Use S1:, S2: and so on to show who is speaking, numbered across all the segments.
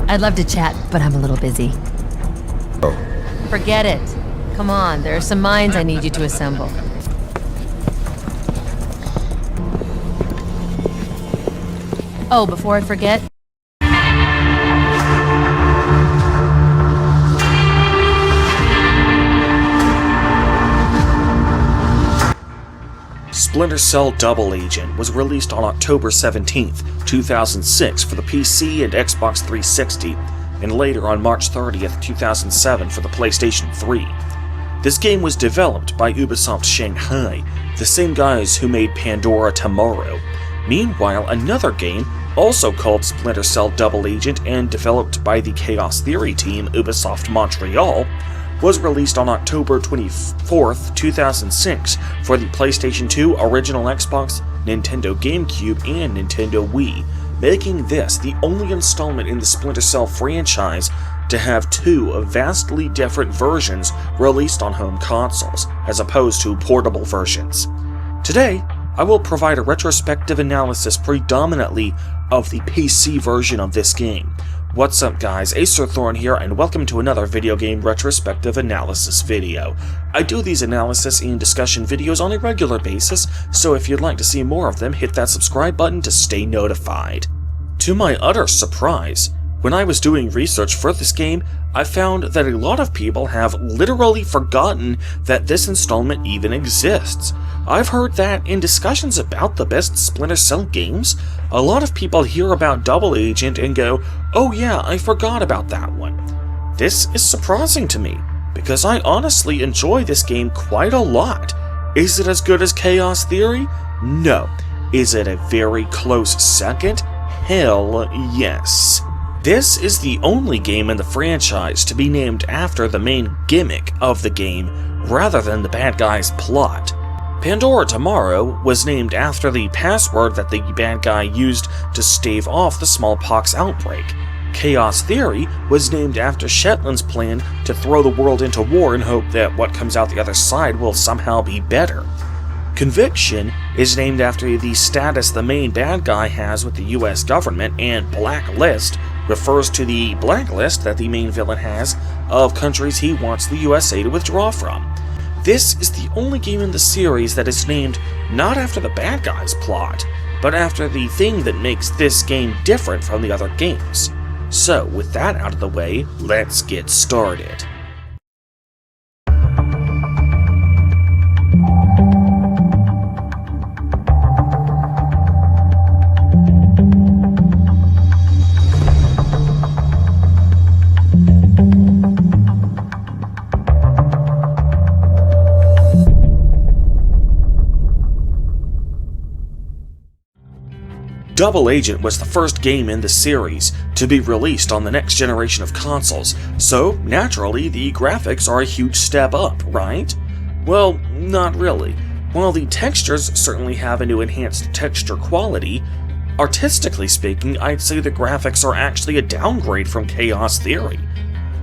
S1: I'd love to chat, but I'm a little busy.
S2: Oh.
S1: Forget it. Come on, there are some mines I need you to assemble. Oh, before I forget...
S3: Splinter Cell Double Agent was released on October 17, 2006 for the PC and Xbox 360, and later on March 30, 2007 for the PlayStation 3. This game was developed by Ubisoft Shanghai, the same guys who made Pandora Tomorrow. Meanwhile, another game, also called Splinter Cell Double Agent and developed by the Chaos Theory team Ubisoft Montreal, was released on October 24, 2006 for the PlayStation 2, original Xbox, Nintendo GameCube, and Nintendo Wii, making this the only installment in the Splinter Cell franchise to have two vastly different versions released on home consoles, as opposed to portable versions. Today, I will provide a retrospective analysis predominantly of the PC version of this game. What's up guys, Acerthorn here, and welcome to another video game retrospective analysis video. I do these analysis and discussion videos on a regular basis, so if you'd like to see more of them, hit that subscribe button to stay notified. To my utter surprise, when I was doing research for this game, I found that a lot of people have literally forgotten that this installment even exists. I've heard that in discussions about the best Splinter Cell games, a lot of people hear about Double Agent and go, "Oh yeah, I forgot about that one." This is surprising to me, because I honestly enjoy this game quite a lot. Is it as good as Chaos Theory? No. Is it a very close second? Hell yes. This is the only game in the franchise to be named after the main gimmick of the game, rather than the bad guy's plot. Pandora Tomorrow was named after the password that the bad guy used to stave off the smallpox outbreak. Chaos Theory was named after Shetland's plan to throw the world into war and hope that what comes out the other side will somehow be better. Conviction is named after the status the main bad guy has with the US government, and Blacklist refers to the blacklist that the main villain has of countries he wants the USA to withdraw from. This is the only game in the series that is named not after the bad guy's plot, but after the thing that makes this game different from the other games. So, with that out of the way, let's get started. Double Agent was the first game in the series to be released on the next generation of consoles, so naturally the graphics are a huge step up, right? Well, not really. While the textures certainly have a new enhanced texture quality, artistically speaking, I'd say the graphics are actually a downgrade from Chaos Theory.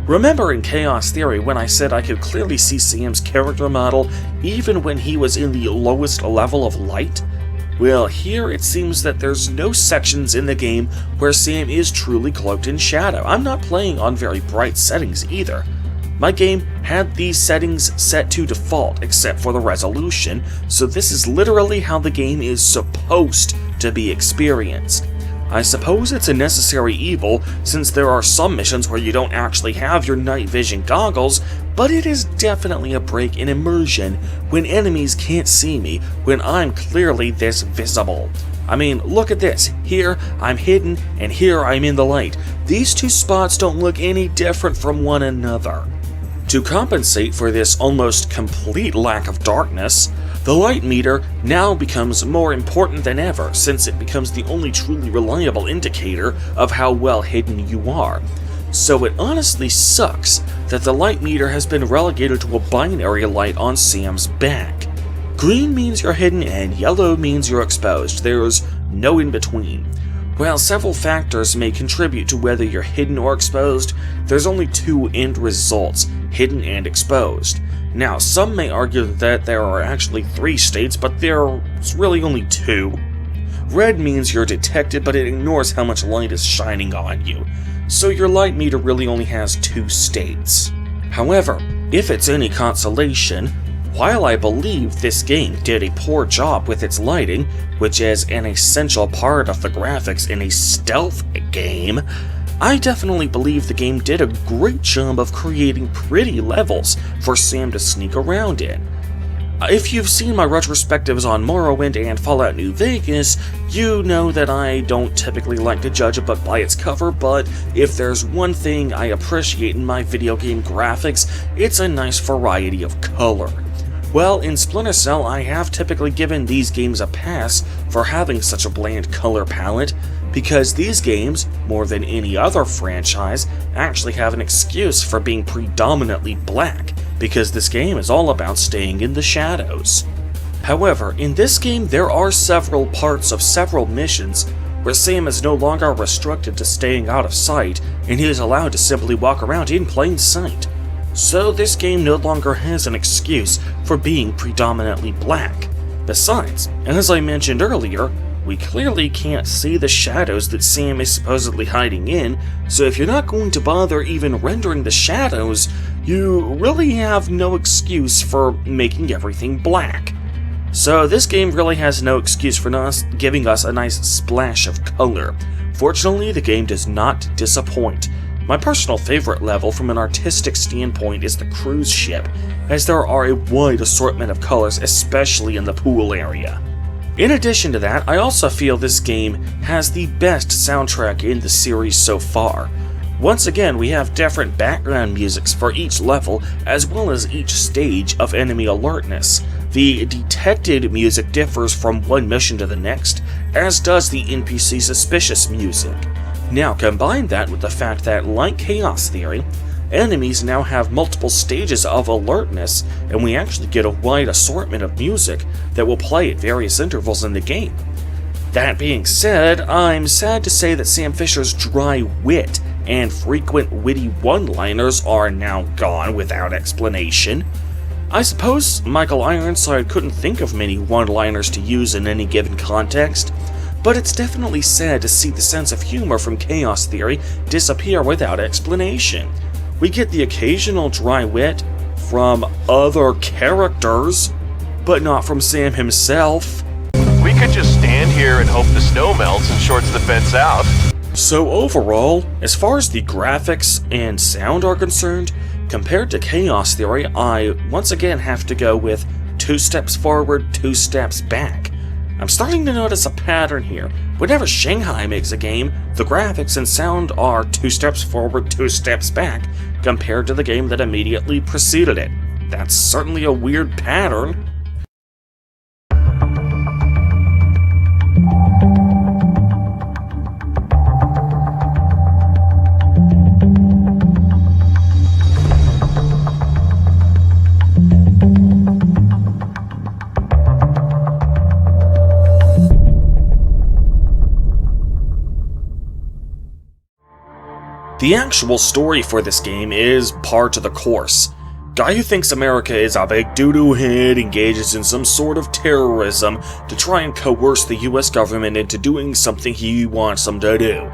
S3: Remember in Chaos Theory when I said I could clearly see Sam's character model even when he was in the lowest level of light? Well, here it seems that there's no sections in the game where Sam is truly cloaked in shadow. I'm not playing on very bright settings either. My game had these settings set to default except for the resolution, so this is literally how the game is supposed to be experienced. I suppose it's a necessary evil, since there are some missions where you don't actually have your night vision goggles, but it is definitely a break in immersion when enemies can't see me when I'm clearly this visible. I mean, look at this. Here I'm hidden, and here I'm in the light. These two spots don't look any different from one another. To compensate for this almost complete lack of darkness, the light meter now becomes more important than ever, since it becomes the only truly reliable indicator of how well hidden you are. So it honestly sucks that the light meter has been relegated to a binary light on Sam's back. Green means you're hidden and yellow means you're exposed. There's no in between. While several factors may contribute to whether you're hidden or exposed, there's only two end results, hidden and exposed. Now, some may argue that there are actually three states, but there's really only two. red means you're detected, but it ignores how much light is shining on you, so your light meter really only has 2 states. However, if it's any consolation, while I believe this game did a poor job with its lighting, which is an essential part of the graphics in a stealth game, I definitely believe the game did a great job of creating pretty levels for Sam to sneak around in. If you've seen my retrospectives on Morrowind and Fallout New Vegas, you know that I don't typically like to judge a book by its cover, but if there's one thing I appreciate in my video game graphics, it's a nice variety of color. Well, in Splinter Cell, I have typically given these games a pass for having such a bland color palette, because these games, more than any other franchise, actually have an excuse for being predominantly black, because this game is all about staying in the shadows. However, in this game there are several parts of several missions where Sam is no longer restricted to staying out of sight, and he is allowed to simply walk around in plain sight. So this game no longer has an excuse for being predominantly black. Besides, as I mentioned earlier, we clearly can't see the shadows that Sam is supposedly hiding in, so if you're not going to bother even rendering the shadows, you really have no excuse for making everything black. So this game really has no excuse for giving us a nice splash of color. Fortunately, the game does not disappoint. My personal favorite level from an artistic standpoint is the cruise ship, as there are a wide assortment of colors, especially in the pool area. In addition to that, I also feel this game has the best soundtrack in the series so far. Once again, we have different background musics for each level, as well as each stage of enemy alertness. The detected music differs from one mission to the next, as does the NPC suspicious music. Now combine that with the fact that, like Chaos Theory, enemies now have multiple stages of alertness, and we actually get a wide assortment of music that will play at various intervals in the game. That being said, I'm sad to say that Sam Fisher's dry wit and frequent witty one-liners are now gone without explanation. I suppose Michael Ironside couldn't think of many one-liners to use in any given context, but it's definitely sad to see the sense of humor from Chaos Theory disappear without explanation. We get the occasional dry wit from other characters, but not from Sam himself.
S2: We could just stand here and hope the snow melts and shorts the fence out.
S3: So overall, as far as the graphics and sound are concerned, compared to Chaos Theory, I once again have to go with 2 steps forward, 2 steps back. I'm starting to notice a pattern here. Whenever Shanghai makes a game, the graphics and sound are 2 steps forward, 2 steps back, compared to the game that immediately preceded it. That's certainly a weird pattern. The actual story for this game is par to the course. Guy who thinks America is a big doo-doo head engages in some sort of terrorism to try and coerce the US government into doing something he wants them to do.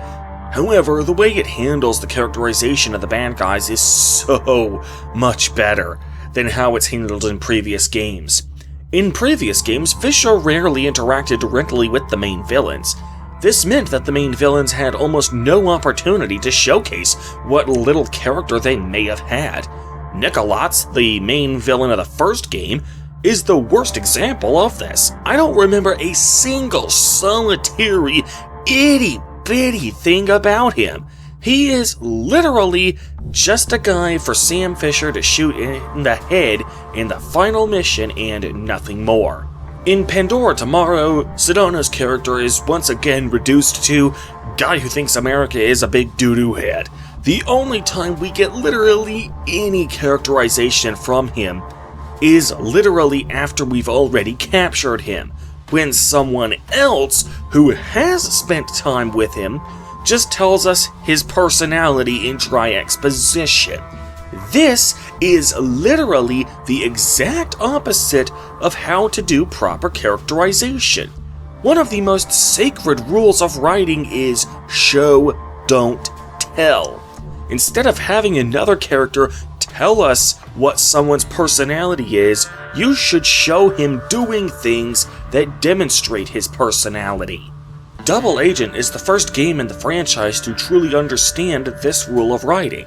S3: However, the way it handles the characterization of the bad guys is so much better than how it's handled in previous games. In previous games, Fisher rarely interacted directly with the main villains. This meant that the main villains had almost no opportunity to showcase what little character they may have had. Nikolats, the main villain of the first game, is the worst example of this. I don't remember a single solitary itty-bitty thing about him. He is literally just a guy for Sam Fisher to shoot in the head in the final mission and nothing more. In Pandora Tomorrow, Sedona's character is once again reduced to guy who thinks America is a big doo-doo head. The only time we get literally any characterization from him is literally after we've already captured him, when someone else who has spent time with him just tells us his personality in dry exposition. This is literally the exact opposite of how to do proper characterization. One of the most sacred rules of writing is show, don't tell. Instead of having another character tell us what someone's personality is, you should show him doing things that demonstrate his personality. Double Agent is the first game in the franchise to truly understand this rule of writing.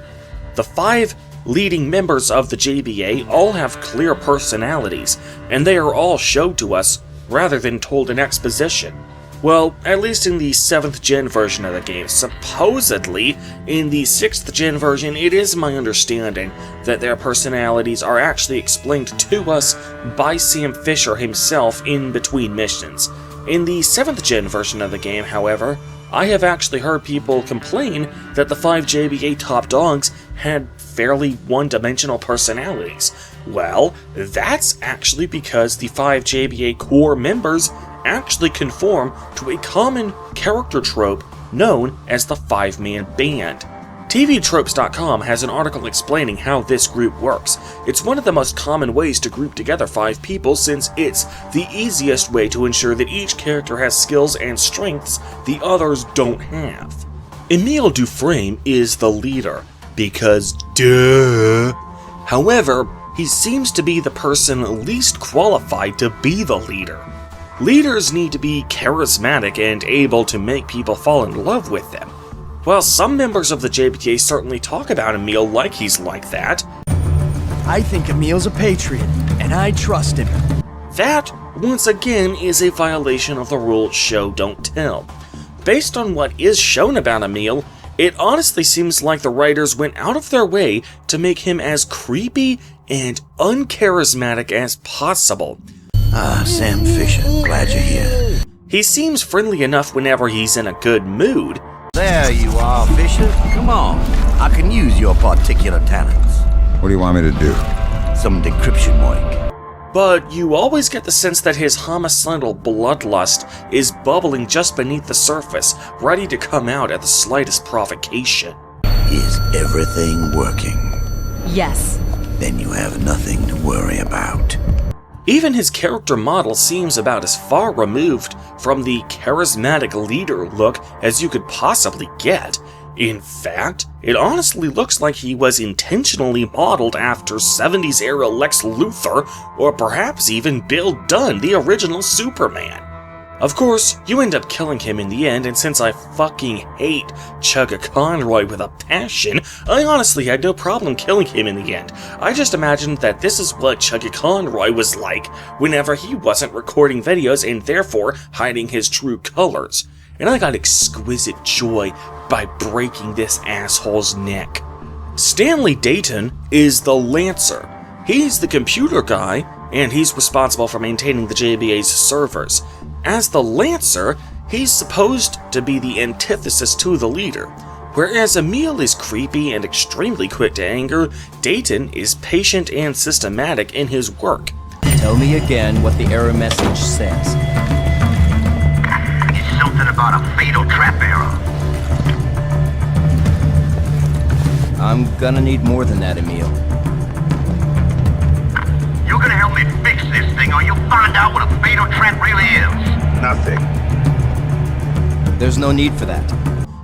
S3: The 5 leading members of the JBA all have clear personalities, and they are all showed to us rather than told in exposition. Well, at least in the 7th gen version of the game. Supposedly, in the 6th gen version, it is my understanding that their personalities are actually explained to us by Sam Fisher himself in between missions. In the 7th gen version of the game, however, I have actually heard people complain that the 5 JBA top dogs had fairly one-dimensional personalities. Well, that's actually because the 5 JBA core members actually conform to a common character trope known as the 5-man band. TVTropes.com has an article explaining how this group works. It's one of the most common ways to group together 5 people since it's the easiest way to ensure that each character has skills and strengths the others don't have. Emile Dufresne is the leader, because duh. However, he seems to be the person least qualified to be the leader. Leaders need to be charismatic and able to make people fall in love with them. While some members of the JBA certainly talk about Emile like he's like that,
S4: I think Emile's a patriot, and I trust him.
S3: That, once again, is a violation of the rule show don't tell. Based on what is shown about Emile, it honestly seems like the writers went out of their way to make him as creepy and uncharismatic as possible.
S4: Sam Fisher, glad you're here.
S3: He seems friendly enough whenever he's in a good mood.
S4: There you are, Fisher. Come on. I can use your particular talents.
S5: What do you want me to do?
S4: Some decryption work.
S3: But you always get the sense that his homicidal bloodlust is bubbling just beneath the surface, ready to come out at the slightest provocation.
S4: Is everything working?
S1: Yes.
S4: Then you have nothing to worry about.
S3: Even his character model seems about as far removed from the charismatic leader look as you could possibly get. In fact, it honestly looks like he was intentionally modeled after 70s-era Lex Luthor, or perhaps even Bill Dunn, the original Superman. Of course, you end up killing him in the end, and since I fucking hate Chugga Conroy with a passion, I honestly had no problem killing him in the end. I just imagined that this is what Chugga Conroy was like whenever he wasn't recording videos and therefore hiding his true colors. And I got exquisite joy by breaking this asshole's neck. Stanley Dayton is the Lancer. He's the computer guy, and he's responsible for maintaining the JBA's servers. As the Lancer, he's supposed to be the antithesis to the leader. Whereas Emile is creepy and extremely quick to anger, Dayton is patient and systematic in his work.
S6: Tell me again what the error message says.
S7: It's something about a fatal trap error.
S6: I'm gonna need more than that, Emile.
S7: You're gonna help me fix this thing or you'll find out what a fatal trap really is.
S5: Nothing.
S6: There's no need for that.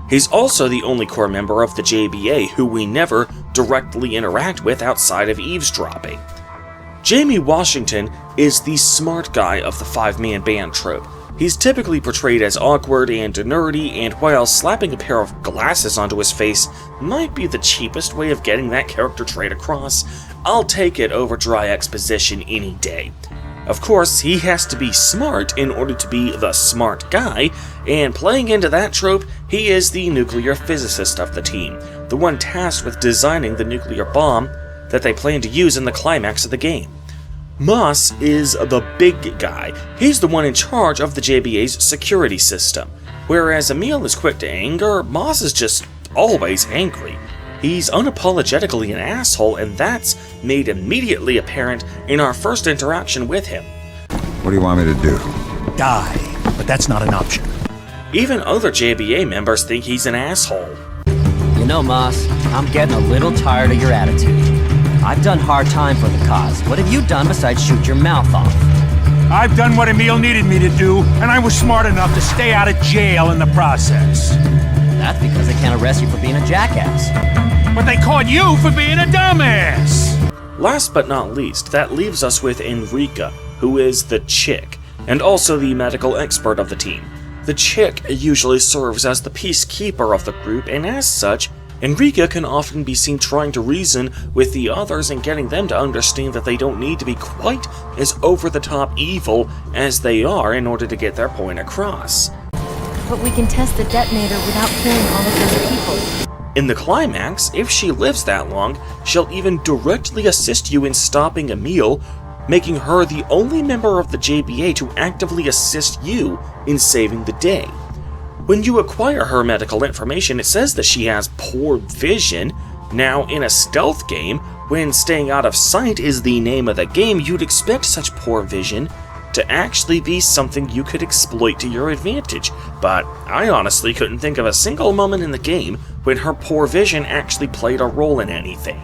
S3: He's also the only core member of the JBA who we never directly interact with outside of eavesdropping. Jamie Washington is the smart guy of the 5-man band trope. He's typically portrayed as awkward and nerdy, and while slapping a pair of glasses onto his face might be the cheapest way of getting that character trait across, I'll take it over dry exposition any day. Of course, he has to be smart in order to be the smart guy, and playing into that trope, he is the nuclear physicist of the team, the one tasked with designing the nuclear bomb that they plan to use in the climax of the game. Moss is the big guy. He's the one in charge of the JBA's security system. Whereas Emile is quick to anger, Moss is just always angry. He's unapologetically an asshole, and that's made immediately apparent in our first interaction with him.
S5: What do you want me to do?
S4: Die, but that's not an option.
S3: Even other JBA members think he's an asshole.
S6: You know, Moss, I'm getting a little tired of your attitude. I've done hard time for the cause. What have you done besides shoot your mouth off?
S8: I've done what Emil needed me to do, and I was smart enough to stay out of jail in the process.
S6: That's because they can't arrest you for being a jackass.
S8: But they caught you for being a dumbass!
S3: Last but not least, that leaves us with Enrica, who is the chick, and also the medical expert of the team. The chick usually serves as the peacekeeper of the group, and as such, Enrica can often be seen trying to reason with the others and getting them to understand that they don't need to be quite as over-the-top evil as they are in order to get their point across.
S1: But we can test the detonator without killing all of those people.
S3: In the climax, if she lives that long, she'll even directly assist you in stopping Emil, making her the only member of the JBA to actively assist you in saving the day. When you acquire her medical information, it says that she has poor vision. Now, in a stealth game, when staying out of sight is the name of the game, you'd expect such poor vision to actually be something you could exploit to your advantage, but I honestly couldn't think of a single moment in the game when her poor vision actually played a role in anything.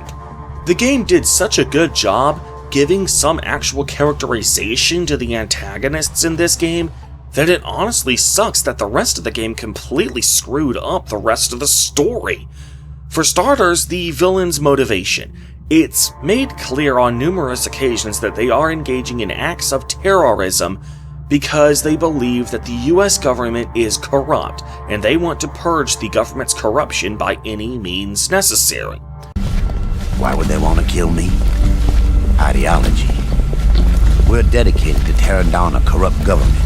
S3: The game did such a good job giving some actual characterization to the antagonists in this game that it honestly sucks that the rest of the game completely screwed up the rest of the story. For starters, the villain's motivation. It's made clear on numerous occasions that they are engaging in acts of terrorism because they believe that the US government is corrupt, and they want to purge the government's corruption by any means necessary.
S4: Why would they want to kill me? Ideology. We're dedicated to tearing down a corrupt government.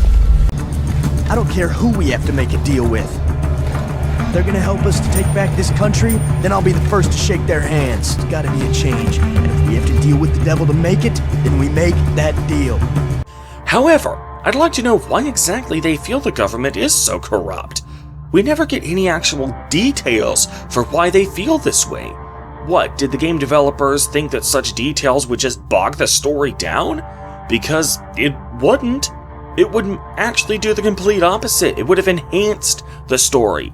S9: I don't care who we have to make a deal with. If they're gonna help us to take back this country, then I'll be the first to shake their hands. It's gotta be a change. And if we have to deal with the devil to make it, then we make that deal.
S3: However, I'd like to know why exactly they feel the government is so corrupt. We never get any actual details for why they feel this way. What, did the game developers think that such details would just bog the story down? Because it wouldn't. It wouldn't actually do the complete opposite. It would have enhanced the story.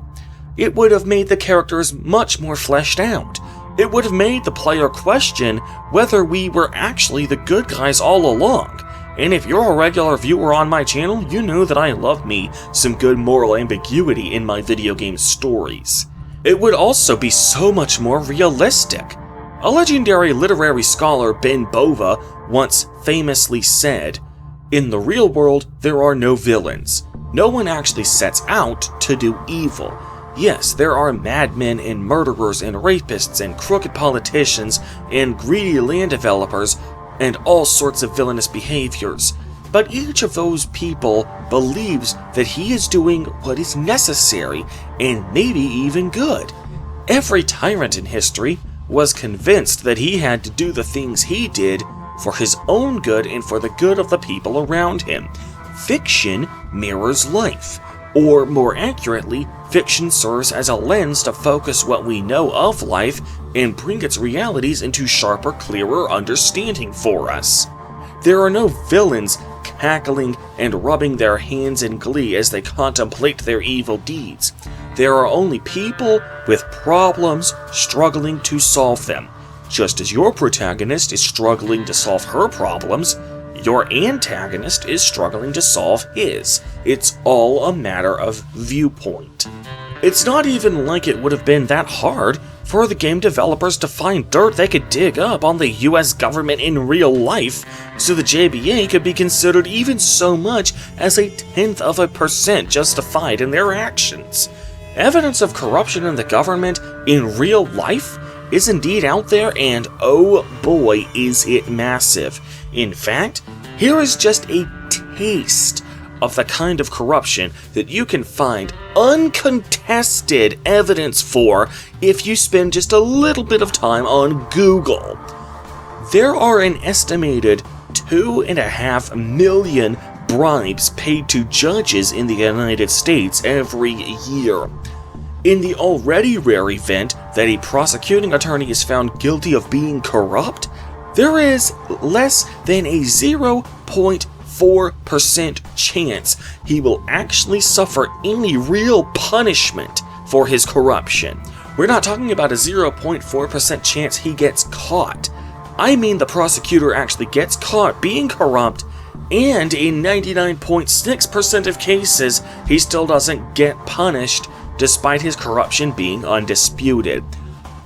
S3: It would have made the characters much more fleshed out. It would have made the player question whether we were actually the good guys all along. And if you're a regular viewer on my channel, you know that I love me some good moral ambiguity in my video game stories. It would also be so much more realistic. A legendary literary scholar, Ben Bova, once famously said, "In the real world, there are no villains. No one actually sets out to do evil. Yes, there are madmen and murderers and rapists and crooked politicians and greedy land developers and all sorts of villainous behaviors. But each of those people believes that he is doing what is necessary and maybe even good. Every tyrant in history was convinced that he had to do the things he did for his own good and for the good of the people around him. Fiction mirrors life. Or more accurately, fiction serves as a lens to focus what we know of life and bring its realities into sharper, clearer understanding for us. There are no villains cackling and rubbing their hands in glee as they contemplate their evil deeds. There are only people with problems struggling to solve them. Just as your protagonist is struggling to solve her problems, your antagonist is struggling to solve his. It's all a matter of viewpoint. It's not even like it would have been that hard for the game developers to find dirt they could dig up on the US government in real life, so the JBA could be considered even so much as 0.1% justified in their actions. Evidence of corruption in the government in real life is indeed out there, and oh boy is it massive. In fact, here is just a taste of the kind of corruption that you can find uncontested evidence for if you spend just a little bit of time on Google. There are an estimated 2.5 million bribes paid to judges in the United States every year. In the already rare event that a prosecuting attorney is found guilty of being corrupt, there is less than a 0.4% chance he will actually suffer any real punishment for his corruption. We're not talking about a 0.4% chance he gets caught. I mean the prosecutor actually gets caught being corrupt, And in 99.6% of cases, he still doesn't get punished, despite his corruption being undisputed.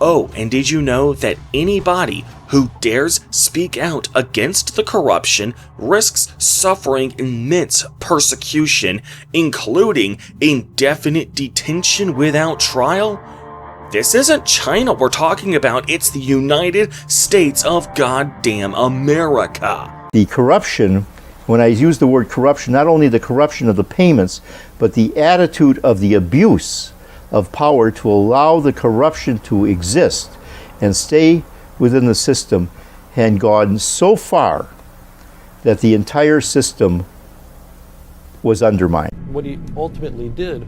S3: Oh, and did you know that anybody who dares speak out against the corruption risks suffering immense persecution, including indefinite detention without trial? This isn't China we're talking about, it's the United States of goddamn America.
S10: The corruption, when I use the word corruption, not only the corruption of the payments, but the attitude of the abuse of power to allow the corruption to exist and stay within the system, had gone so far that the entire system was undermined.
S11: What he ultimately did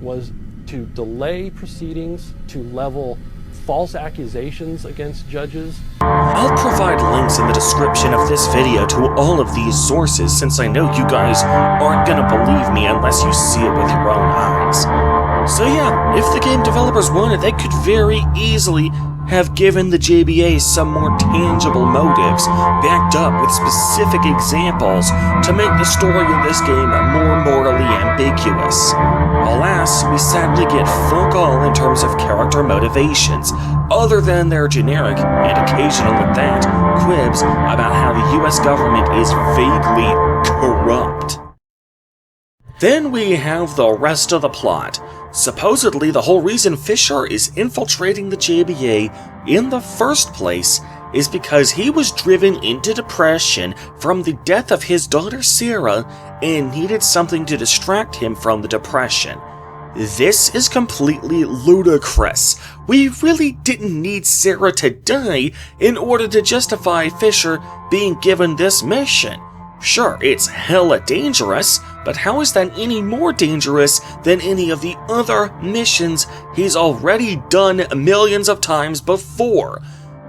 S11: was to delay proceedings, to level false accusations against judges.
S3: I'll provide links in the description of this video to all of these sources, since I know you guys aren't gonna believe me unless you see it with your own eyes. So yeah, if the game developers wanted, they could very easily have given the JBA some more tangible motives, backed up with specific examples to make the story of this game more morally ambiguous. Alas, we sadly get fuck all in terms of character motivations, other than their generic, and occasional at that, quibs about how the US government is vaguely corrupt. Then we have the rest of the plot. Supposedly, the whole reason Fisher is infiltrating the JBA in the first place is because he was driven into depression from the death of his daughter Sarah and needed something to distract him from the depression. This is completely ludicrous. We really didn't need Sarah to die in order to justify Fisher being given this mission. Sure, it's hella dangerous, but how is that any more dangerous than any of the other missions he's already done millions of times before?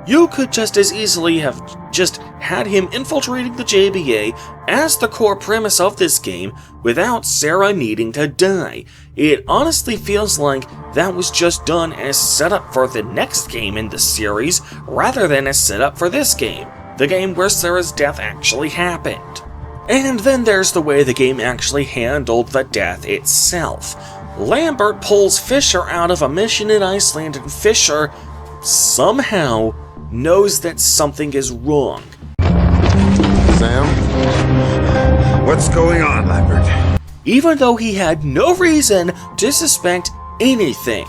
S3: You could just as easily have just had him infiltrating the JBA as the core premise of this game without Sarah needing to die. It honestly feels like that was just done as setup for the next game in the series rather than as setup for this game, the game where Sarah's death actually happened. And then there's the way the game actually handled the death itself. Lambert pulls Fisher out of a mission in Iceland, and Fisher somehow knows that something is wrong.
S5: Sam? What's going on, Lambert?
S3: Even though he had no reason to suspect anything.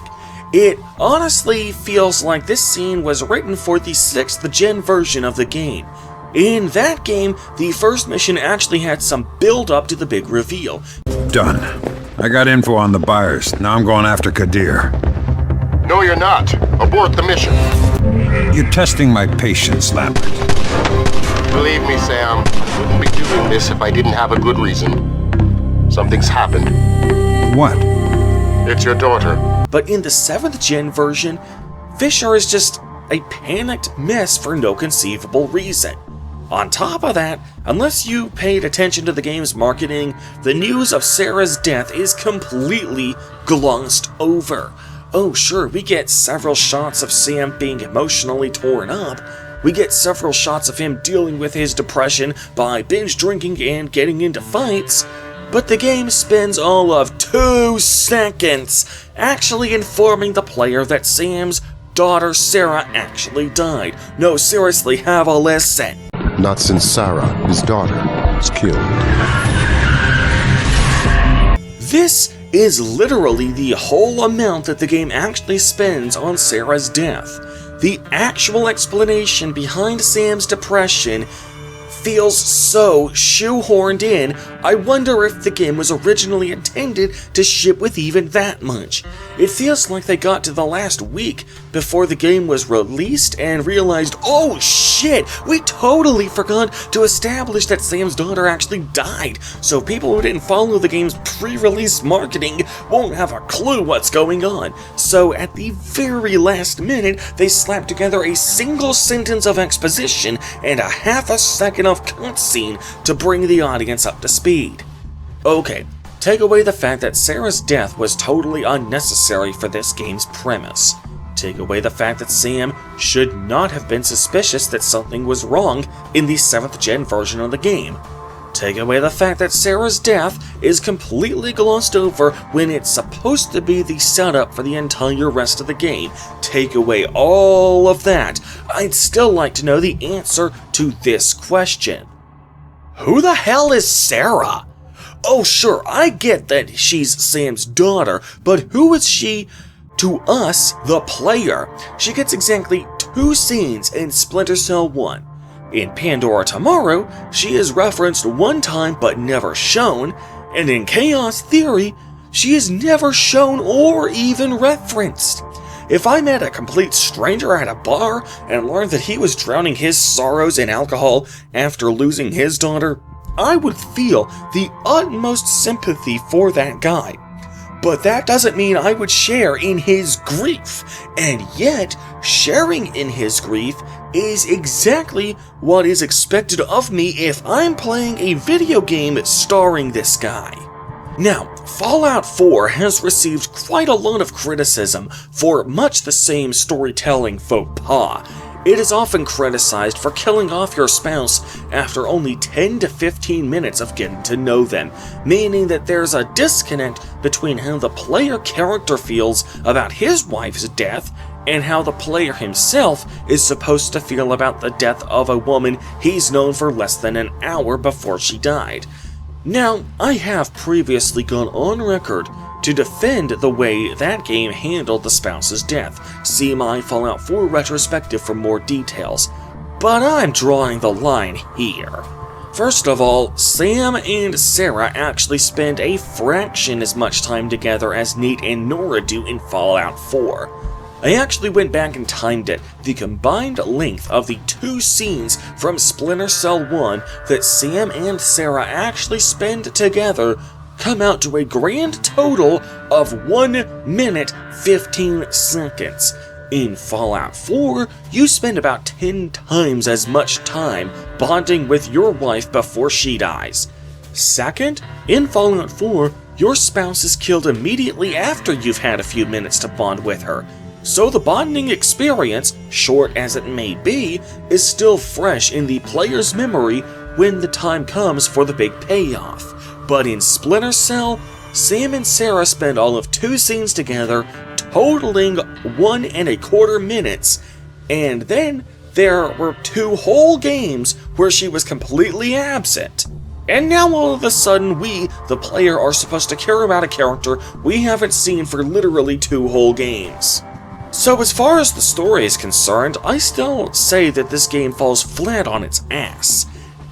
S3: It honestly feels like this scene was written for the 6th gen version of the game. In that game, the first mission actually had some build-up to the big reveal.
S5: Done. I got info on the buyers. Now I'm going after Kadir.
S7: No, you're not. Abort the mission.
S5: You're testing my patience, Lambert.
S7: Believe me, Sam, I wouldn't be doing this if I didn't have a good reason. Something's happened.
S5: What?
S7: It's your daughter.
S3: But in the 7th gen version, Fisher is just a panicked mess for no conceivable reason. On top of that, unless you paid attention to the game's marketing, the news of Sarah's death is completely glossed over. Oh sure, we get several shots of Sam being emotionally torn up, we get several shots of him dealing with his depression by binge drinking and getting into fights, but the game spends all of 2 seconds actually informing the player that Sam's daughter Sarah actually died. No, seriously, have a listen.
S12: Not since Sarah, his daughter, was killed.
S3: This is literally the whole amount that the game actually spends on Sarah's death. The actual explanation behind Sam's depression feels so shoehorned in, I wonder if the game was originally intended to ship with even that much. It feels like they got to the last week before the game was released and realized, oh shit, we totally forgot to establish that Sam's daughter actually died, so people who didn't follow the game's pre-release marketing won't have a clue what's going on. So at the very last minute, they slapped together a single sentence of exposition and a half a second of cutscene to bring the audience up to speed. Okay, take away the fact that Sarah's death was totally unnecessary for this game's premise. Take away the fact that Sam should not have been suspicious that something was wrong in the 7th gen version of the game. Take away the fact that Sarah's death is completely glossed over when it's supposed to be the setup for the entire rest of the game. Take away all of that, I'd still like to know the answer to this question. Who the hell is Sarah? Oh sure, I get that she's Sam's daughter, but who is she to us, the player? She gets exactly 2 scenes in Splinter Cell 1. In Pandora Tomorrow, she is referenced one time but never shown, and in Chaos Theory, she is never shown or even referenced. If I met a complete stranger at a bar and learned that he was drowning his sorrows in alcohol after losing his daughter, I would feel the utmost sympathy for that guy. But that doesn't mean I would share in his grief, and yet sharing in his grief is exactly what is expected of me if I'm playing a video game starring this guy. Now, Fallout 4 has received quite a lot of criticism for much the same storytelling faux pas. It is often criticized for killing off your spouse after only 10 to 15 minutes of getting to know them, meaning that there's a disconnect between how the player character feels about his wife's death and how the player himself is supposed to feel about the death of a woman he's known for less than an hour before she died. Now, I have previously gone on record to defend the way that game handled the spouse's death. See my Fallout 4 retrospective for more details. But I'm drawing the line here. First of all, Sam and Sarah actually spend a fraction as much time together as Nate and Nora do in Fallout 4. I actually went back and timed it. The combined length of the 2 scenes from Splinter Cell 1 that Sam and Sarah actually spend together come out to a grand total of 1 minute 15 seconds. In Fallout 4, you spend about 10 times as much time bonding with your wife before she dies. Second, in Fallout 4, your spouse is killed immediately after you've had a few minutes to bond with her. So the bonding experience, short as it may be, is still fresh in the player's memory when the time comes for the big payoff. But in Splinter Cell, Sam and Sarah spend all of 2 scenes together, totaling 1¼ minutes, and then there were 2 whole games where she was completely absent. And now all of a sudden we, the player, are supposed to care about a character we haven't seen for literally 2 whole games. So as far as the story is concerned, I still say that this game falls flat on its ass.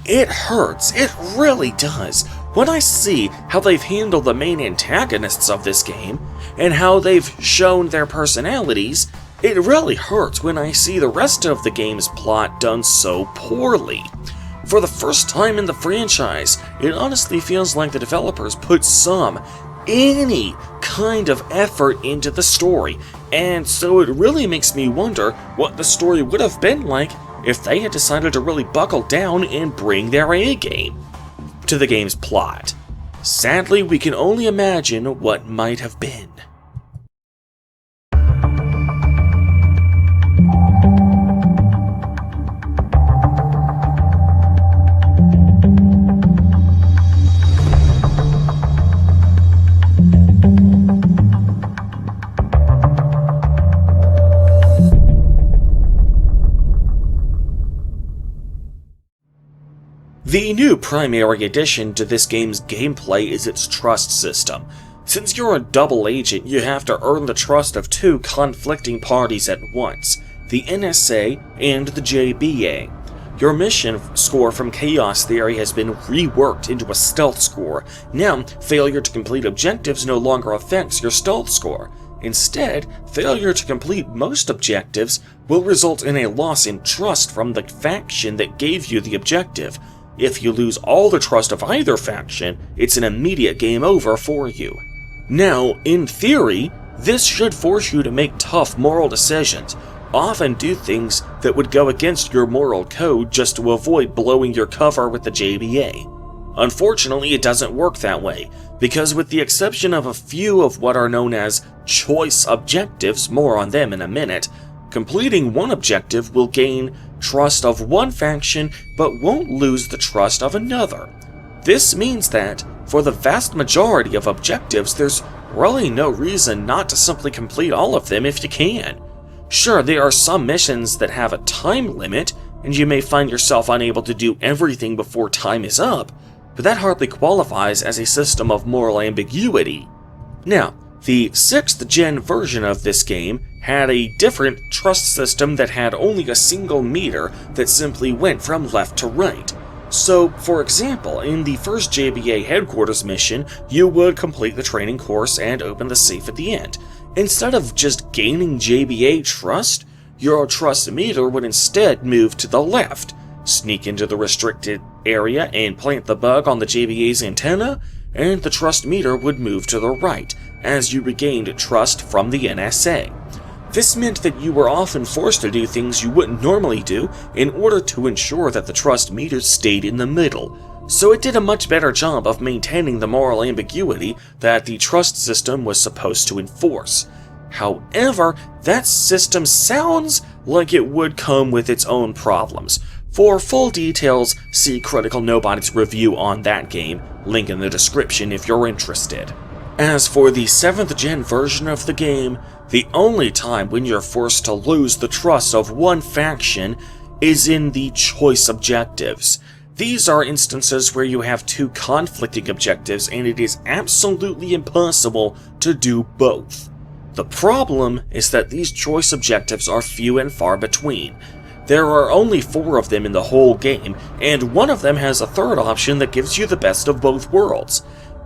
S3: It hurts, it really does, when I see how they've handled the main antagonists of this game, and how they've shown their personalities. It really hurts when I see the rest of the game's plot done so poorly. For the first time in the franchise, it honestly feels like the developers put any kind of effort into the story, and so it really makes me wonder what the story would have been like if they had decided to really buckle down and bring their A-game to the game's plot. Sadly, we can only imagine what might have been. The new primary addition to this game's gameplay is its trust system. Since you're a double agent, you have to earn the trust of 2 conflicting parties at once, the NSA and the JBA. Your mission score from Chaos Theory has been reworked into a stealth score. Now, failure to complete objectives no longer affects your stealth score. Instead, failure to complete most objectives will result in a loss in trust from the faction that gave you the objective. If you lose all the trust of either faction, it's an immediate game over for you. Now, in theory, this should force you to make tough moral decisions, often do things that would go against your moral code just to avoid blowing your cover with the JBA. Unfortunately, it doesn't work that way, because with the exception of a few of what are known as choice objectives, more on them in a minute, completing one objective will gain trust of one faction but won't lose the trust of another. This means that, for the vast majority of objectives, there's really no reason not to simply complete all of them if you can. Sure, there are some missions that have a time limit, and you may find yourself unable to do everything before time is up, but that hardly qualifies as a system of moral ambiguity. Now, the 6th gen version of this game had a different trust system that had only a single meter that simply went from left to right. So, for example, in the first JBA headquarters mission, you would complete the training course and open the safe at the end. Instead of just gaining JBA trust, your trust meter would instead move to the left, sneak into the restricted area and plant the bug on the JBA's antenna, and the trust meter would move to the right, as you regained trust from the NSA. This meant that you were often forced to do things you wouldn't normally do in order to ensure that the trust meter stayed in the middle, so it did a much better job of maintaining the moral ambiguity that the trust system was supposed to enforce. However, that system sounds like it would come with its own problems. For full details, see Critical Nobody's review on that game, link in the description if you're interested. As for the 7th gen version of the game, the only time when you're forced to lose the trust of one faction is in the choice objectives. These are instances where you have two conflicting objectives and it is absolutely impossible to do both. The problem is that these choice objectives are few and far between. There are only 4 of them in the whole game, and one of them has a third option that gives you the best of both worlds.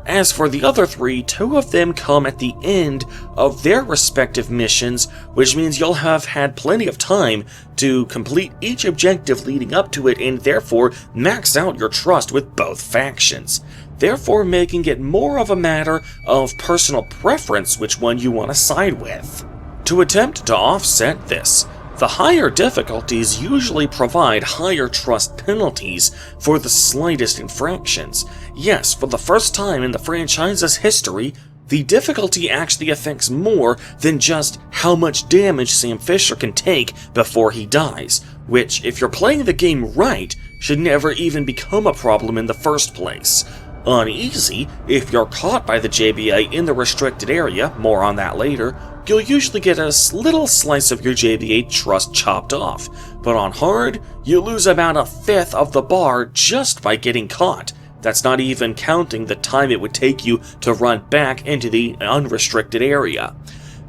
S3: As for the other 3, 2 of them come at the end of their respective missions, which means you'll have had plenty of time to complete each objective leading up to it and therefore max out your trust with both factions, therefore making it more of a matter of personal preference which one you want to side with. To attempt to offset this, the higher difficulties usually provide higher trust penalties for the slightest infractions. Yes, for the first time in the franchise's history, the difficulty actually affects more than just how much damage Sam Fisher can take before he dies, which, if you're playing the game right, should never even become a problem in the first place. On easy, if you're caught by the JBA in the restricted area, more on that later, you'll usually get a little slice of your JBA trust chopped off, but on hard, you lose about 1/5 of the bar just by getting caught. That's not even counting the time it would take you to run back into the unrestricted area.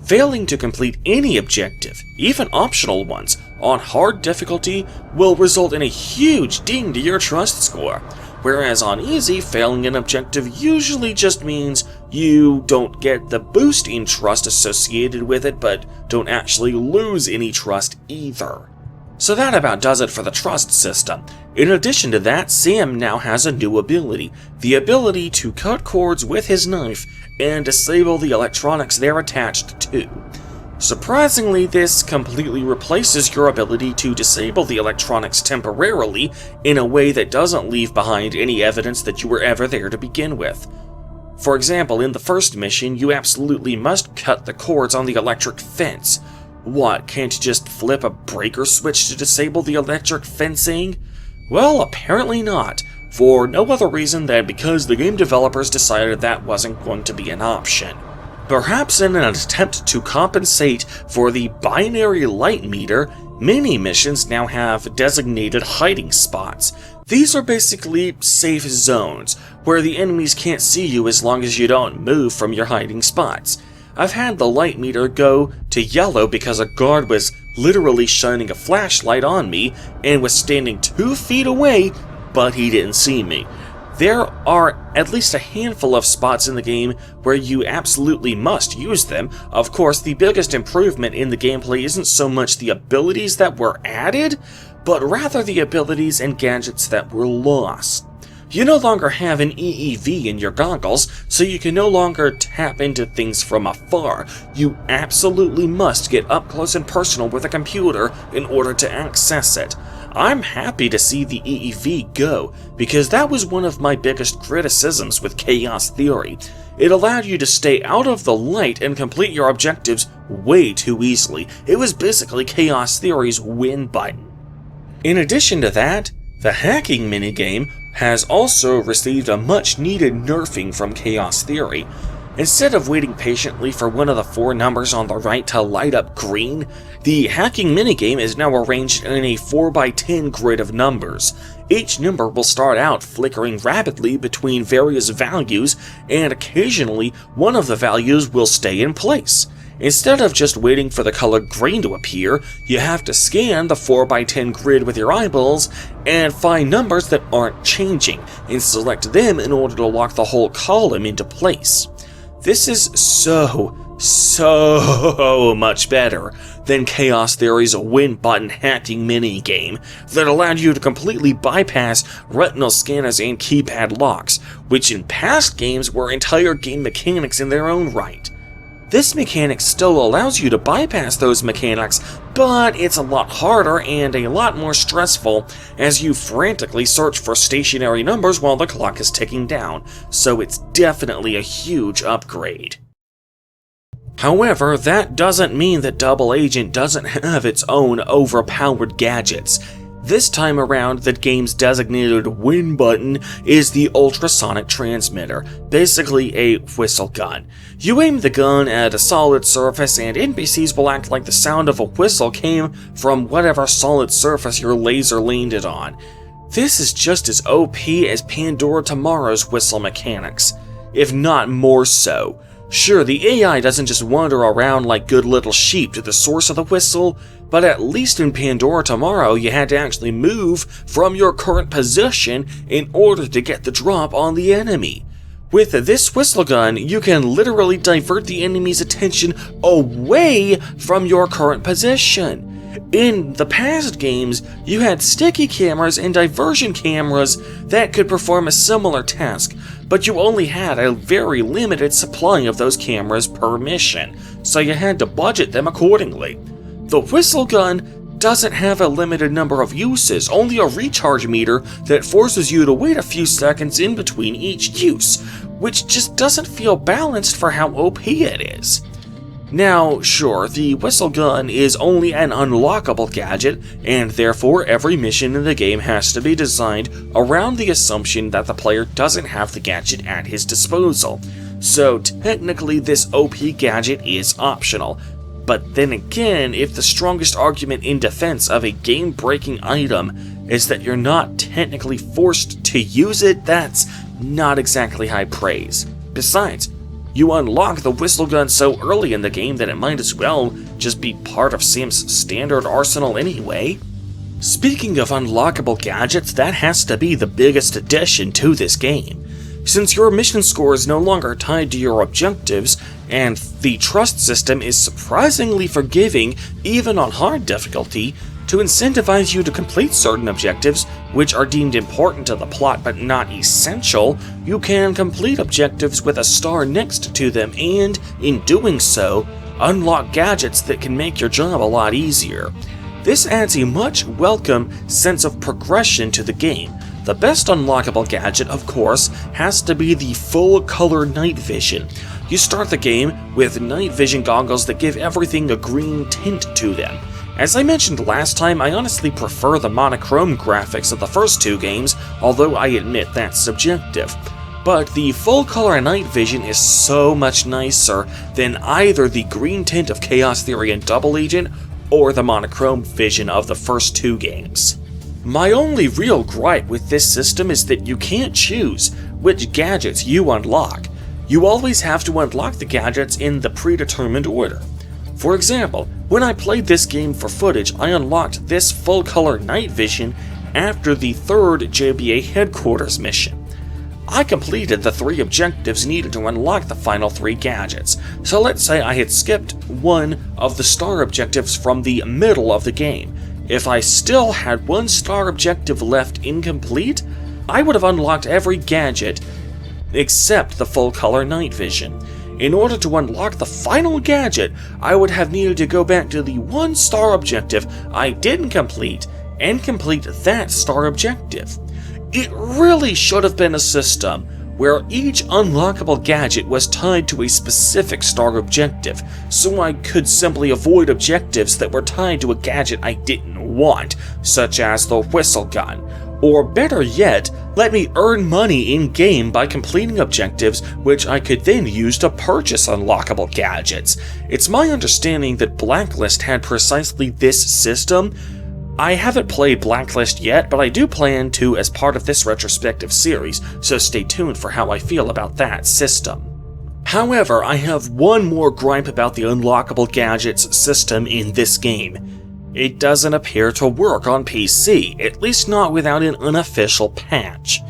S3: Failing to complete any objective, even optional ones, on hard difficulty will result in a huge ding to your trust score, whereas on easy, failing an objective usually just means you don't get the boost in trust associated with it, but don't actually lose any trust either. So that about does it for the trust system. In addition to that, Sam now has a new ability, the ability to cut cords with his knife and disable the electronics they're attached to. Surprisingly, this completely replaces your ability to disable the electronics temporarily in a way that doesn't leave behind any evidence that you were ever there to begin with. For example, in the first mission, you absolutely must cut the cords on the electric fence. What, can't you just flip a breaker switch to disable the electric fencing? Well, apparently not, for no other reason than because the game developers decided that wasn't going to be an option. Perhaps in an attempt to compensate for the binary light meter, many missions now have designated hiding spots. These are basically safe zones, where the enemies can't see you as long as you don't move from your hiding spots. I've had the light meter go to yellow because a guard was literally shining a flashlight on me and was standing 2 feet away, but he didn't see me. There are at least a handful of spots in the game where you absolutely must use them. Of course, the biggest improvement in the gameplay isn't so much the abilities that were added, but rather the abilities and gadgets that were lost. You no longer have an EEV in your goggles, so you can no longer tap into things from afar. You absolutely must get up close and personal with a computer in order to access it. I'm happy to see the EEV go, because that was one of my biggest criticisms with Chaos Theory. It allowed you to stay out of the light and complete your objectives way too easily. It was basically Chaos Theory's win button. In addition to that, The hacking minigame has also received a much-needed nerfing from Chaos Theory. Instead of waiting patiently for one of the 4 numbers on the right to light up green, the hacking minigame is now arranged in a 4x10 grid of numbers. Each number will start out flickering rapidly between various values, and occasionally one of the values will stay in place. Instead of just waiting for the color green to appear, you have to scan the 4x10 grid with your eyeballs and find numbers that aren't changing, and select them in order to lock the whole column into place. This is so much better than Chaos Theory's win button hacking minigame that allowed you to completely bypass retinal scanners and keypad locks, which in past games were entire game mechanics in their own right. This mechanic still allows you to bypass those mechanics, but it's a lot harder and a lot more stressful as you frantically search for stationary numbers while the clock is ticking down, so it's definitely a huge upgrade. However, that doesn't mean that Double Agent doesn't have its own overpowered gadgets. This time around, the game's designated win button is the ultrasonic transmitter, basically a whistle gun. You aim the gun at a solid surface and NPCs will act like the sound of a whistle came from whatever solid surface your laser leaned it on. This is just as OP as Pandora Tomorrow's whistle mechanics, if not more so. Sure, the AI doesn't just wander around like good little sheep to the source of the whistle, but at least in Pandora Tomorrow you had to actually move from your current position in order to get the drop on the enemy. With this whistle gun, you can literally divert the enemy's attention away from your current position. In the past games, you had sticky cameras and diversion cameras that could perform a similar task, but you only had a very limited supply of those cameras per mission, so you had to budget them accordingly. The whistle gun doesn't have a limited number of uses, only a recharge meter that forces you to wait a few seconds in between each use, which just doesn't feel balanced for how OP it is. Now, sure, the whistle gun is only an unlockable gadget, and therefore every mission in the game has to be designed around the assumption that the player doesn't have the gadget at his disposal. So technically this OP gadget is optional. But then again, if the strongest argument in defense of a game-breaking item is that you're not technically forced to use it, that's not exactly high praise. Besides, you unlock the whistle gun so early in the game that it might as well just be part of Sam's standard arsenal anyway. Speaking of unlockable gadgets, that has to be the biggest addition to this game. Since your mission score is no longer tied to your objectives, and the trust system is surprisingly forgiving even on hard difficulty, to incentivize you to complete certain objectives, which are deemed important to the plot but not essential, you can complete objectives with a star next to them and, in doing so, unlock gadgets that can make your job a lot easier. This adds a much welcome sense of progression to the game. The best unlockable gadget, of course, has to be the full-color night vision. You start the game with night vision goggles that give everything a green tint to them. As I mentioned last time, I honestly prefer the monochrome graphics of the first 2 games, although I admit that's subjective. But the full-color night vision is so much nicer than either the green tint of Chaos Theory and Double Agent, or the monochrome vision of the first 2 games. My only real gripe with this system is that you can't choose which gadgets you unlock. You always have to unlock the gadgets in the predetermined order. For example, when I played this game for footage, I unlocked this full-color night vision after the 3rd JBA headquarters mission. I completed the 3 objectives needed to unlock the final 3 gadgets, so let's say I had skipped one of the star objectives from the middle of the game. If I still had 1 star objective left incomplete, I would have unlocked every gadget except the full-color night vision. In order to unlock the final gadget, I would have needed to go back to the 1 star objective I didn't complete and complete that star objective. It really should have been a system where each unlockable gadget was tied to a specific star objective, so I could simply avoid objectives that were tied to a gadget I didn't want, such as the whistle gun, Or better yet, let me earn money in-game by completing objectives which I could then use to purchase unlockable gadgets. It's my understanding that Blacklist had precisely this system. I haven't played Blacklist yet, but I do plan to as part of this retrospective series, so stay tuned for how I feel about that system. However, I have one more gripe about the unlockable gadgets system in this game. It doesn't appear to work on PC, at least not without an unofficial patch.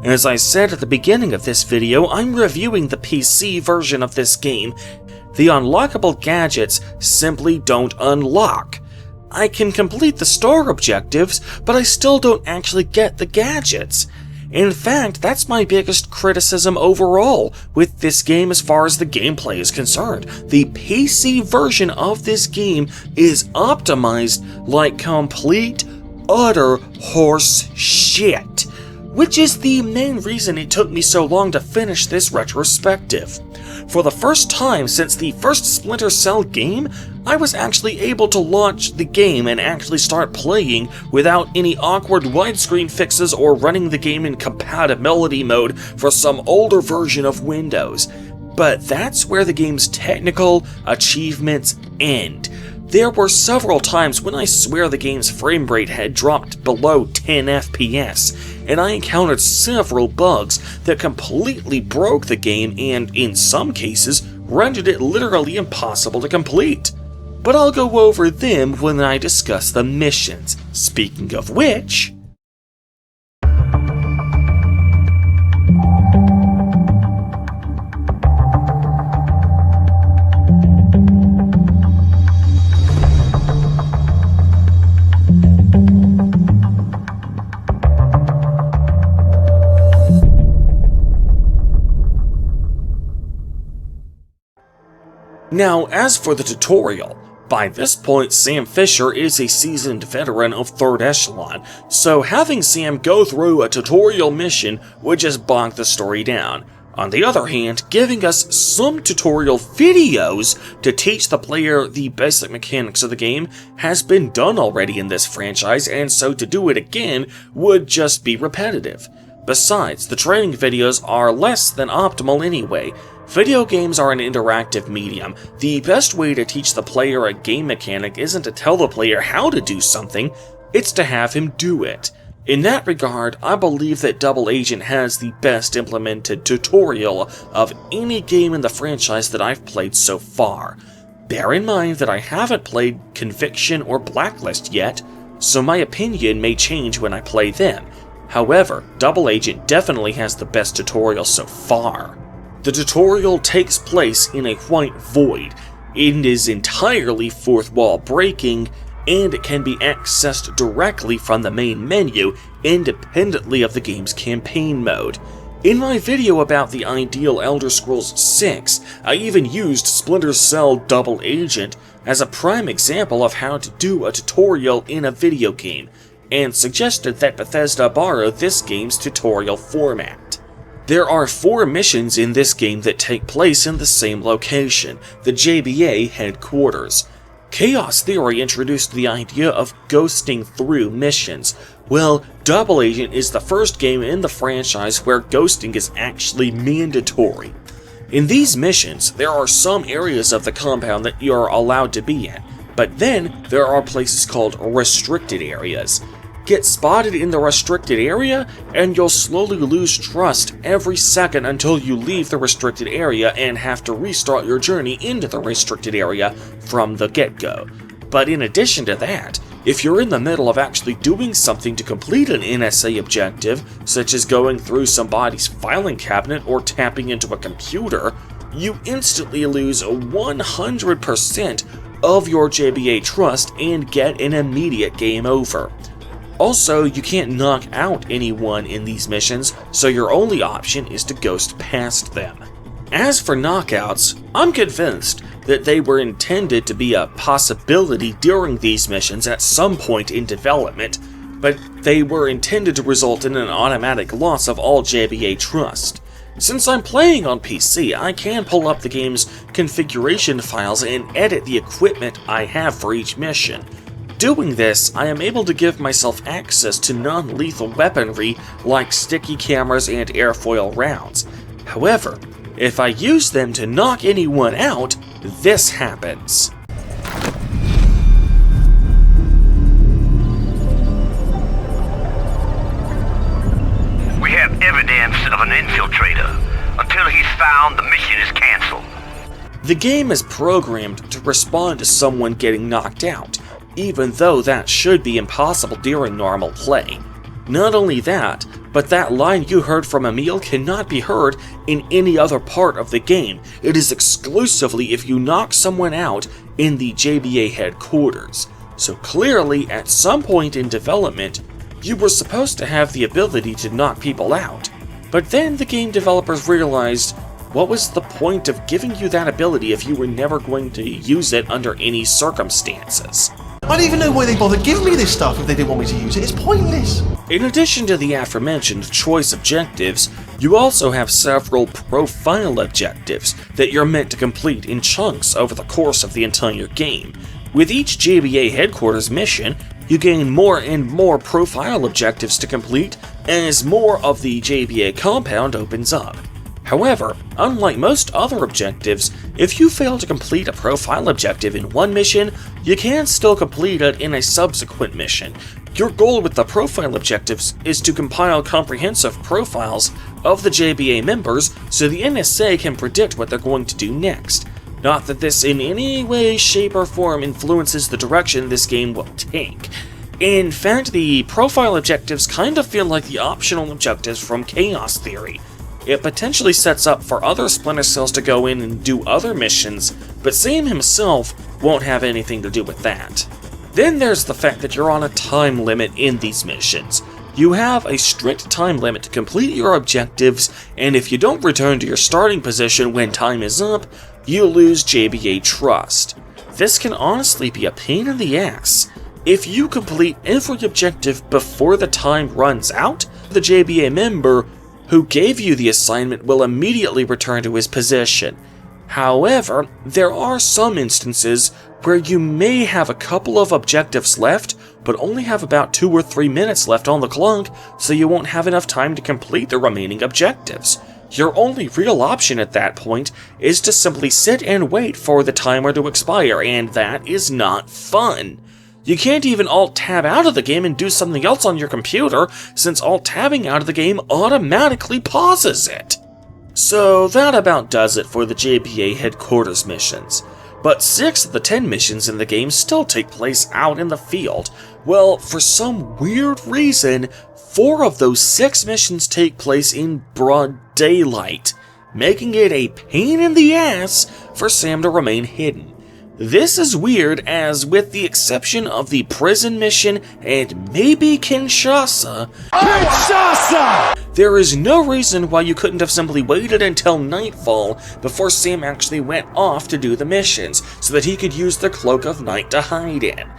S3: As I said at the beginning of this video, I'm reviewing the PC version of this game. The unlockable gadgets simply don't unlock. I can complete the store objectives, but I still don't actually get the gadgets. In fact, that's my biggest criticism overall with this game as far as the gameplay is concerned. The PC version of this game is optimized like complete, utter horse shit, which is the main reason it took me so long to finish this retrospective. For the first time since the first Splinter Cell game, I was actually able to launch the game and actually start playing without any awkward widescreen fixes or running the game in compatibility mode for some older version of Windows. But that's where the game's technical achievements end. There were several times when I swear the game's frame rate had dropped below 10 FPS, and I encountered several bugs that completely broke the game and, in some cases, rendered it literally impossible to complete. But I'll go over them when I discuss the missions. Speaking of which... Now, as for the tutorial, by this point Sam Fisher is a seasoned veteran of 3rd Echelon, so having Sam go through a tutorial mission would just bog the story down. On the other hand, giving us some tutorial videos to teach the player the basic mechanics of the game has been done already in this franchise, and so to do it again would just be repetitive. Besides, the training videos are less than optimal anyway. Video games are an interactive medium. The best way to teach the player a game mechanic isn't to tell the player how to do something, it's to have him do it. In that regard, I believe that Double Agent has the best implemented tutorial of any game in the franchise that I've played so far. Bear in mind that I haven't played Conviction or Blacklist yet, so my opinion may change when I play them. However, Double Agent definitely has the best tutorial so far. The tutorial takes place in a white void. It is entirely fourth wall breaking, and it can be accessed directly from the main menu, independently of the game's campaign mode. In my video about the ideal Elder Scrolls 6, I even used Splinter Cell Double Agent as a prime example of how to do a tutorial in a video game, and suggested that Bethesda borrow this game's tutorial format. There are 4 missions in this game that take place in the same location, the JBA headquarters. Chaos Theory introduced the idea of ghosting through missions. Well, Double Agent is the first game in the franchise where ghosting is actually mandatory. In these missions, there are some areas of the compound that you are allowed to be in, but then there are places called restricted areas. Get spotted in the restricted area, and you'll slowly lose trust every second until you leave the restricted area and have to restart your journey into the restricted area from the get-go. But in addition to that, if you're in the middle of actually doing something to complete an NSA objective, such as going through somebody's filing cabinet or tapping into a computer, you instantly lose 100% of your JBA trust and get an immediate game over. Also, you can't knock out anyone in these missions, so your only option is to ghost past them. As for knockouts, I'm convinced that they were intended to be a possibility during these missions at some point in development, but they were intended to result in an automatic loss of all JBA trust. Since I'm playing on PC, I can pull up the game's configuration files and edit the equipment I have for each mission. Doing this, I am able to give myself access to non-lethal weaponry like sticky cameras and airfoil rounds. However, if I use them to knock anyone out, this happens.
S13: We have evidence of an infiltrator. Until he's found, the mission is canceled.
S3: The game is programmed to respond to someone getting knocked out, even though that should be impossible during normal play. Not only that, but that line you heard from Emil cannot be heard in any other part of the game. It is exclusively if you knock someone out in the JBA headquarters. So clearly, at some point in development, you were supposed to have the ability to knock people out. But then the game developers realized, what was the point of giving you that ability if you were never going to use it under any circumstances?
S14: I don't even know why they bothered giving me this stuff if they didn't want me to use it. It's pointless.
S3: In addition to the aforementioned choice objectives, you also have several profile objectives that you're meant to complete in chunks over the course of the entire game. With each JBA headquarters mission, you gain more and more profile objectives to complete as more of the JBA compound opens up. However, unlike most other objectives, if you fail to complete a profile objective in one mission, you can still complete it in a subsequent mission. Your goal with the profile objectives is to compile comprehensive profiles of the JBA members so the NSA can predict what they're going to do next. Not that this in any way, shape, or form influences the direction this game will take. In fact, the profile objectives kind of feel like the optional objectives from Chaos Theory. It potentially sets up for other Splinter Cells to go in and do other missions, but Sam himself won't have anything to do with that. Then there's the fact that you're on a time limit in these missions. You have a strict time limit to complete your objectives, and if you don't return to your starting position when time is up, you lose JBA trust. This can honestly be a pain in the ass. If you complete every objective before the time runs out, the JBA member who gave you the assignment will immediately return to his position. However, there are some instances where you may have a couple of objectives left, but only have about 2 or 3 minutes left on the clock, so you won't have enough time to complete the remaining objectives. Your only real option at that point is to simply sit and wait for the timer to expire, and that is not fun. You can't even Alt-Tab out of the game and do something else on your computer, since Alt-Tabbing out of the game automatically pauses it. So that about does it for the JBA headquarters missions. But 6 of the 10 missions in the game still take place out in the field. Well, for some weird reason, 4 of those 6 missions take place in broad daylight, making it a pain in the ass for Sam to remain hidden. This is weird, as with the exception of the prison mission and maybe Kinshasa, there is no reason why you couldn't have simply waited until nightfall before Sam actually went off to do the missions, so that he could use the Cloak of Night to hide in.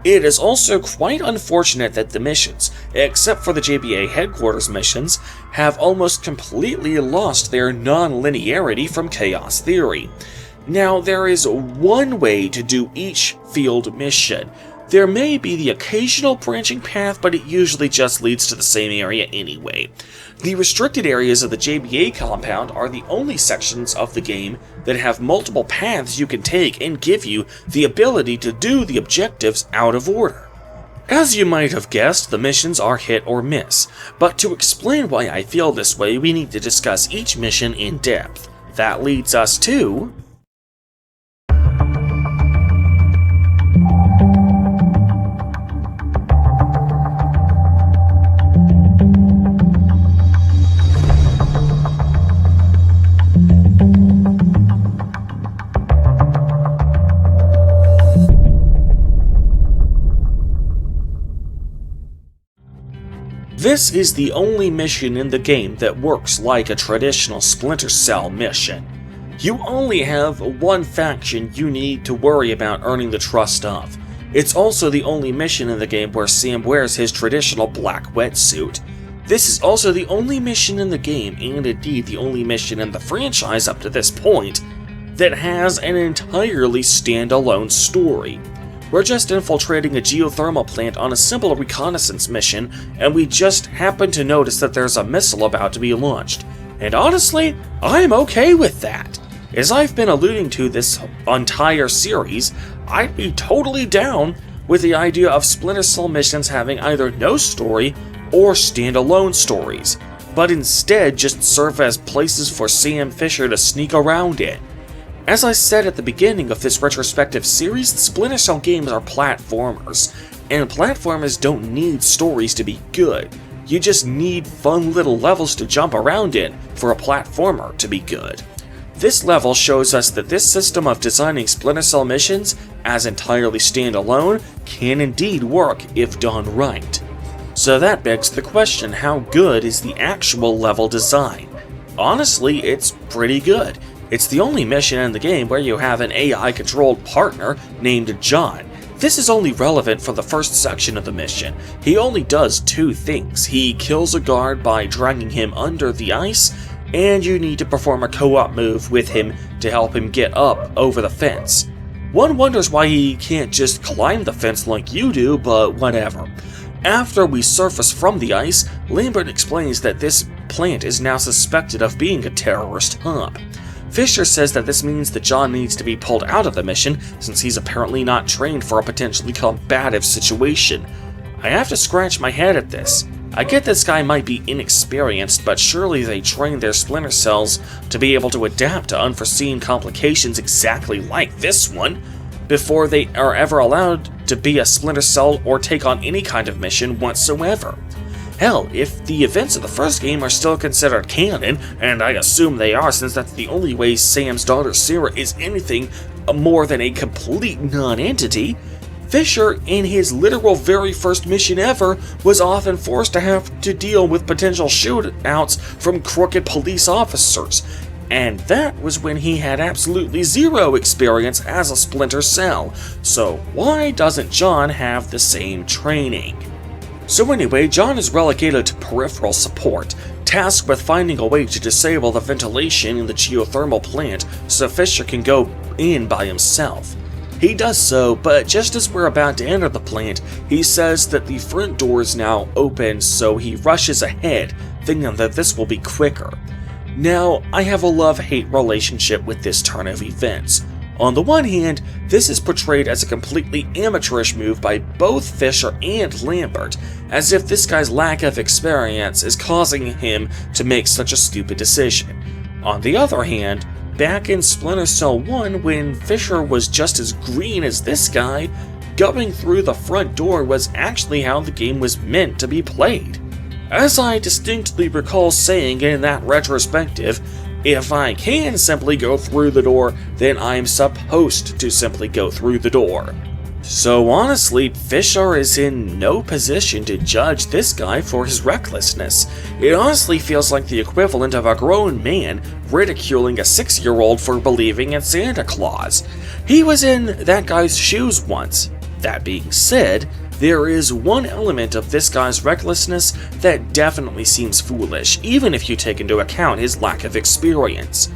S3: It is also quite unfortunate that the missions, except for the JBA headquarters missions, have almost completely lost their non-linearity from Chaos Theory. Now, there is one way to do each field mission. There may be the occasional branching path, but it usually just leads to the same area anyway. The restricted areas of the JBA compound are the only sections of the game that have multiple paths you can take and give you the ability to do the objectives out of order. As you might have guessed, the missions are hit or miss, but to explain why I feel this way, we need to discuss each mission in depth. That leads us to... This is the only mission in the game that works like a traditional Splinter Cell mission. You only have one faction you need to worry about earning the trust of. It's also the only mission in the game where Sam wears his traditional black wetsuit. This is also the only mission in the game, and indeed the only mission in the franchise up to this point, that has an entirely standalone story. We're just infiltrating a geothermal plant on a simple reconnaissance mission, and we just happen to notice that there's a missile about to be launched. And honestly, I'm okay with that. As I've been alluding to this entire series, I'd be totally down with the idea of Splinter Cell missions having either no story or standalone stories, but instead just serve as places for Sam Fisher to sneak around in. As I said at the beginning of this retrospective series, the Splinter Cell games are platformers, and platformers don't need stories to be good. You just need fun little levels to jump around in for a platformer to be good. This level shows us that this system of designing Splinter Cell missions as entirely standalone can indeed work if done right. So that begs the question, how good is the actual level design? Honestly, it's pretty good. It's the only mission in the game where you have an AI-controlled partner named John. This is only relevant for the first section of the mission. He only does two things. He kills a guard by dragging him under the ice, and you need to perform a co-op move with him to help him get up over the fence. One wonders why he can't just climb the fence like you do, but whatever. After we surface from the ice, Lambert explains that this plant is now suspected of being a terrorist hub. Fisher says that this means that John needs to be pulled out of the mission, since he's apparently not trained for a potentially combative situation. I have to scratch my head at this. I get this guy might be inexperienced, but surely they train their Splinter Cells to be able to adapt to unforeseen complications exactly like this one, before they are ever allowed to be a Splinter Cell or take on any kind of mission whatsoever. Hell, if the events of the first game are still considered canon, and I assume they are since that's the only way Sam's daughter Sarah is anything more than a complete non-entity, Fisher, in his literal very first mission ever, was often forced to have to deal with potential shootouts from crooked police officers, and that was when he had absolutely zero experience as a Splinter Cell, so why doesn't John have the same training? So anyway, John is relegated to peripheral support, tasked with finding a way to disable the ventilation in the geothermal plant so Fisher can go in by himself. He does so, but just as we're about to enter the plant, he says that the front door is now open, so he rushes ahead, thinking that this will be quicker. Now, I have a love-hate relationship with this turn of events. On the one hand, this is portrayed as a completely amateurish move by both Fisher and Lambert, as if this guy's lack of experience is causing him to make such a stupid decision. On the other hand, back in Splinter Cell 1, when Fisher was just as green as this guy, going through the front door was actually how the game was meant to be played. As I distinctly recall saying in that retrospective, if I can simply go through the door, then I'm supposed to simply go through the door. So honestly, Fisher is in no position to judge this guy for his recklessness. It honestly feels like the equivalent of a grown man ridiculing a 6-year-old for believing in Santa Claus. He was in that guy's shoes once. That being said, there is one element of this guy's recklessness that definitely seems foolish, even if you take into account his lack of experience.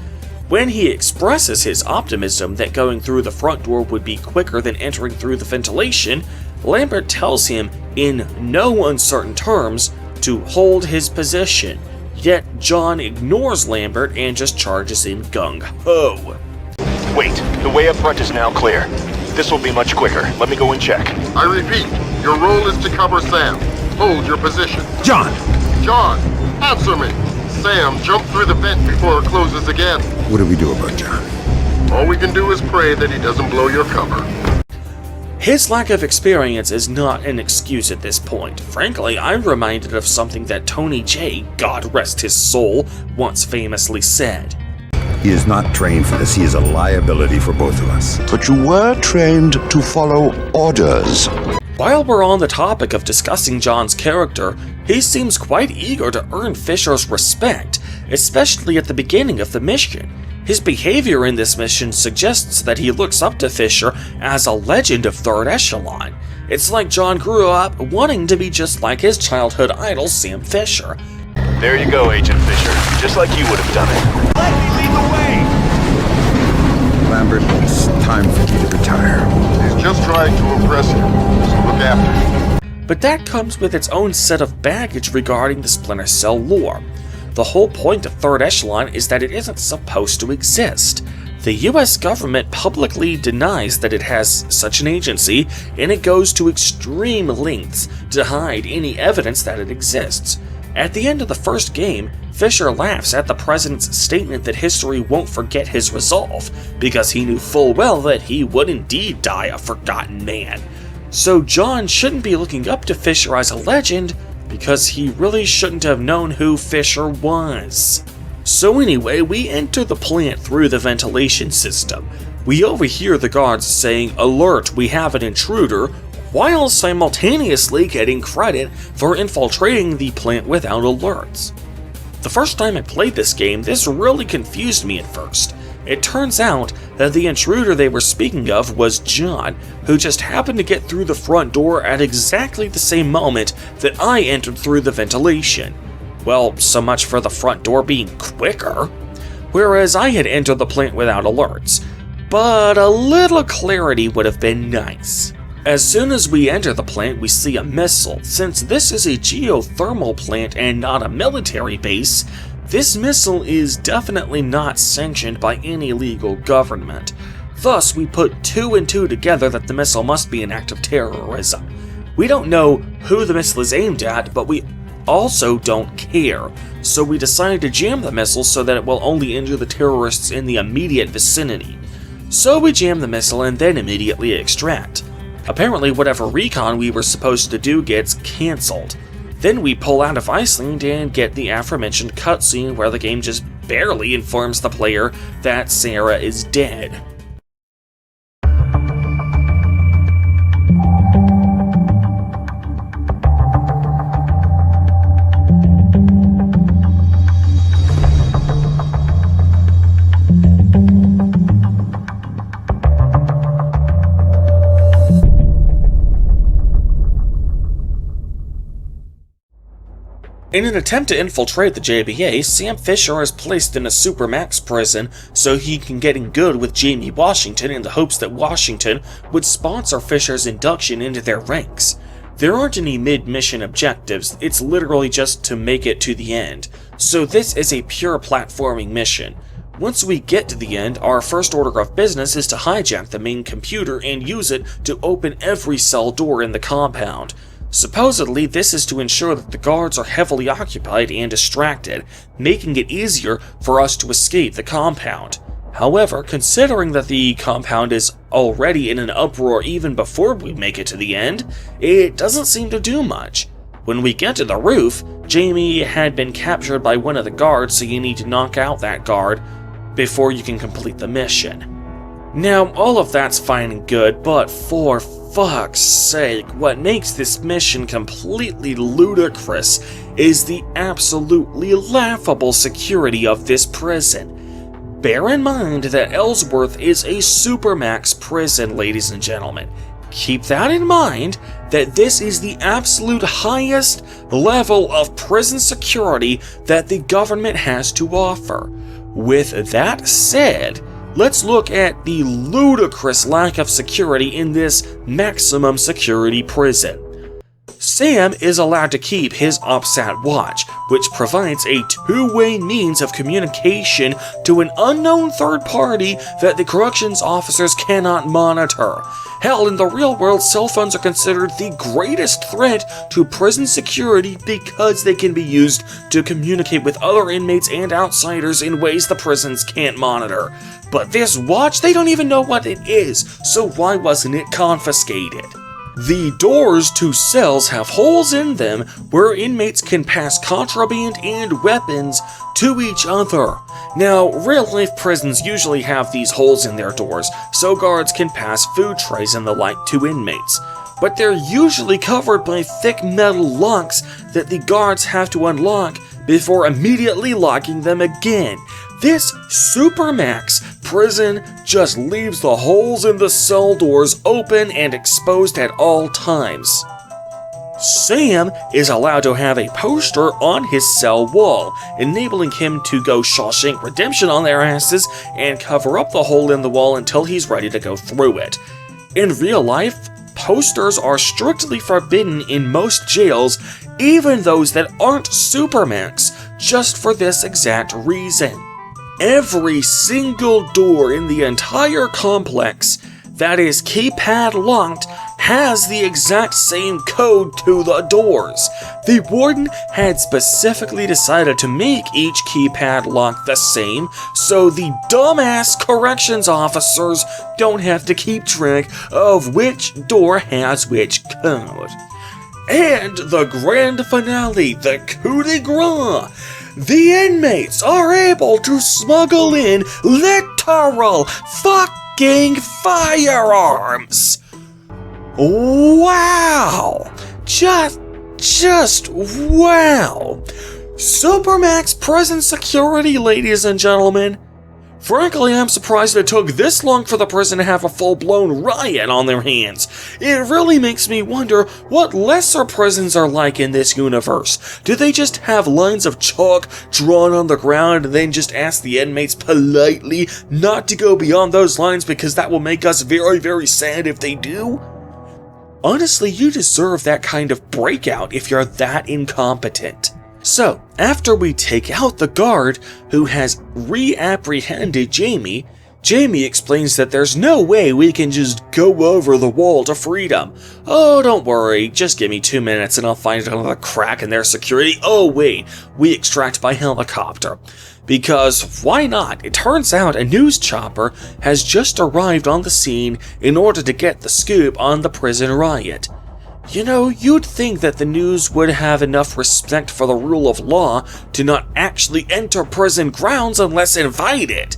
S3: When he expresses his optimism that going through the front door would be quicker than entering through the ventilation, Lambert tells him in no uncertain terms to hold his position, yet John ignores Lambert and just charges in gung-ho.
S2: Wait, the way up front is now clear. This will be much quicker. Let me go and check.
S7: I repeat, your role is to cover Sam. Hold your position.
S5: John!
S7: John, answer me. Sam, jump through the vent before it closes again.
S5: What do we do about John?
S7: All we can do is pray that he doesn't blow your cover.
S3: His lack of experience is not an excuse at this point. Frankly, I'm reminded of something that Tony J, God rest his soul, once famously said.
S5: He is not trained for this. He is a liability for both of us.
S12: But you were trained to follow orders.
S3: While we're on the topic of discussing John's character, he seems quite eager to earn Fisher's respect, especially at the beginning of the mission. His behavior in this mission suggests that he looks up to Fisher as a legend of Third Echelon. It's like John grew up wanting to be just like his childhood idol Sam Fisher.
S2: There you go, Agent Fisher. Just like you would have done it.
S8: Let me lead the way!
S5: Lambert, it's time for you to retire. There's
S7: just trying to impress you, so look after you.
S3: But that comes with its own set of baggage regarding the Splinter Cell lore. The whole point of Third Echelon is that it isn't supposed to exist. The US government publicly denies that it has such an agency, and it goes to extreme lengths to hide any evidence that it exists. At the end of the first game, Fisher laughs at the president's statement that history won't forget his resolve, because he knew full well that he would indeed die a forgotten man. So John shouldn't be looking up to Fisher as a legend, because he really shouldn't have known who Fisher was. So anyway, we enter the plant through the ventilation system. We overhear the guards saying, "Alert, we have an intruder," while simultaneously getting credit for infiltrating the plant without alerts. The first time I played this game, this really confused me at first. It turns out that the intruder they were speaking of was John, who just happened to get through the front door at exactly the same moment that I entered through the ventilation. Well, so much for the front door being quicker. Whereas I had entered the plant without alerts. But a little clarity would have been nice. As soon as we enter the plant, we see a missile. Since this is a geothermal plant and not a military base, this missile is definitely not sanctioned by any legal government. Thus, we put 2 and 2 together that the missile must be an act of terrorism. We don't know who the missile is aimed at, but we also don't care, so we decide to jam the missile so that it will only injure the terrorists in the immediate vicinity. So we jam the missile and then immediately extract. Apparently whatever recon we were supposed to do gets cancelled. Then we pull out of Iceland and get the aforementioned cutscene where the game just barely informs the player that Sarah is dead. In an attempt to infiltrate the JBA, Sam Fisher is placed in a Supermax prison so he can get in good with Jamie Washington in the hopes that Washington would sponsor Fisher's induction into their ranks. There aren't any mid-mission objectives, it's literally just to make it to the end, so this is a pure platforming mission. Once we get to the end, our first order of business is to hijack the main computer and use it to open every cell door in the compound. Supposedly, this is to ensure that the guards are heavily occupied and distracted, making it easier for us to escape the compound. However, considering that the compound is already in an uproar even before we make it to the end, it doesn't seem to do much. When we get to the roof, Jamie had been captured by one of the guards, so you need to knock out that guard before you can complete the mission. Now, all of that's fine and good, but for fuck's sake, what makes this mission completely ludicrous is the absolutely laughable security of this prison. Bear in mind that Ellsworth is a Supermax prison, ladies and gentlemen. Keep that in mind, that this is the absolute highest level of prison security that the government has to offer. With that said, let's look at the ludicrous lack of security in this maximum security prison. Sam is allowed to keep his OPSAT watch, which provides a two-way means of communication to an unknown third party that the corrections officers cannot monitor. Hell, in the real world, cell phones are considered the greatest threat to prison security because they can be used to communicate with other inmates and outsiders in ways the prisons can't monitor. But this watch, they don't even know what it is, so why wasn't it confiscated? The doors to cells have holes in them where inmates can pass contraband and weapons to each other. Now, real-life prisons usually have these holes in their doors, so guards can pass food trays and the like to inmates. But they're usually covered by thick metal locks that the guards have to unlock before immediately locking them again. This Supermax prison just leaves the holes in the cell doors open and exposed at all times. Sam is allowed to have a poster on his cell wall, enabling him to go Shawshank Redemption on their asses and cover up the hole in the wall until he's ready to go through it. In real life, posters are strictly forbidden in most jails, even those that aren't Supermax, just for this exact reason. Every single door in the entire complex that is keypad locked has the exact same code to the doors. The warden had specifically decided to make each keypad lock the same, so the dumbass corrections officers don't have to keep track of which door has which code. And the grand finale, the coup de grace. The inmates are able to smuggle in literal fucking firearms. Wow! Just wow! Supermax prison security, ladies and gentlemen. Frankly, I'm surprised it took this long for the prison to have a full-blown riot on their hands. It really makes me wonder what lesser prisons are like in this universe. Do they just have lines of chalk drawn on the ground and then just ask the inmates politely not to go beyond those lines because that will make us very, very sad if they do? Honestly, you deserve that kind of breakout if you're that incompetent. So, after we take out the guard who has reapprehended Jamie, Jamie explains that there's no way we can just go over the wall to freedom. Oh, don't worry, just give me 2 minutes and I'll find another crack in their security. Oh wait, we extract by helicopter. Because why not? It turns out a news chopper has just arrived on the scene in order to get the scoop on the prison riot. You know, you'd think that the news would have enough respect for the rule of law to not actually enter prison grounds unless invited.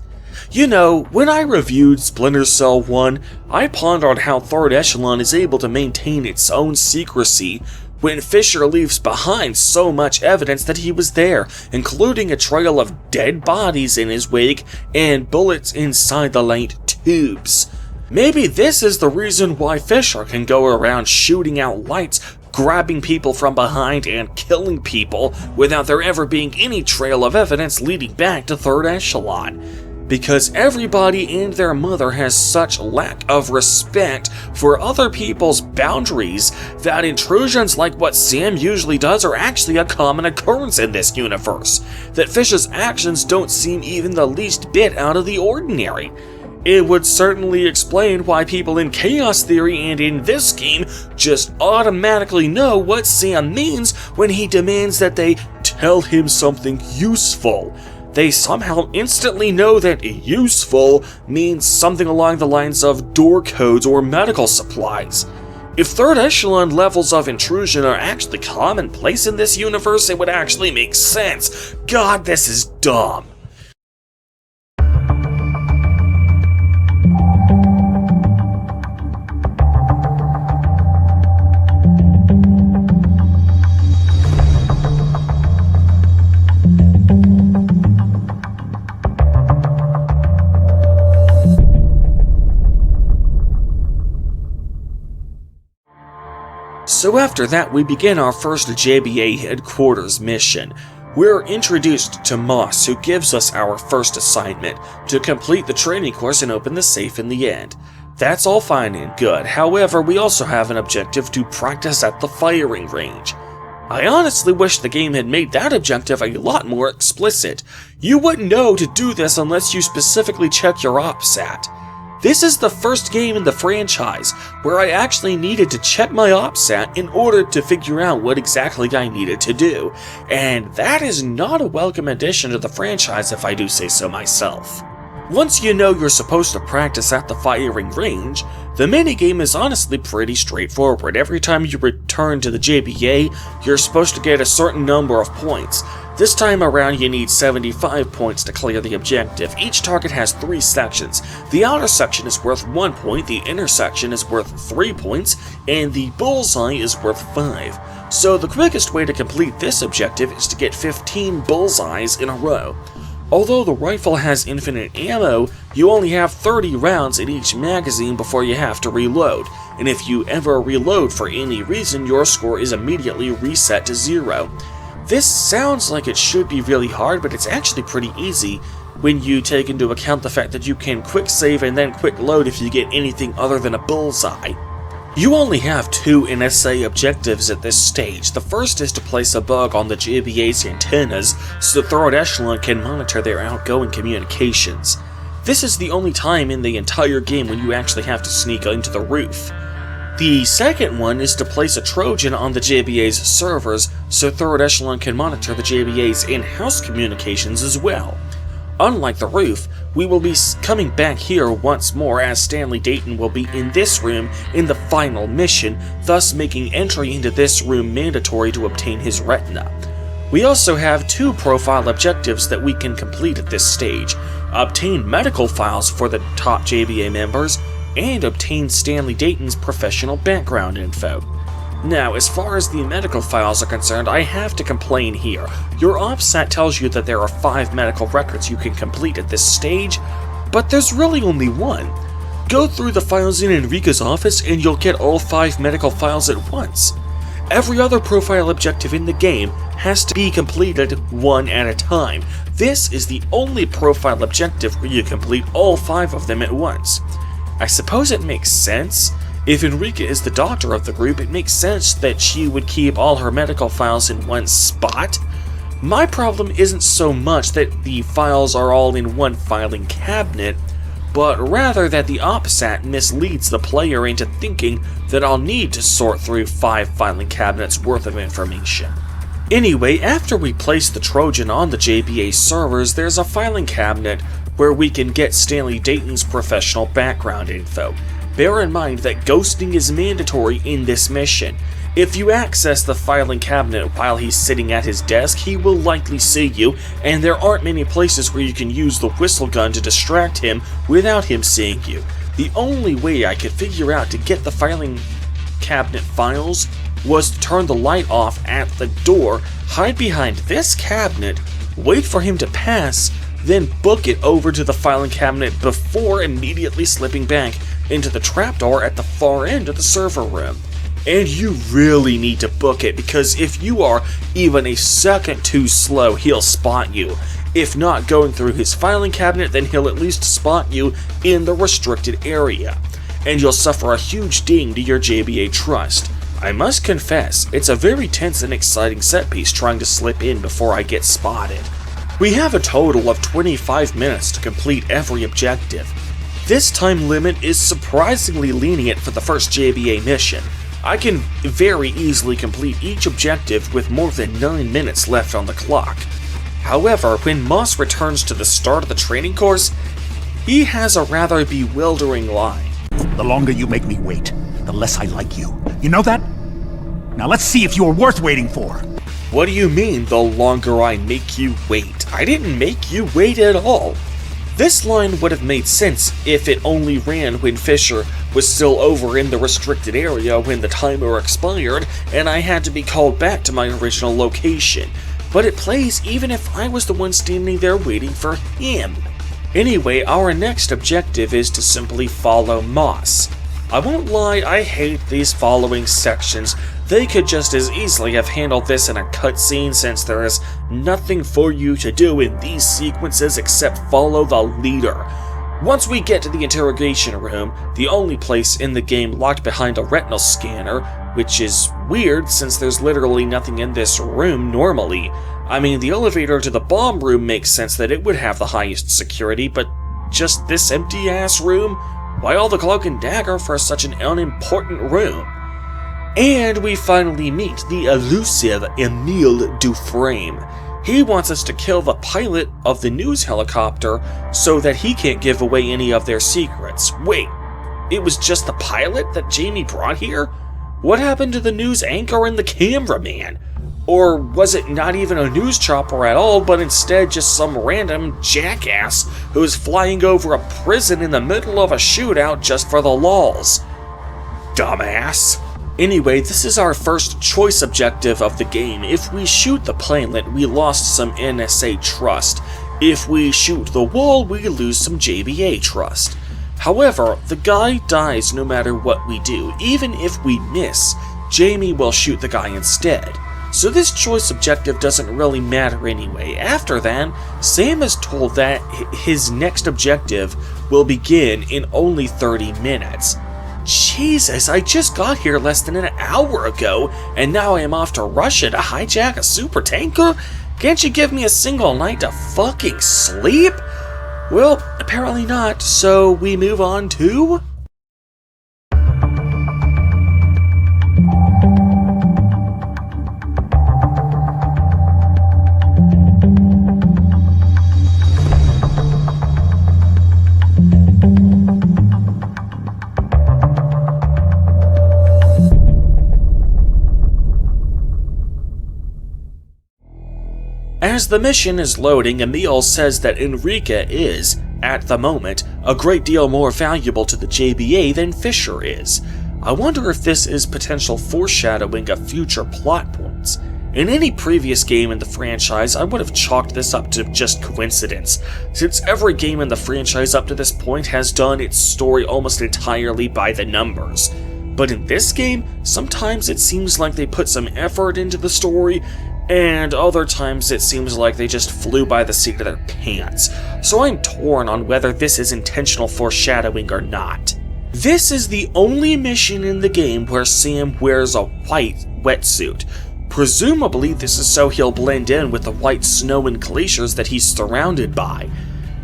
S3: You know, when I reviewed Splinter Cell 1, I pondered how Third Echelon is able to maintain its own secrecy when Fisher leaves behind so much evidence that he was there, including a trail of dead bodies in his wake and bullets inside the light tubes. Maybe this is the reason why Fisher can go around shooting out lights, grabbing people from behind, and killing people without there ever being any trail of evidence leading back to Third Echelon. Because everybody and their mother has such lack of respect for other people's boundaries that intrusions like what Sam usually does are actually a common occurrence in this universe. That Fish's actions don't seem even the least bit out of the ordinary. It would certainly explain why people in Chaos Theory and in this game just automatically know what Sam means when he demands that they tell him something useful. They somehow instantly know that useful means something along the lines of door codes or medical supplies. If Third Echelon levels of intrusion are actually commonplace in this universe, it would actually make sense. God, this is dumb. So after that, we begin our first JBA headquarters mission. We're introduced to Moss, who gives us our first assignment, to complete the training course and open the safe in the end. That's all fine and good, however, we also have an objective to practice at the firing range. I honestly wish the game had made that objective a lot more explicit. You wouldn't know to do this unless you specifically check your OPSAT. This is the first game in the franchise where I actually needed to check my OPSAT in order to figure out what exactly I needed to do, and that is not a welcome addition to the franchise if I do say so myself. Once you know you're supposed to practice at the firing range, the minigame is honestly pretty straightforward. Every time you return to the JBA, you're supposed to get a certain number of points. This time around you need 75 points to clear the objective. Each target has 3 sections. The outer section is worth 1 point, the inner section is worth 3 points, and the bullseye is worth 5. So the quickest way to complete this objective is to get 15 bullseyes in a row. Although the rifle has infinite ammo, you only have 30 rounds in each magazine before you have to reload, and if you ever reload for any reason, your score is immediately reset to 0. This sounds like it should be really hard, but it's actually pretty easy when you take into account the fact that you can quick save and then quick load if you get anything other than a bullseye. You only have 2 NSA objectives at this stage. The first is to place a bug on the JBA's antennas so the third echelon can monitor their outgoing communications. This is the only time in the entire game when you actually have to sneak into the roof. The second one is to place a Trojan on the JBA's servers so third echelon can monitor the JBA's in-house communications as well. Unlike the roof, we will be coming back here once more as Stanley Dayton will be in this room in the final mission, thus making entry into this room mandatory to obtain his retina. We also have 2 profile objectives that we can complete at this stage: obtain medical files for the top JBA members, and obtain Stanley Dayton's professional background info. Now, as far as the medical files are concerned, I have to complain here. Your OPSAT tells you that there are 5 medical records you can complete at this stage, but there's really only 1. Go through the files in Enrica's office and you'll get all 5 medical files at once. Every other profile objective in the game has to be completed one at a time. This is the only profile objective where you complete all 5 of them at once. I suppose it makes sense. If Enrica is the doctor of the group, it makes sense that she would keep all her medical files in one spot. My problem isn't so much that the files are all in one filing cabinet, but rather that the OPSAT misleads the player into thinking that I'll need to sort through 5 filing cabinets worth of information. Anyway, after we place the Trojan on the JBA servers, there's a filing cabinet where we can get Stanley Dayton's professional background info. Bear in mind that ghosting is mandatory in this mission. If you access the filing cabinet while he's sitting at his desk, he will likely see you, and there aren't many places where you can use the whistle gun to distract him without him seeing you. The only way I could figure out to get the filing cabinet files was to turn the light off at the door, hide behind this cabinet, wait for him to pass, then book it over to the filing cabinet before immediately slipping back into the trapdoor at the far end of the server room. And you really need to book it, because if you are even a second too slow, he'll spot you. If not going through his filing cabinet, then he'll at least spot you in the restricted area, and you'll suffer a huge ding to your JBA trust. I must confess, it's a very tense and exciting set piece trying to slip in before I get spotted. We have a total of 25 minutes to complete every objective. This time limit is surprisingly lenient for the first JBA mission. I can very easily complete each objective with more than 9 minutes left on the clock. However, when Moss returns to the start of the training course, he has a rather bewildering line.
S8: The longer you make me wait, the less I like you. You know that? Now let's see if you're worth waiting for.
S3: What do you mean, the longer I make you wait? I didn't make you wait at all. This line would have made sense if it only ran when Fisher was still over in the restricted area when the timer expired and I had to be called back to my original location. But it plays even if I was the one standing there waiting for him. Anyway, our next objective is to simply follow Moss. I won't lie, I hate these following sections. They could just as easily have handled this in a cutscene, since there is nothing for you to do in these sequences except follow the leader. Once we get to the interrogation room, the only place in the game locked behind a retinal scanner, which is weird since there's literally nothing in this room normally. I mean, the elevator to the bomb room makes sense that it would have the highest security, but just this empty-ass room? Why all the cloak and dagger for such an unimportant room? And we finally meet the elusive Emile Dufresne. He wants us to kill the pilot of the news helicopter so that he can't give away any of their secrets. Wait, it was just the pilot that Jamie brought here? What happened to the news anchor and the cameraman? Or was it not even a news chopper at all, but instead just some random jackass who was flying over a prison in the middle of a shootout just for the lulz? Dumbass. Anyway, this is our first choice objective of the game. If we shoot the planelet, we lost some NSA trust. If we shoot the wall, we lose some JBA trust. However, the guy dies no matter what we do. Even if we miss, Jamie will shoot the guy instead. so this choice objective doesn't really matter anyway. After that, Sam is told that his next objective will begin in only 30 minutes. Jesus, I just got here less than an hour ago, and now I am off to Russia to hijack a supertanker? Can't you give me a single night to fucking sleep? Well, apparently not, so we move on to... As the mission is loading, Emil says that Enrique is, at the moment, a great deal more valuable to the JBA than Fisher is. I wonder if this is potential foreshadowing of future plot points. In any previous game in the franchise, I would have chalked this up to just coincidence, since every game in the franchise up to this point has done its story almost entirely by the numbers. But in this game, sometimes it seems like they put some effort into the story, and other times it seems like they just flew by the seat of their pants, so I'm torn on whether this is intentional foreshadowing or not. This is the only mission in the game where Sam wears a white wetsuit. Presumably this is so he'll blend in with the white snow and glaciers that he's surrounded by.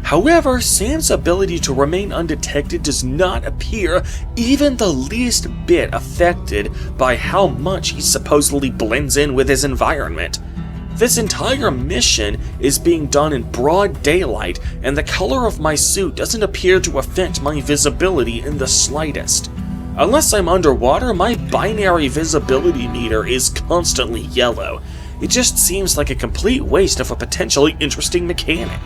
S3: However, Sam's ability to remain undetected does not appear even the least bit affected by how much he supposedly blends in with his environment. This entire mission is being done in broad daylight, and the color of my suit doesn't appear to affect my visibility in the slightest. Unless I'm underwater, my binary visibility meter is constantly yellow. It just seems like a complete waste of a potentially interesting mechanic.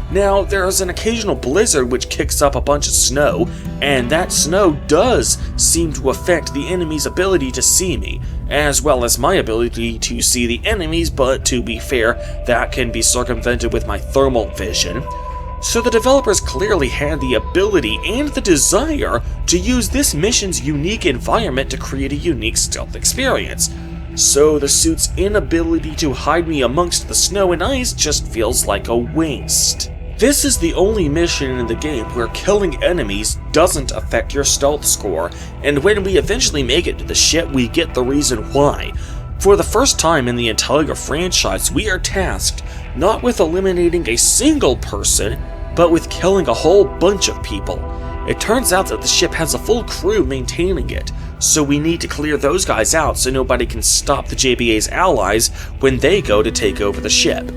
S3: Now, there is an occasional blizzard which kicks up a bunch of snow, and that snow does seem to affect the enemy's ability to see me, as well as my ability to see the enemies, but to be fair, that can be circumvented with my thermal vision. So the developers clearly had the ability and the desire to use this mission's unique environment to create a unique stealth experience. So the suit's inability to hide me amongst the snow and ice just feels like a waste. This is the only mission in the game where killing enemies doesn't affect your stealth score, and when we eventually make it to the ship, we get the reason why. For the first time in the entire franchise, we are tasked not with eliminating a single person, but with killing a whole bunch of people. It turns out that the ship has a full crew maintaining it, so we need to clear those guys out so nobody can stop the JBA's allies when they go to take over the ship.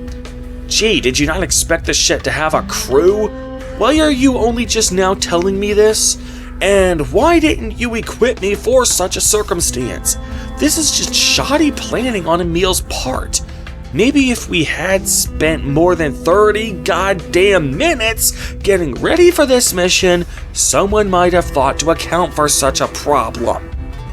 S3: Gee, did you not expect the ship to have a crew? Why are you only just now telling me this? And why didn't you equip me for such a circumstance? This is just shoddy planning on Emil's part. Maybe if we had spent more than 30 goddamn minutes getting ready for this mission, someone might have thought to account for such a problem.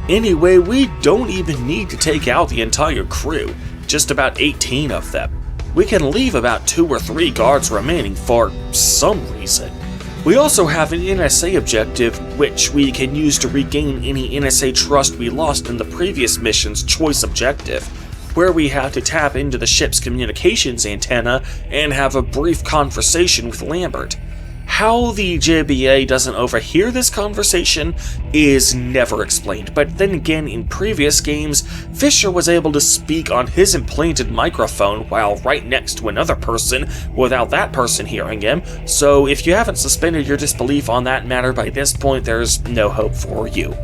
S3: Anyway, we don't even need to take out the entire crew, just about 18 of them. We can leave about 2 or 3 guards remaining for some reason. We also have an NSA objective, which we can use to regain any NSA trust we lost in the previous mission's choice objective, where we have to tap into the ship's communications antenna and have a brief conversation with Lambert. How the JBA doesn't overhear this conversation is never explained, but then again, in previous games, Fisher was able to speak on his implanted microphone while right next to another person without that person hearing him, so if you haven't suspended your disbelief on that matter by this point, there's no hope for you.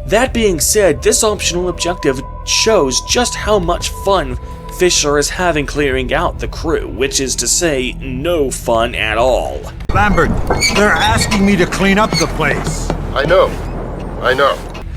S3: That being said, this optional objective shows just how much fun Fisher is having clearing out the crew, which is to say, no fun at all.
S5: Lambert, they're asking me to clean up the place.
S7: I know.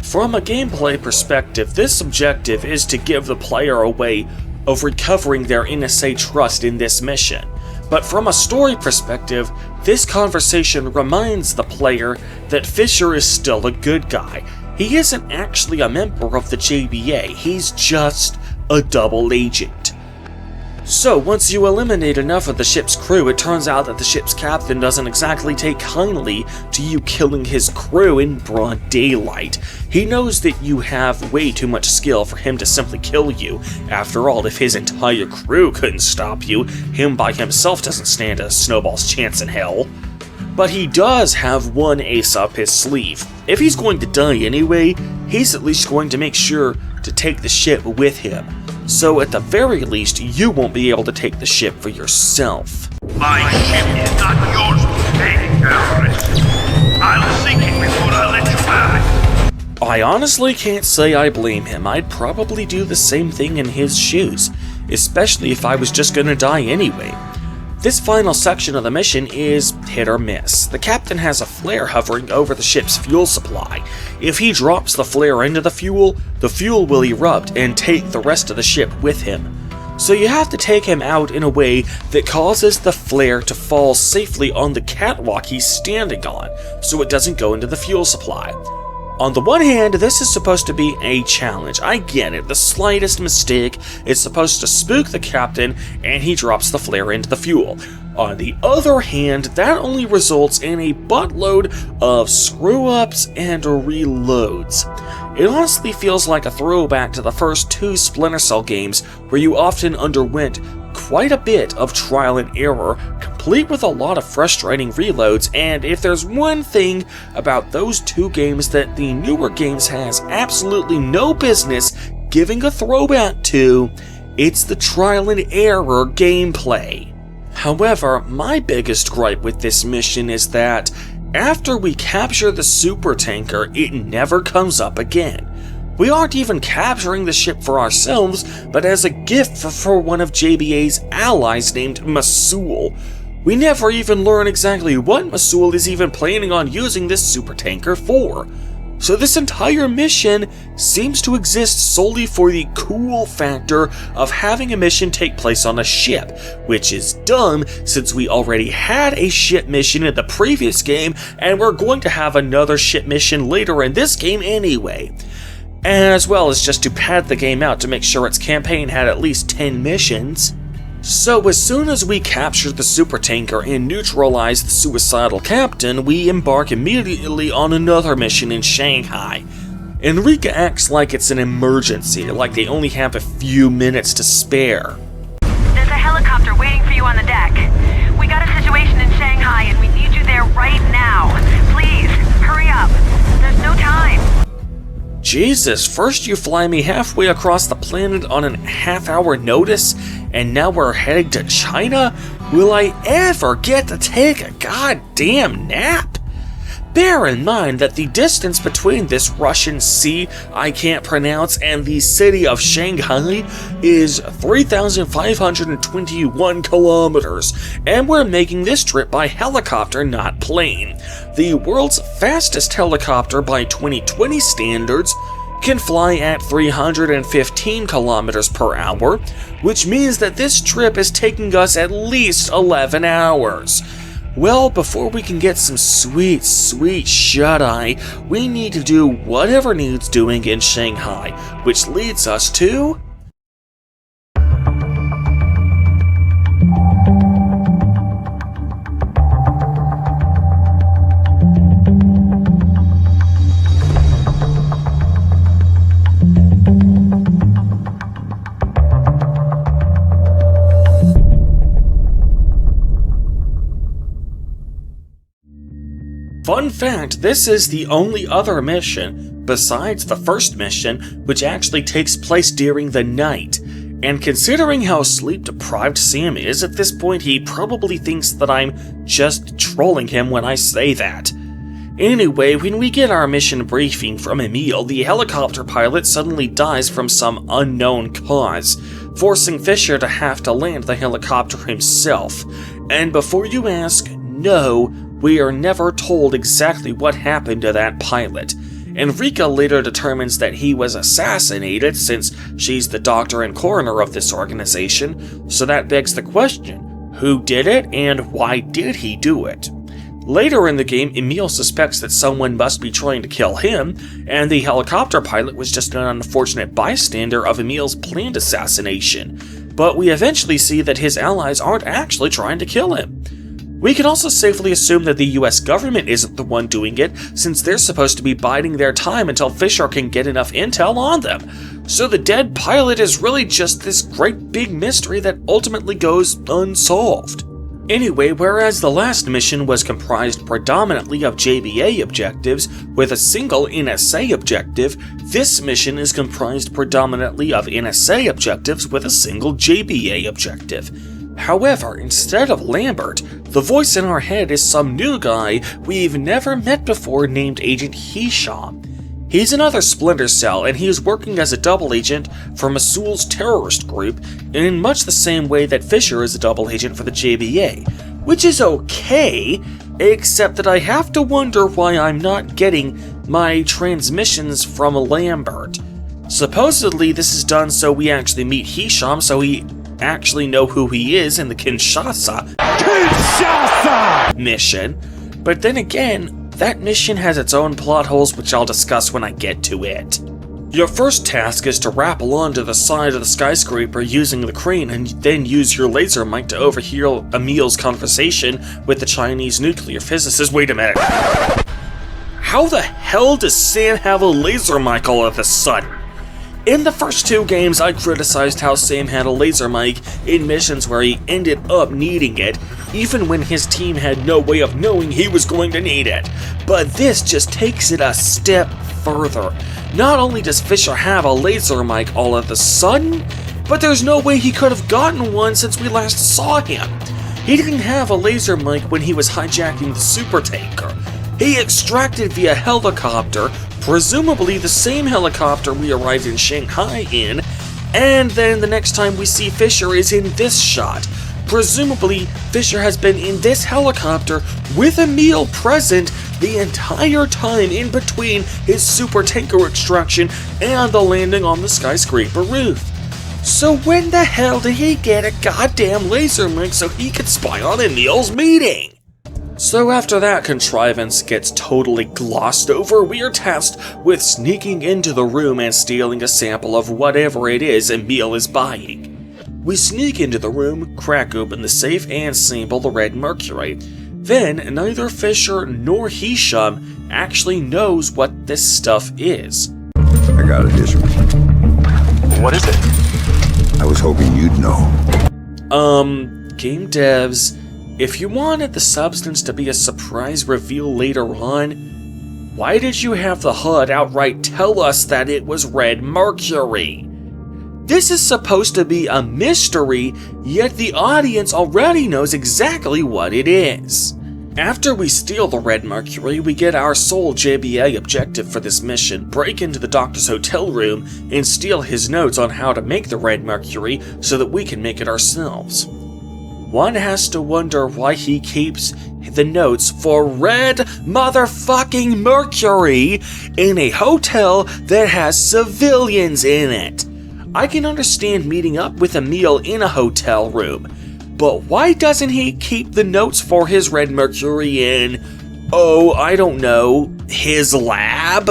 S3: From a gameplay perspective, this objective is to give the player a way of recovering their NSA trust in this mission. But from a story perspective, this conversation reminds the player that Fisher is still a good guy. He isn't actually a member of the JBA, he's just a double agent. So, once you eliminate enough of the ship's crew, it turns out that the ship's captain doesn't exactly take kindly to you killing his crew in broad daylight. He knows that you have way too much skill for him to simply kill you. After all, if his entire crew couldn't stop you, him by himself doesn't stand a snowball's chance in hell. But he does have one ace up his sleeve. If he's going to die anyway, he's at least going to make sure to take the ship with him. So at the very least, you won't be able to take the ship for yourself.
S13: My ship is not yours to take, terrorist. I'll sink it before I let you have it.
S3: I honestly can't say I blame him. I'd probably do the same thing in his shoes, especially if I was just gonna die anyway. This final section of the mission is hit or miss. The captain has a flare hovering over the ship's fuel supply. If he drops the flare into the fuel will erupt and take the rest of the ship with him. So you have to take him out in a way that causes the flare to fall safely on the catwalk he's standing on, so it doesn't go into the fuel supply. On the one hand, this is supposed to be a challenge. I get it, the slightest mistake is supposed to spook the captain and he drops the flare into the fuel. On the other hand, that only results in a buttload of screw-ups and reloads. It honestly feels like a throwback to the first two Splinter Cell games, where you often underwent quite a bit of trial and error, complete with a lot of frustrating reloads, and if there's one thing about those two games that the newer games has absolutely no business giving a throwback to, it's the trial and error gameplay. However, my biggest gripe with this mission is that after we capture the Supertanker, it never comes up again. We aren't even capturing the ship for ourselves, but as a gift for one of JBA's allies named Masul. We never even learn exactly what Masul is even planning on using this Supertanker for. So this entire mission seems to exist solely for the cool factor of having a mission take place on a ship, which is dumb since we already had a ship mission in the previous game and we're going to have another ship mission later in this game anyway. As well as just to pad the game out to make sure its campaign had at least 10 missions. So as soon as we capture the Supertanker and neutralize the suicidal captain, we embark immediately on another mission in Shanghai. Enrique acts like it's an emergency, like they only have a few minutes to spare.
S15: There's a helicopter waiting for you on the deck. We got a situation in Shanghai and we need you there right now. Please, hurry up. There's no time.
S3: Jesus, first you fly me halfway across the planet on a half-hour notice, and now we're heading to China? Will I ever get to take a goddamn nap? Bear in mind that the distance between this Russian sea I can't pronounce and the city of Shanghai is 3,521 kilometers, and we're making this trip by helicopter, not plane. The world's fastest helicopter by 2020 standards can fly at 315 kilometers per hour, which means that this trip is taking us at least 11 hours. Well, before we can get some sweet, sweet shut-eye, we need to do whatever needs doing in Shanghai, which leads us to... Fun fact, this is the only other mission, besides the first mission, which actually takes place during the night. And considering how sleep-deprived Sam is at this point, he probably thinks that I'm just trolling him when I say that. Anyway, when we get our mission briefing from Emil, the helicopter pilot suddenly dies from some unknown cause, forcing Fisher to have to land the helicopter himself. And before you ask, no, we are never told exactly what happened to that pilot. Enrica later determines that he was assassinated since she's the doctor and coroner of this organization, so that begs the question, who did it and why did he do it? Later in the game, Emil suspects that someone must be trying to kill him, and the helicopter pilot was just an unfortunate bystander of Emil's planned assassination. but we eventually see that his allies aren't actually trying to kill him. We can also safely assume that the US government isn't the one doing it, since they're supposed to be biding their time until Fisher can get enough intel on them. So the dead pilot is really just this great big mystery that ultimately goes unsolved. Anyway, whereas the last mission was comprised predominantly of JBA objectives with a single NSA objective, this mission is comprised predominantly of NSA objectives with a single JBA objective. However, instead of Lambert, the voice in our head is some new guy we've never met before named Agent Hisham. He's another Splinter cell, and he is working as a double agent for Mosul's terrorist group in much the same way that Fisher is a double agent for the JBA, which is okay, except that I have to wonder why I'm not getting my transmissions from Lambert. Supposedly this is done so we actually meet Hisham, so we actually know who he is in the Kinshasa mission, but then again, that mission has its own plot holes which I'll discuss when I get to it. Your first task is to rappel onto the side of the skyscraper using the crane and then use your laser mic to overhear Emil's conversation with the Chinese nuclear physicist. Wait a minute. How the hell does Sam have a laser mic all of a sudden? In the first two games, I criticized how Sam had a laser mic in missions where he ended up needing it, even when his team had no way of knowing he was going to need it. But this just takes it a step further. Not only does Fisher have a laser mic all of a sudden, but there's no way he could have gotten one since we last saw him. He didn't have a laser mic when he was hijacking the Supertanker. He extracted via helicopter, presumably the same helicopter we arrived in Shanghai in, and then the next time we see Fisher is in this shot. Presumably, Fisher has been in this helicopter with Emil present the entire time in between his Supertanker extraction and the landing on the skyscraper roof. So when the hell did he get a goddamn laser mic so he could spy on Emil's meeting? So after that contrivance gets totally glossed over, we are tasked with sneaking into the room and stealing a sample of whatever it is Emil is buying. We sneak into the room, crack open the safe, and sample the red mercury. Then, neither Fisher nor Hisham actually knows what this stuff is.
S5: I got a dish.
S2: What is it?
S5: I was hoping you'd know.
S3: Game devs, if you wanted the substance to be a surprise reveal later on, why did you have the HUD outright tell us that it was red mercury? This is supposed to be a mystery, yet the audience already knows exactly what it is. After we steal the red mercury, we get our sole JBA objective for this mission, break into the doctor's hotel room, and steal his notes on how to make the red mercury so that we can make it ourselves. One has to wonder why he keeps the notes for red motherfucking mercury in a hotel that has civilians in it. I can understand meeting up with Emil in a hotel room, but why doesn't he keep the notes for his red mercury in, oh, I don't know, his lab?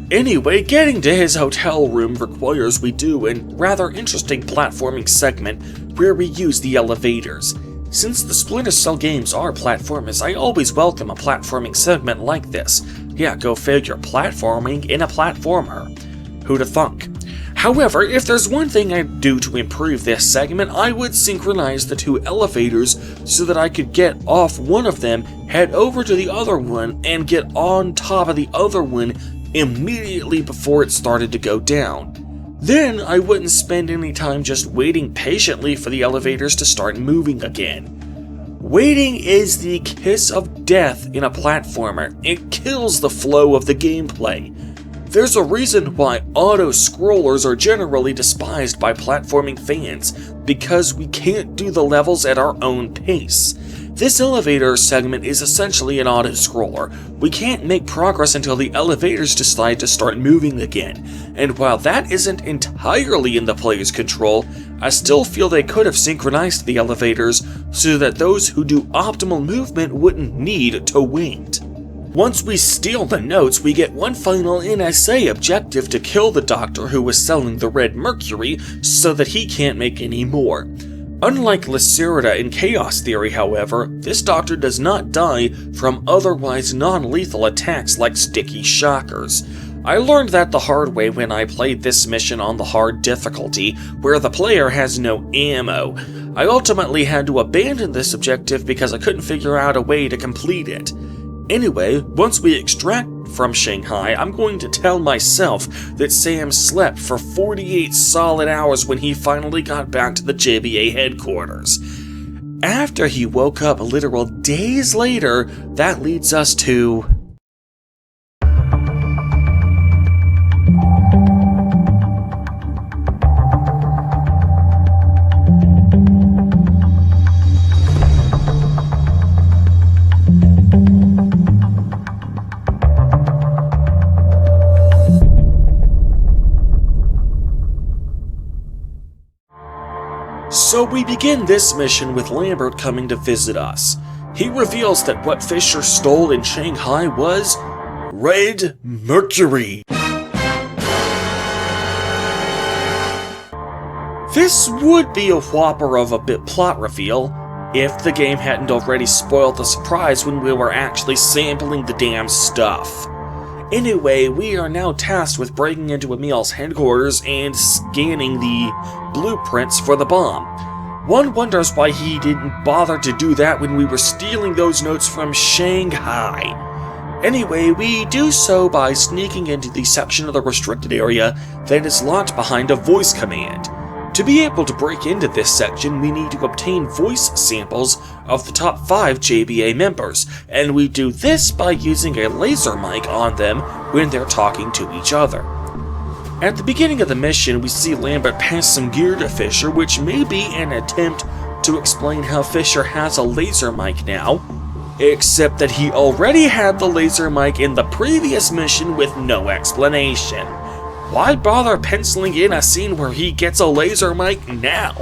S3: Anyway, getting to his hotel room requires we do a rather interesting platforming segment where we use the elevators. Since the Splinter Cell games are platformers, I always welcome a platforming segment like this. Yeah, go figure, platforming in a platformer. Who'da thunk? However, if there's one thing I'd do to improve this segment, I would synchronize the two elevators so that I could get off one of them, head over to the other one, and get on top of the other one immediately before it started to go down. Then I wouldn't spend any time just waiting patiently for the elevators to start moving again. Waiting is the kiss of death in a platformer. It kills the flow of the gameplay. There's a reason why auto-scrollers are generally despised by platforming fans, because we can't do the levels at our own pace. This elevator segment is essentially an auto-scroller. We can't make progress until the elevators decide to start moving again, and while that isn't entirely in the player's control, I still feel they could have synchronized the elevators so that those who do optimal movement wouldn't need to wait. Once we steal the notes, we get one final NSA objective to kill the doctor who was selling the red mercury so that he can't make any more. Unlike Lacerda in Chaos Theory, however, this doctor does not die from otherwise non-lethal attacks like sticky shockers. I learned that the hard way when I played this mission on the hard difficulty, where the player has no ammo. I ultimately had to abandon this objective because I couldn't figure out a way to complete it. Anyway, once we extract from Shanghai, I'm going to tell myself that Sam slept for 48 solid hours when he finally got back to the JBA headquarters. After he woke up literal days later, that leads us to... So we begin this mission with Lambert coming to visit us. He reveals that what Fisher stole in Shanghai was red mercury. This would be a whopper of a bit plot reveal if the game hadn't already spoiled the surprise when we were actually sampling the damn stuff. Anyway, we are now tasked with breaking into Emil's headquarters and scanning the blueprints for the bomb. One wonders why he didn't bother to do that when we were stealing those notes from Shanghai. Anyway, we do so by sneaking into the section of the restricted area that is locked behind a voice command. To be able to break into this section, we need to obtain voice samples of the top 5 JBA members, and we do this by using a laser mic on them when they're talking to each other. At the beginning of the mission, we see Lambert pass some gear to Fisher, which may be an attempt to explain how Fisher has a laser mic now, except that he already had the laser mic in the previous mission with no explanation. Why bother penciling in a scene where he gets a laser mic now?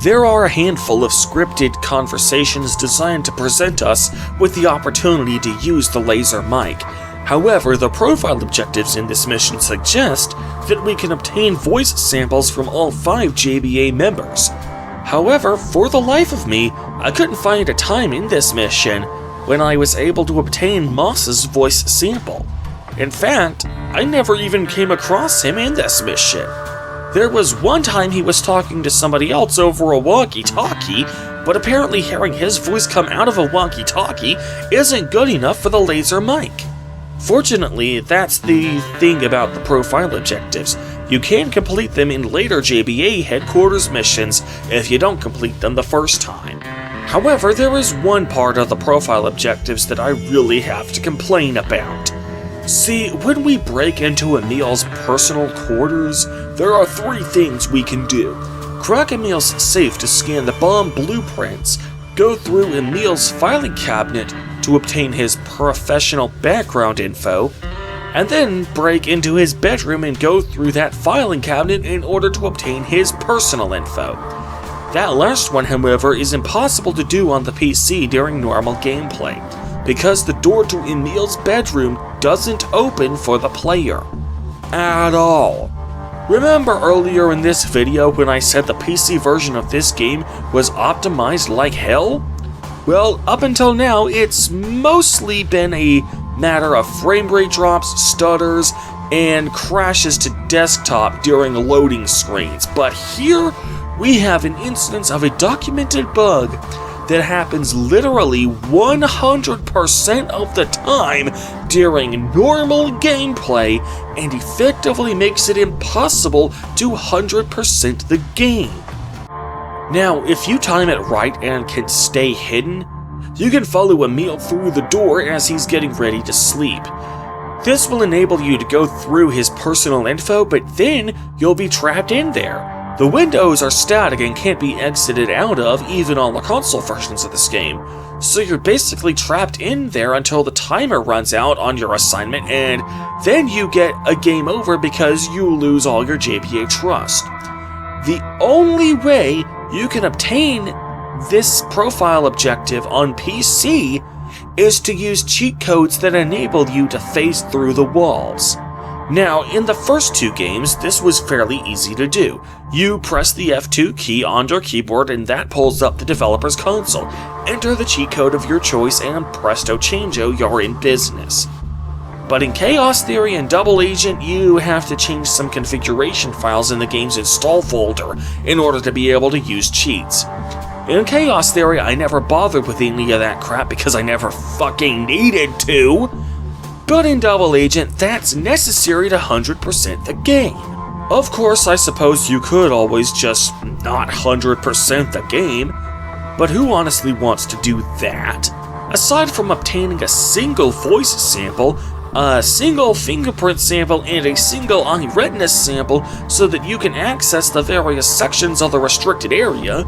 S3: There are a handful of scripted conversations designed to present us with the opportunity to use the laser mic. However, the profile objectives in this mission suggest that we can obtain voice samples from all 5 JBA members. However, for the life of me, I couldn't find a time in this mission when I was able to obtain Moss's voice sample. In fact, I never even came across him in this mission. There was one time he was talking to somebody else over a walkie-talkie, but apparently hearing his voice come out of a walkie-talkie isn't good enough for the laser mic. Fortunately, that's the thing about the profile objectives. You can complete them in later JBA headquarters missions if you don't complete them the first time. However, there is one part of the profile objectives that I really have to complain about. See, when we break into Emil's personal quarters, there are 3 things we can do. Crack Emil's safe to scan the bomb blueprints, go through Emil's filing cabinet to obtain his professional background info, and then break into his bedroom and go through that filing cabinet in order to obtain his personal info. That last one, however, is impossible to do on the PC during normal gameplay, because the door to Emil's bedroom doesn't open for the player. At all. Remember earlier in this video when I said the PC version of this game was optimized like hell? Well, up until now, it's mostly been a matter of frame rate drops, stutters, and crashes to desktop during loading screens. But here, we have an instance of a documented bug that happens literally 100% of the time during normal gameplay and effectively makes it impossible to 100% the game. Now, if you time it right and can stay hidden, you can follow Emil through the door as he's getting ready to sleep. This will enable you to go through his personal info, but then you'll be trapped in there. The windows are static and can't be exited out of even on the console versions of this game, so you're basically trapped in there until the timer runs out on your assignment, and then you get a game over because you lose all your JBA trust. The only way you can obtain this profile objective on PC is to use cheat codes that enable you to phase through the walls. Now, in the first two games, this was fairly easy to do. You press the F2 key on your keyboard and that pulls up the developer's console. Enter the cheat code of your choice and presto changeo, you're in business. But in Chaos Theory and Double Agent, you have to change some configuration files in the game's install folder in order to be able to use cheats. In Chaos Theory, I never bothered with any of that crap because I never fucking needed to. But in Double Agent, that's necessary to 100% the game. Of course, I suppose you could always just not 100% the game, but who honestly wants to do that? Aside from obtaining a single voice sample, a single fingerprint sample, and a single eye redness sample so that you can access the various sections of the restricted area,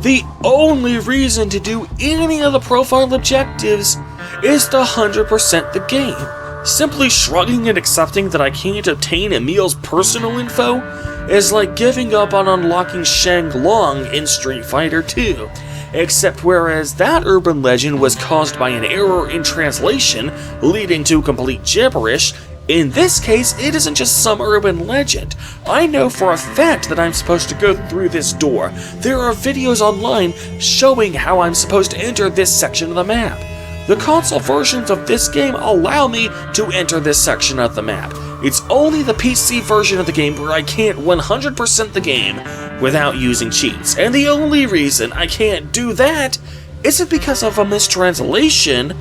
S3: the only reason to do any of the profile objectives is to 100% the game. Simply shrugging and accepting that I can't obtain Emil's personal info is like giving up on unlocking Shang Long in Street Fighter 2. Except whereas that urban legend was caused by an error in translation leading to complete gibberish, in this case it isn't just some urban legend. I know for a fact that I'm supposed to go through this door. There are videos online showing how I'm supposed to enter this section of the map. The console versions of this game allow me to enter this section of the map. It's only the PC version of the game where I can't 100% the game without using cheats, and the only reason I can't do that isn't because of a mistranslation,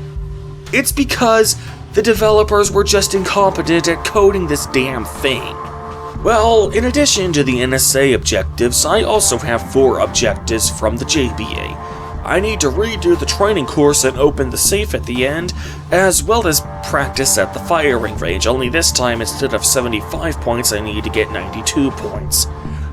S3: it's because the developers were just incompetent at coding this damn thing. Well, in addition to the NSA objectives, I also have 4 objectives from the JBA. I need to redo the training course and open the safe at the end, as well as practice at the firing range, only this time instead of 75 points I need to get 92 points.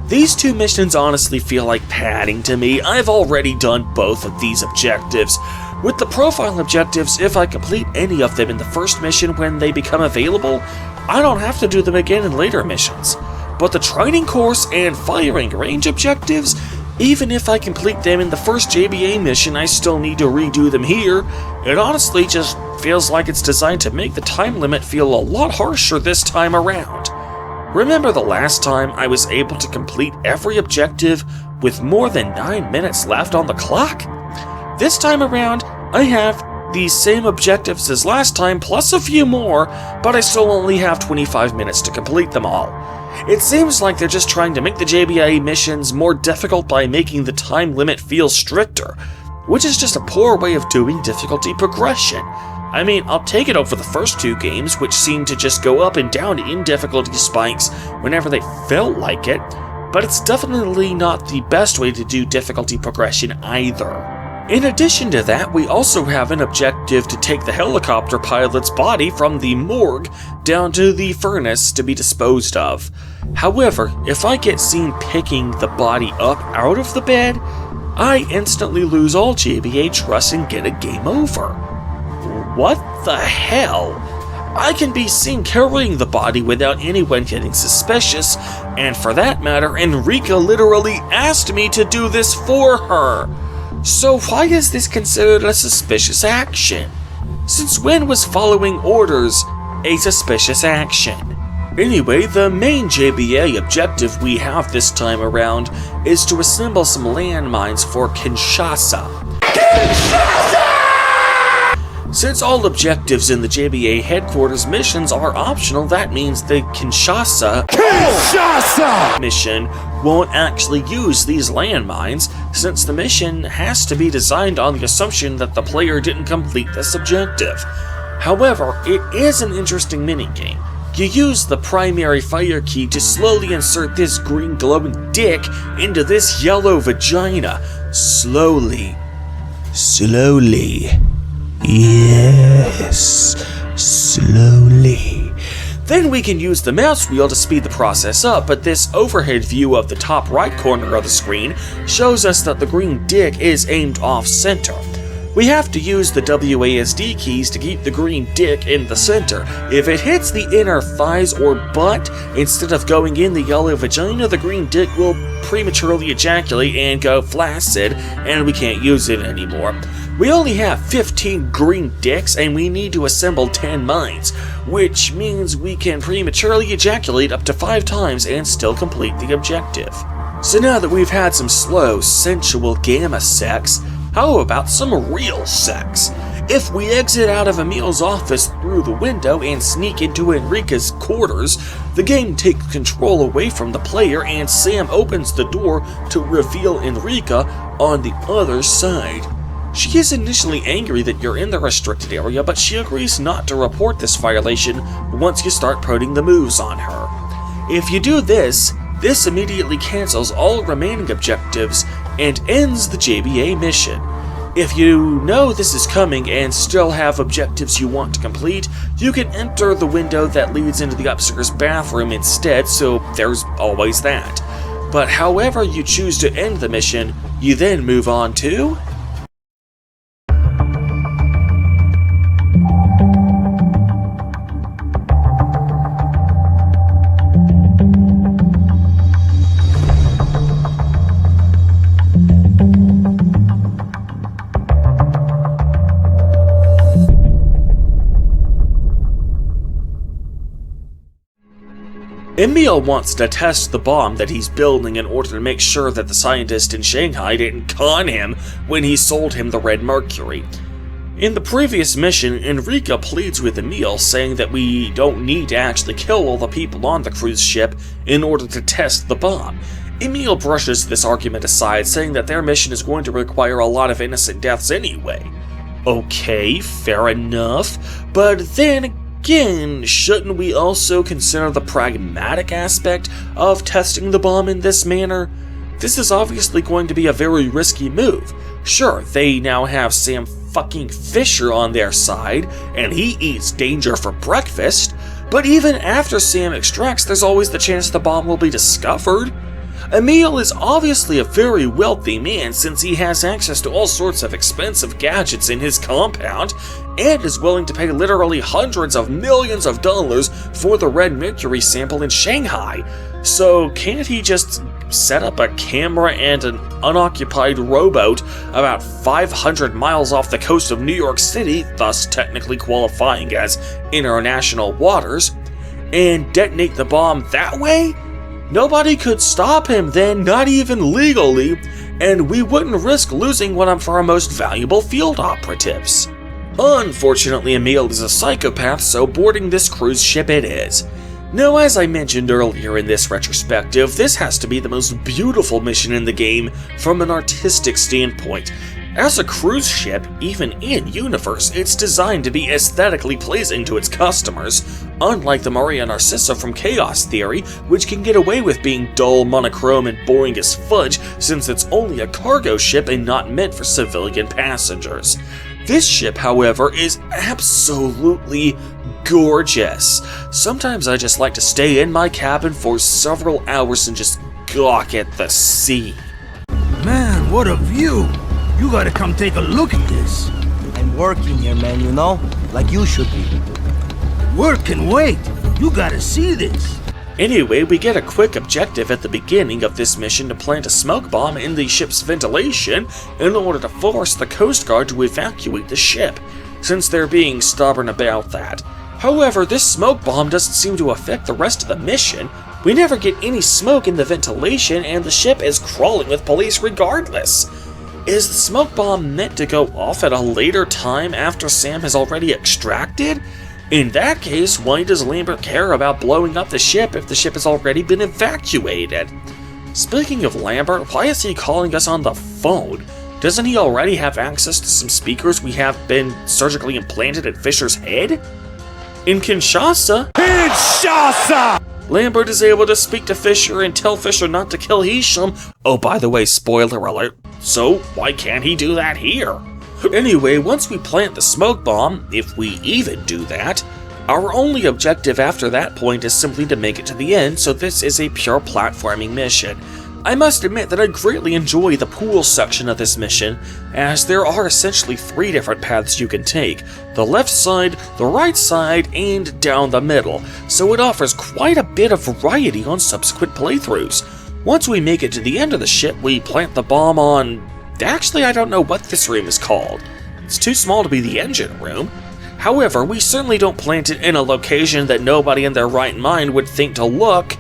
S3: These 2 missions honestly feel like padding to me. I've already done both of these objectives. With the profile objectives, if I complete any of them in the first mission when they become available, I don't have to do them again in later missions. But the training course and firing range objectives, even if I complete them in the first JBA mission, I still need to redo them here. It honestly just feels like it's designed to make the time limit feel a lot harsher this time around. Remember the last time I was able to complete every objective with more than 9 minutes left on the clock? This time around, I have these same objectives as last time plus a few more, but I still only have 25 minutes to complete them all. It seems like they're just trying to make the JBA missions more difficult by making the time limit feel stricter, which is just a poor way of doing difficulty progression. I mean, I'll take it over the first 2 games, which seem to just go up and down in difficulty spikes whenever they felt like it, but it's definitely not the best way to do difficulty progression either. In addition to that, we also have an objective to take the helicopter pilot's body from the morgue down to the furnace to be disposed of. However, if I get seen picking the body up out of the bed, I instantly lose all JBA trust and get a game over. What the hell? I can be seen carrying the body without anyone getting suspicious, and for that matter, Enrica literally asked me to do this for her. So why is this considered a suspicious action? Since when was following orders a suspicious action? Anyway, the main JBA objective we have this time around is to assemble some landmines for Kinshasa. Since all objectives in the JBA headquarters missions are optional, that means the Kinshasa mission won't actually use these landmines, since the mission has to be designed on the assumption that the player didn't complete this objective. However, it is an interesting minigame. You use the primary fire key to slowly insert this green glowing dick into this yellow vagina. Slowly. Yes, slowly. Then we can use the mouse wheel to speed the process up, but this overhead view of the top right corner of the screen shows us that the green dick is aimed off center. We have to use the WASD keys to keep the green dick in the center. If it hits the inner thighs or butt, instead of going in the yellow vagina, the green dick will prematurely ejaculate and go flaccid, and we can't use it anymore. We only have 15 green dicks, and we need to assemble 10 minds, which means we can prematurely ejaculate up to 5 times and still complete the objective. So now that we've had some slow, sensual gamma sex, how about some real sex? If we exit out of Emil's office through the window and sneak into Enrica's quarters, the game takes control away from the player and Sam opens the door to reveal Enrica on the other side. She is initially angry that you're in the restricted area, but she agrees not to report this violation once you start putting the moves on her. If you do this immediately cancels all remaining objectives and ends the JBA mission. If you know this is coming and still have objectives you want to complete, you can enter the window that leads into the upstairs bathroom instead, so there's always that. But however you choose to end the mission, you then move on to... Emil wants to test the bomb that he's building in order to make sure that the scientist in Shanghai didn't con him when he sold him the red mercury. In the previous mission, Enrica pleads with Emil, saying that we don't need to actually kill all the people on the cruise ship in order to test the bomb. Emil brushes this argument aside, saying that their mission is going to require a lot of innocent deaths anyway. Okay, fair enough, but then again, shouldn't we also consider the pragmatic aspect of testing the bomb in this manner? This is obviously going to be a very risky move. Sure, they now have Sam fucking Fisher on their side, and he eats danger for breakfast, but even after Sam extracts, there's always the chance the bomb will be discovered. Emil is obviously a very wealthy man since he has access to all sorts of expensive gadgets in his compound, and is willing to pay literally hundreds of millions of dollars for the red mercury sample in Shanghai. So can't he just set up a camera and an unoccupied rowboat about 500 miles off the coast of New York City, thus technically qualifying as international waters, and detonate the bomb that way? Nobody could stop him then, not even legally, and we wouldn't risk losing one of our most valuable field operatives. Unfortunately, Emil is a psychopath, so boarding this cruise ship it is. Now, as I mentioned earlier in this retrospective, this has to be the most beautiful mission in the game from an artistic standpoint. As a cruise ship, even in-universe, it's designed to be aesthetically pleasing to its customers, unlike the Maria Narcissa from Chaos Theory, which can get away with being dull, monochrome, and boring as fudge since it's only a cargo ship and not meant for civilian passengers. This ship, however, is absolutely gorgeous. Sometimes I just like to stay in my cabin for several hours and just gawk at the sea.
S16: Man, what a view! You gotta come take a look at this.
S6: I'm working here, man, you know? Like you should be.
S16: Work can wait. You gotta see this.
S3: Anyway, we get a quick objective at the beginning of this mission to plant a smoke bomb in the ship's ventilation in order to force the Coast Guard to evacuate the ship, since they're being stubborn about that. However, this smoke bomb doesn't seem to affect the rest of the mission. We never get any smoke in the ventilation, and the ship is crawling with police regardless. Is the smoke bomb meant to go off at a later time after Sam has already extracted? In that case, why does Lambert care about blowing up the ship if the ship has already been evacuated? Speaking of Lambert, why is he calling us on the phone? Doesn't he already have access to some speakers we have been surgically implanted in Fisher's head? In Kinshasa, Lambert is able to speak to Fisher and tell Fisher not to kill Hisham. Oh, by the way, spoiler alert. So, why can't he do that here? Anyway, once we plant the smoke bomb, if we even do that, our only objective after that point is simply to make it to the end, so this is a pure platforming mission. I must admit that I greatly enjoy the pool section of this mission, as there are essentially 3 different paths you can take: the left side, the right side, and down the middle, so it offers quite a bit of variety on subsequent playthroughs. Once we make it to the end of the ship, we plant the bomb on... Actually, I don't know what this room is called. It's too small to be the engine room. However, we certainly don't plant it in a location that nobody in their right mind would think to look.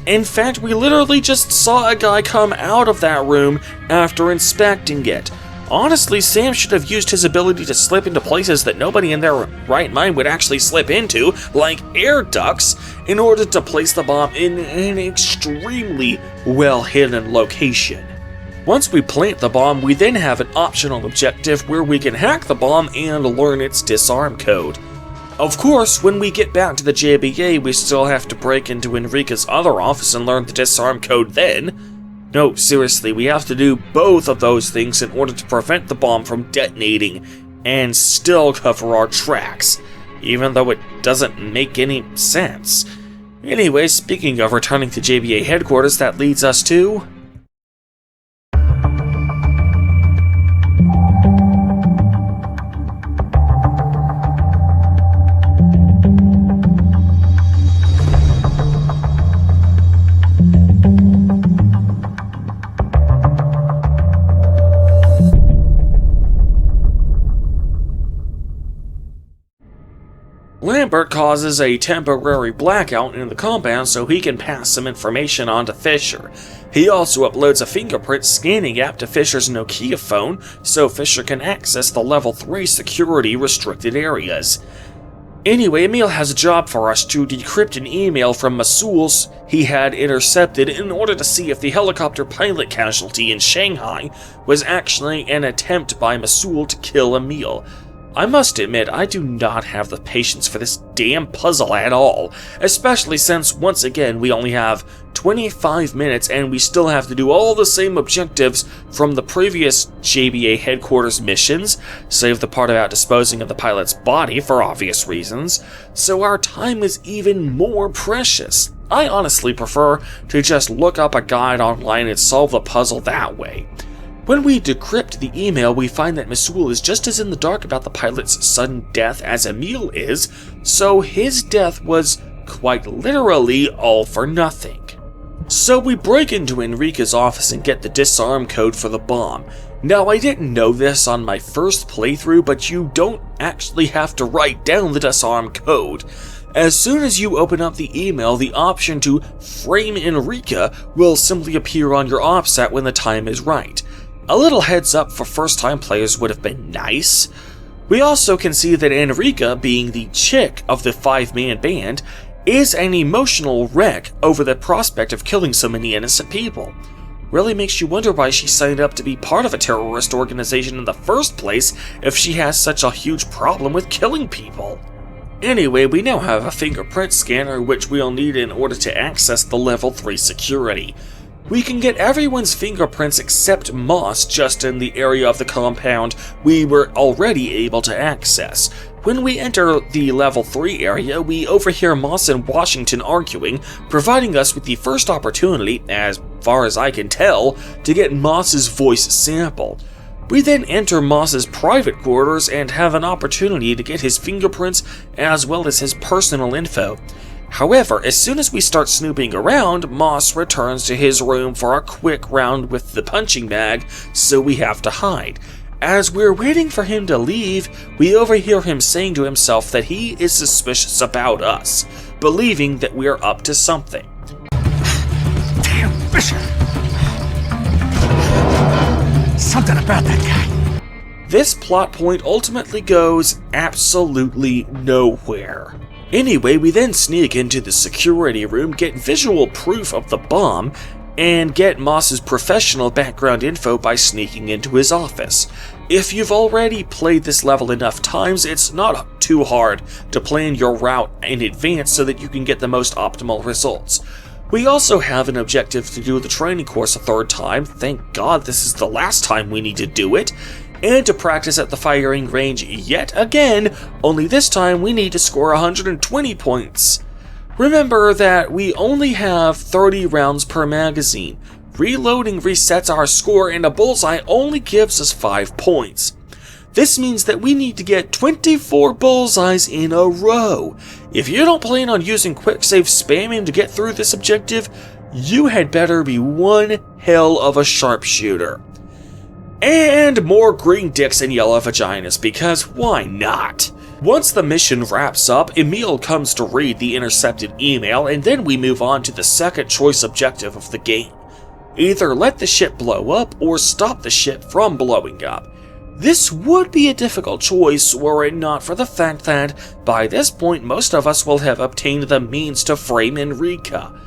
S3: In fact, we literally just saw a guy come out of that room after inspecting it. Honestly, Sam should have used his ability to slip into places that nobody in their right mind would actually slip into, like air ducts, in order to place the bomb in an extremely well-hidden location. Once we plant the bomb, we then have an optional objective where we can hack the bomb and learn its disarm code. Of course, when we get back to the JBA, we still have to break into Enrique's other office and learn the disarm code then. No, seriously, we have to do both of those things in order to prevent the bomb from detonating and still cover our tracks, even though it doesn't make any sense. Anyway, speaking of returning to JBA headquarters, that leads us to... Lambert causes a temporary blackout in the compound so he can pass some information on to Fisher. He also uploads a fingerprint scanning app to Fisher's Nokia phone so Fisher can access the level 3 security restricted areas. Anyway, Emil has a job for us to decrypt an email from Masul's he had intercepted in order to see if the helicopter pilot casualty in Shanghai was actually an attempt by Masul to kill Emil. I must admit, I do not have the patience for this damn puzzle at all, especially since, once again, we only have 25 minutes and we still have to do all the same objectives from the previous JBA headquarters missions, save the part about disposing of the pilot's body for obvious reasons, so our time is even more precious. I honestly prefer to just look up a guide online and solve the puzzle that way. When we decrypt the email, we find that Masul is just as in the dark about the pilot's sudden death as Emil is, so his death was quite literally all for nothing. So we break into Enrique's office and get the disarm code for the bomb. Now, I didn't know this on my first playthrough, but you don't actually have to write down the disarm code. As soon as you open up the email, the option to frame Enrique will simply appear on your OPSAT when the time is right. A little heads up for first-time players would have been nice. We also can see that Enrique, being the chick of the 5-man band, is an emotional wreck over the prospect of killing so many innocent people. Really makes you wonder why she signed up to be part of a terrorist organization in the first place if she has such a huge problem with killing people. Anyway, we now have a fingerprint scanner which we'll need in order to access the level 3 security. We can get everyone's fingerprints except Moss just in the area of the compound we were already able to access. When we enter the level 3 area, we overhear Moss and Washington arguing, providing us with the first opportunity, as far as I can tell, to get Moss's voice sample. We then enter Moss's private quarters and have an opportunity to get his fingerprints as well as his personal info. However, as soon as we start snooping around, Moss returns to his room for a quick round with the punching bag, so we have to hide. As we're waiting for him to leave, we overhear him saying to himself that he is suspicious about us, believing that we're up to something.
S8: Damn, Fisher! Something about that guy.
S3: This plot point ultimately goes absolutely nowhere. Anyway, we then sneak into the security room, get visual proof of the bomb, and get Moss's professional background info by sneaking into his office. If you've already played this level enough times, it's not too hard to plan your route in advance so that you can get the most optimal results. We also have an objective to do the training course a third time, thank God this is the last time we need to do it, and to practice at the firing range yet again, only this time we need to score 120 points. Remember that we only have 30 rounds per magazine. Reloading resets our score, and a bullseye only gives us 5 points. This means that we need to get 24 bullseyes in a row. If you don't plan on using quick save spamming to get through this objective, you had better be one hell of a sharpshooter. And more green dicks and yellow vaginas, because why not? Once the mission wraps up, Emil comes to read the intercepted email, and then we move on to the second choice objective of the game. Either let the ship blow up or stop the ship from blowing up. This would be a difficult choice were it not for the fact that, by this point, most of us will have obtained the means to frame Enrica.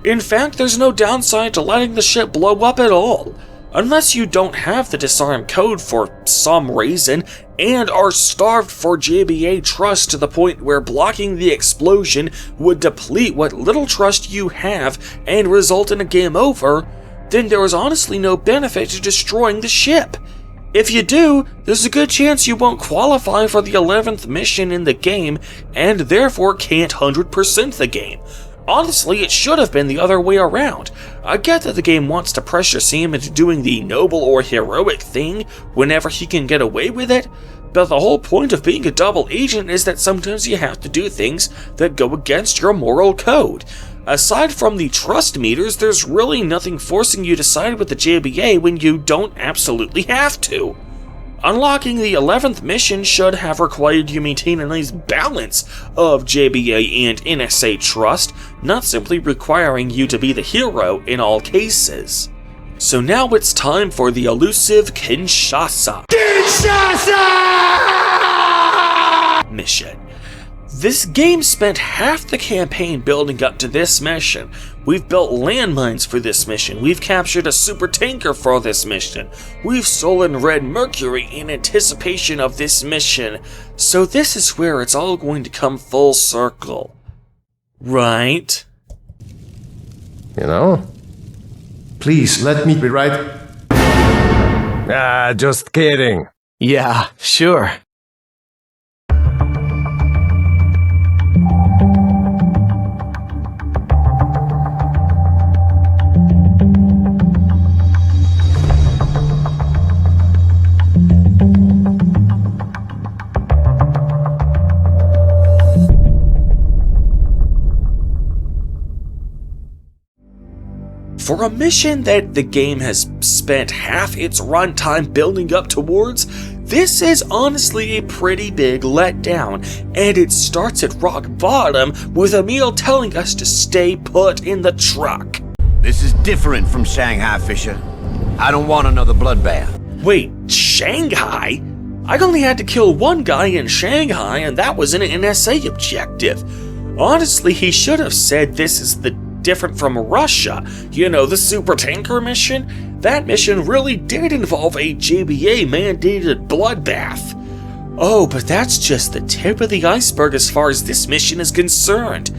S3: In fact, there's no downside to letting the ship blow up at all, unless you don't have the disarm code for some reason and are starved for JBA trust to the point where blocking the explosion would deplete what little trust you have and result in a game over, then there is honestly no benefit to destroying the ship. If you do, there's a good chance you won't qualify for the 11th mission in the game and therefore can't 100% the game. Honestly, it should have been the other way around. I get that the game wants to pressure Sam into doing the noble or heroic thing whenever he can get away with it, but the whole point of being a double agent is that sometimes you have to do things that go against your moral code. Aside from the trust meters, there's really nothing forcing you to side with the JBA when you don't absolutely have to. Unlocking the 11th mission should have required you maintain a nice balance of JBA and NSA trust, not simply requiring you to be the hero in all cases. So now it's time for the elusive Kinshasa mission. This game spent half the campaign building up to this mission. We've built landmines for this mission, we've captured a supertanker for this mission, we've stolen Red Mercury in anticipation of this mission, so this is where it's all going to come full circle. Right?
S17: You know?
S14: Please, let me be right.
S17: Ah, just kidding.
S6: Yeah, sure.
S3: For a mission that the game has spent half its runtime building up towards, this is honestly a pretty big letdown, and it starts at rock bottom with Emil telling us to stay put in the truck.
S4: This is different from Shanghai, Fisher. I don't want another bloodbath.
S3: Wait, Shanghai? I only had to kill one guy in Shanghai, and that was an NSA objective. Honestly, he should have said this is different from Russia. You know, the Supertanker mission? That mission really did involve a JBA-mandated bloodbath. Oh, but that's just the tip of the iceberg as far as this mission is concerned.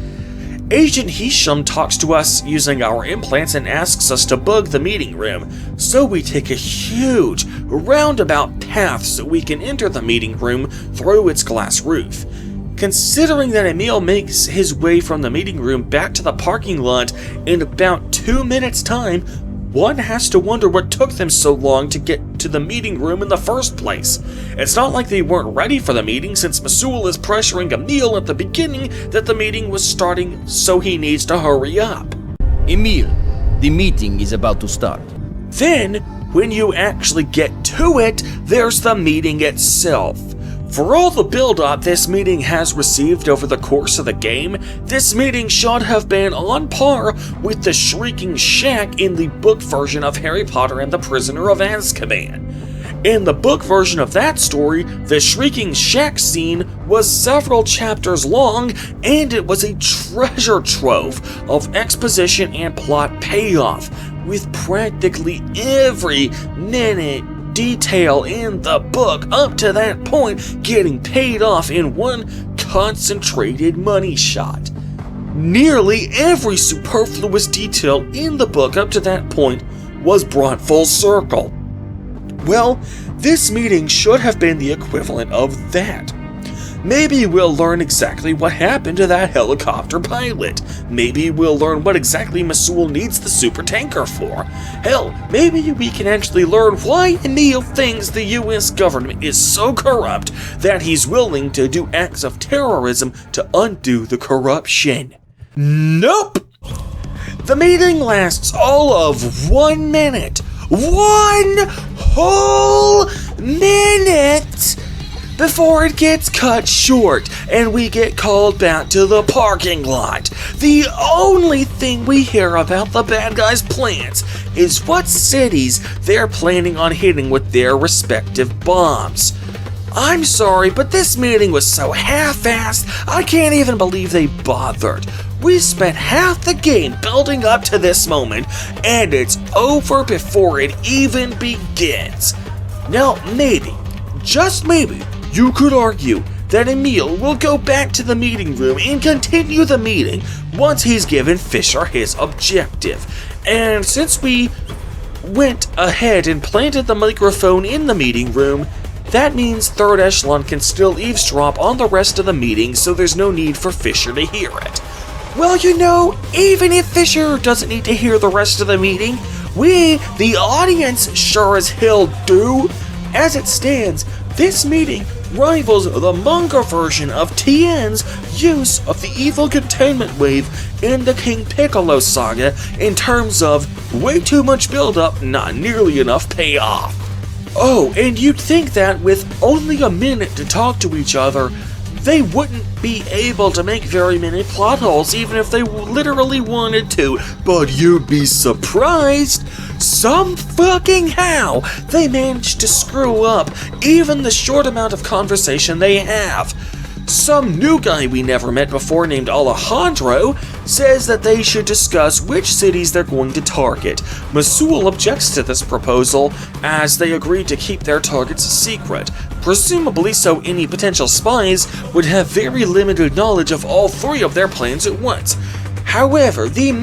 S3: Agent Hisham talks to us using our implants and asks us to bug the meeting room, so we take a huge, roundabout path so we can enter the meeting room through its glass roof. Considering that Emil makes his way from the meeting room back to the parking lot in about 2 minutes' time, one has to wonder what took them so long to get to the meeting room in the first place. It's not like they weren't ready for the meeting, since Masul is pressuring Emil at the beginning that the meeting was starting, so he needs to hurry up.
S6: Emil, the meeting is about to start.
S3: Then, when you actually get to it, there's the meeting itself. For all the build-up this meeting has received over the course of the game, this meeting should have been on par with the Shrieking Shack in the book version of Harry Potter and the Prisoner of Azkaban. In the book version of that story, the Shrieking Shack scene was several chapters long, and it was a treasure trove of exposition and plot payoff, with practically every minute detail in the book up to that point getting paid off in one concentrated money shot. Nearly every superfluous detail in the book up to that point was brought full circle. Well, this meeting should have been the equivalent of that. Maybe we'll learn exactly what happened to that helicopter pilot. Maybe we'll learn what exactly Mosul needs the Supertanker for. Hell, maybe we can actually learn why Emil thinks the US government is so corrupt that he's willing to do acts of terrorism to undo the corruption. Nope! The meeting lasts all of 1 minute. 1 whole minute! Before it gets cut short and we get called back to the parking lot. The only thing we hear about the bad guys' plans is what cities they're planning on hitting with their respective bombs. I'm sorry, but this meeting was so half-assed, I can't even believe they bothered. We spent half the game building up to this moment, and it's over before it even begins. Now, maybe, just maybe, you could argue that Emil will go back to the meeting room and continue the meeting once he's given Fisher his objective. And since we went ahead and planted the microphone in the meeting room, that means Third Echelon can still eavesdrop on the rest of the meeting, so there's no need for Fisher to hear it. Well, you know, even if Fisher doesn't need to hear the rest of the meeting, we, the audience, sure as hell do. As it stands, this meeting rivals the manga version of Tien's use of the evil containment wave in the King Piccolo saga in terms of way too much build-up, not nearly enough payoff. Oh, and you'd think that with only a minute to talk to each other, they wouldn't be able to make very many plot holes even if they literally wanted to, but you'd be surprised. Some fucking how they managed to screw up even the short amount of conversation they have. Some new guy we never met before named Alejandro says that they should discuss which cities they're going to target. Mosul objects to this proposal as they agreed to keep their targets a secret, presumably so any potential spies would have very limited knowledge of all three of their plans at once. However, the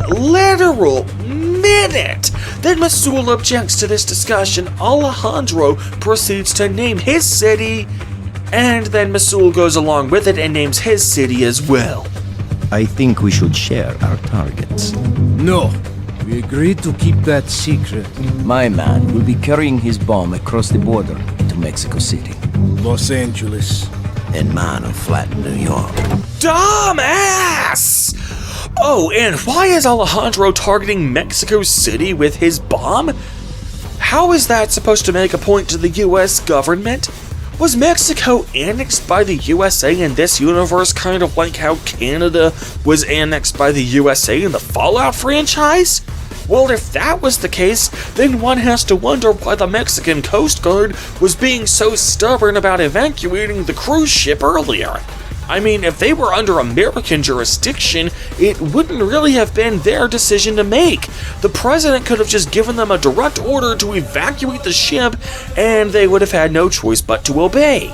S3: literal minute that Mosul objects to this discussion, Alejandro proceeds to name his city, and then Mosul goes along with it and names his city as well.
S18: I think we should share our targets.
S16: No. We agreed to keep that secret.
S18: My man will be carrying his bomb across the border into Mexico City.
S16: Los Angeles.
S4: And mine will flatten New York.
S3: Dumbass! Oh, and why is Alejandro targeting Mexico City with his bomb? How is that supposed to make a point to the US government? Was Mexico annexed by the USA in this universe, kind of like how Canada was annexed by the USA in the Fallout franchise? Well, if that was the case, then one has to wonder why the Mexican Coast Guard was being so stubborn about evacuating the cruise ship earlier. I mean, if they were under American jurisdiction, it wouldn't really have been their decision to make. The president could have just given them a direct order to evacuate the ship, and they would have had no choice but to obey.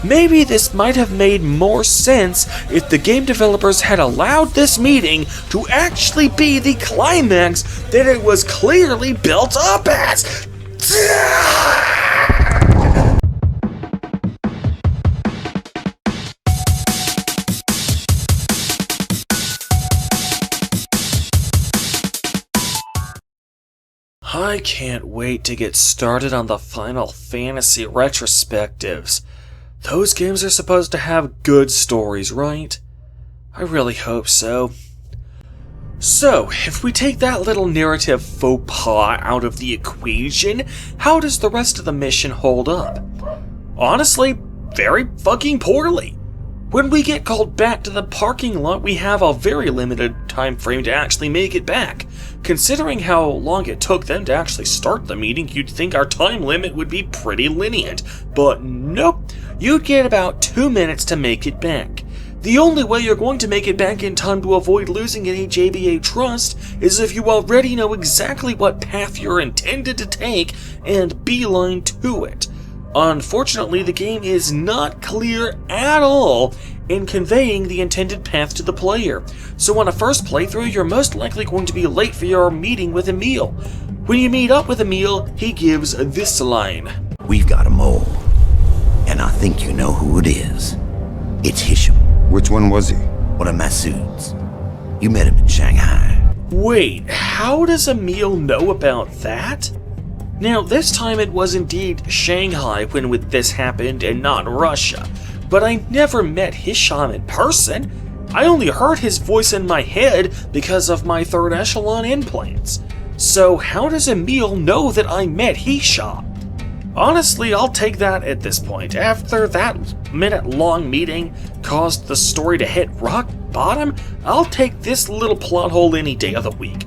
S3: Maybe this might have made more sense if the game developers had allowed this meeting to actually be the climax that it was clearly built up as. I can't wait to get started on the Final Fantasy retrospectives. Those games are supposed to have good stories, right? I really hope so. So, if we take that little narrative faux pas out of the equation, how does the rest of the mission hold up? Honestly, very fucking poorly. When we get called back to the parking lot, we have a very limited time frame to actually make it back. Considering how long it took them to actually start the meeting, you'd think our time limit would be pretty lenient. But nope, you'd get about 2 minutes to make it back. The only way you're going to make it back in time to avoid losing any JBA trust is if you already know exactly what path you're intended to take and beeline to it. Unfortunately, the game is not clear at all in conveying the intended path to the player, so on a first playthrough, you're most likely going to be late for your meeting with Emil. When you meet up with Emil, he gives this line.
S4: We've got a mole, and And I think you know who it is. It's Hisham.
S5: Which one was he?
S4: One of Masood's. You met him in Shanghai.
S3: Wait, how does Emil know about that? Now, this time it was indeed Shanghai when this happened and not Russia, but I never met Hisham in person. I only heard his voice in my head because of my third echelon implants. So how does Emil know that I met Hisham? Honestly, I'll take that at this point. After that minute-long meeting caused the story to hit rock bottom, I'll take this little plot hole any day of the week.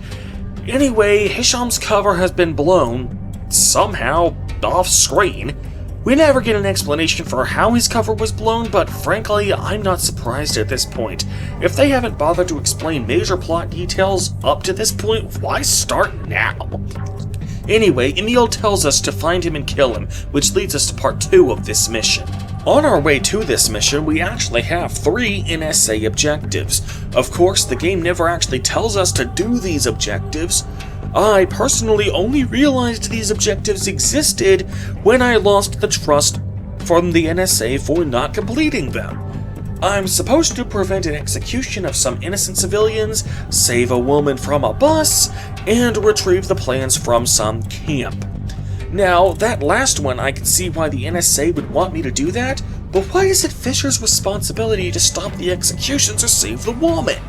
S3: Anyway, Hisham's cover has been blown, somehow, off-screen. We never get an explanation for how his cover was blown, but frankly, I'm not surprised at this point. If they haven't bothered to explain major plot details up to this point, why start now? Anyway, Emil tells us to find him and kill him, which leads us to part 2 of this mission. On our way to this mission, we actually have 3 NSA objectives. Of course, the game never actually tells us to do these objectives. I personally only realized these objectives existed when I lost the trust from the NSA for not completing them. I'm supposed to prevent an execution of some innocent civilians, save a woman from a bus, and retrieve the plans from some camp. Now, that last one, I can see why the NSA would want me to do that, but why is it Fisher's responsibility to stop the executions or save the woman?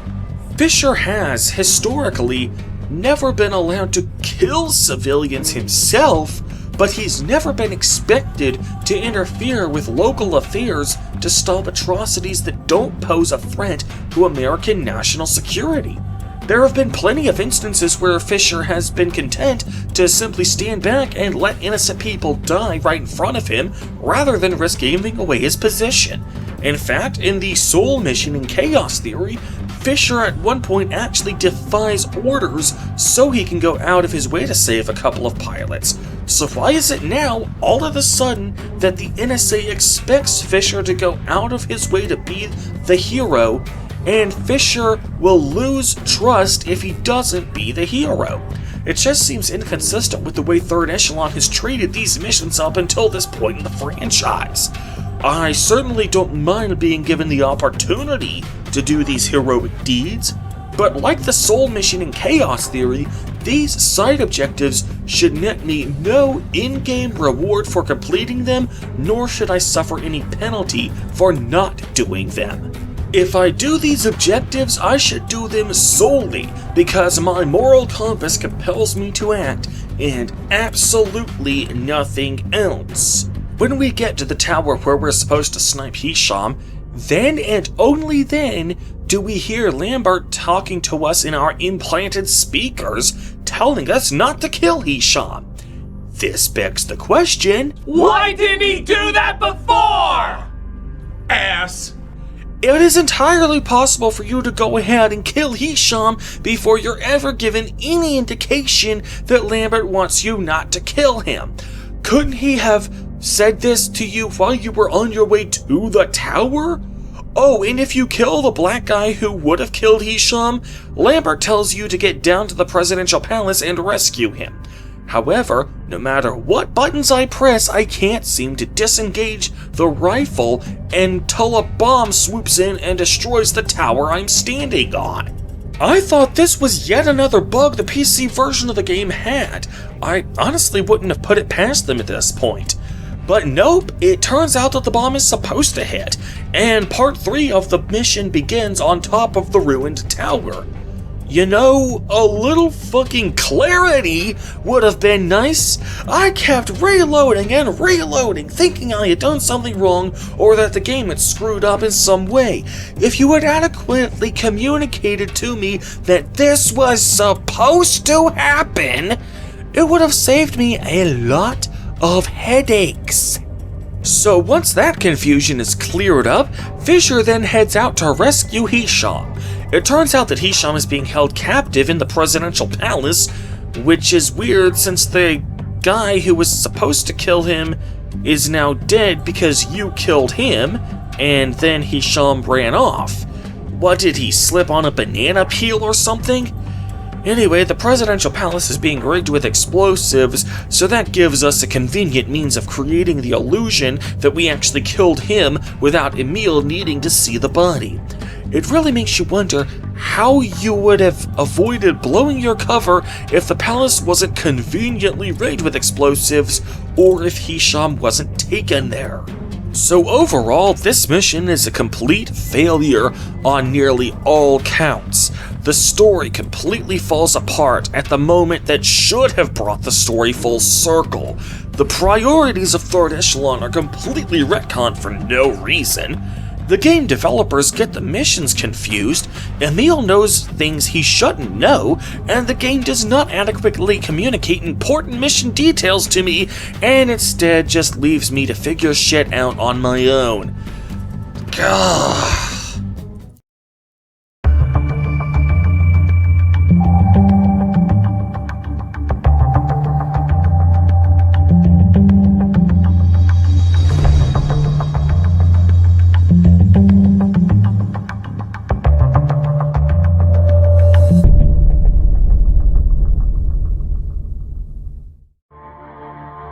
S3: Fisher has, historically, never been allowed to kill civilians himself, but he's never been expected to interfere with local affairs to stop atrocities that don't pose a threat to American national security. There have been plenty of instances where Fisher has been content to simply stand back and let innocent people die right in front of him, rather than risk giving away his position. In fact, in the Soul mission in Chaos Theory, Fisher at one point actually defies orders so he can go out of his way to save a couple of pilots. So why is it now, all of a sudden, that the NSA expects Fisher to go out of his way to be the hero, and Fisher will lose trust if he doesn't be the hero? It just seems inconsistent with the way Third Echelon has treated these missions up until this point in the franchise. I certainly don't mind being given the opportunity to do these heroic deeds, but like the Soul mission in Chaos Theory, these side objectives should net me no in-game reward for completing them, nor should I suffer any penalty for not doing them. If I do these objectives, I should do them solely because my moral compass compels me to act, and absolutely nothing else. When we get to the tower where we're supposed to snipe Hisham, then and only then do we hear Lambert talking to us in our implanted speakers, telling us not to kill Hisham. This begs the question,
S2: why didn't he do that before? Ass.
S3: It is entirely possible for you to go ahead and kill Hisham before you're ever given any indication that Lambert wants you not to kill him. Couldn't he have said this to you while you were on your way to the tower? Oh, and if you kill the black guy who would have killed Hisham, Lambert tells you to get down to the presidential palace and rescue him. However, no matter what buttons I press, I can't seem to disengage the rifle until a bomb swoops in and destroys the tower I'm standing on. I thought this was yet another bug the PC version of the game had. I honestly wouldn't have put it past them at this point. But nope, it turns out that the bomb is supposed to hit, and part 3 of the mission begins on top of the ruined tower. You know, a little fucking clarity would have been nice. I kept reloading and reloading, thinking I had done something wrong or that the game had screwed up in some way. If you had adequately communicated to me that this was supposed to happen, it would have saved me a lot of headaches. So once that confusion is cleared up, Fisher then heads out to rescue Hisham. It turns out that Hisham is being held captive in the presidential palace, which is weird since the guy who was supposed to kill him is now dead because you killed him, and then Hisham ran off. What, did he slip on a banana peel or something? Anyway, the presidential palace is being rigged with explosives, so that gives us a convenient means of creating the illusion that we actually killed him without Emil needing to see the body. It really makes you wonder how you would have avoided blowing your cover if the palace wasn't conveniently rigged with explosives, or if Hisham wasn't taken there. So overall, this mission is a complete failure on nearly all counts. The story completely falls apart at the moment that should have brought the story full circle. The priorities of Third Echelon are completely retconned for no reason. The game developers get the missions confused, Emil knows things he shouldn't know, and the game does not adequately communicate important mission details to me, and instead just leaves me to figure shit out on my own. Gah.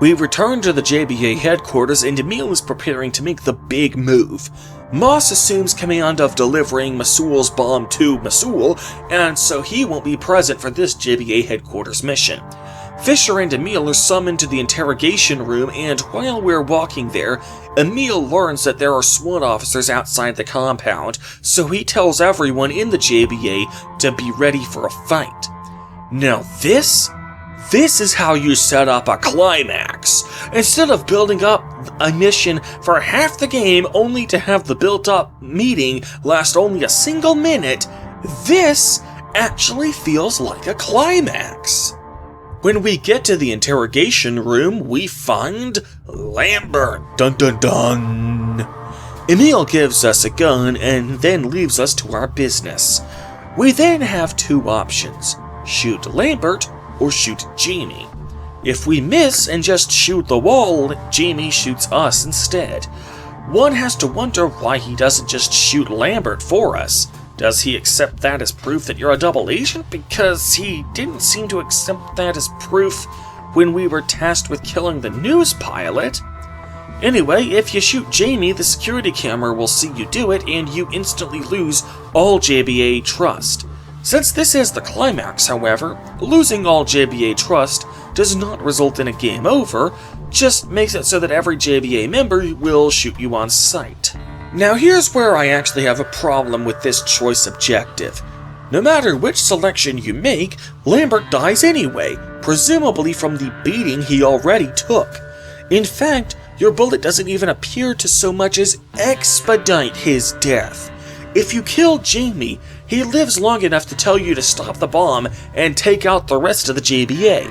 S3: We return to the JBA headquarters and Emil is preparing to make the big move. Moss assumes command of delivering Masul's bomb to Masul, and so he won't be present for this JBA headquarters mission. Fisher and Emil are summoned to the interrogation room, and while we're walking there, Emil learns that there are SWAT officers outside the compound, so he tells everyone in the JBA to be ready for a fight. Now this is how you set up a climax. Instead of building up a mission for half the game only to have the built-up meeting last only a single minute, this actually feels like a climax. When we get to the interrogation room, we find Lambert. Dun dun dun. Emil gives us a gun and then leaves us to our business. We then have two options: shoot Lambert or shoot Jamie. If we miss and just shoot the wall, Jamie shoots us instead. One has to wonder why he doesn't just shoot Lambert for us. Does he accept that as proof that you're a double agent? Because he didn't seem to accept that as proof when we were tasked with killing the news pilot. Anyway, if you shoot Jamie, the security camera will see you do it and you instantly lose all JBA trust. Since this is the climax, however, losing all JBA trust does not result in a game over, just makes it so that every JBA member will shoot you on sight. Now here's where I actually have a problem with this choice objective. No matter which selection you make, Lambert dies anyway, presumably from the beating he already took. In fact, your bullet doesn't even appear to so much as expedite his death. If you kill Jamie, he lives long enough to tell you to stop the bomb and take out the rest of the JBA.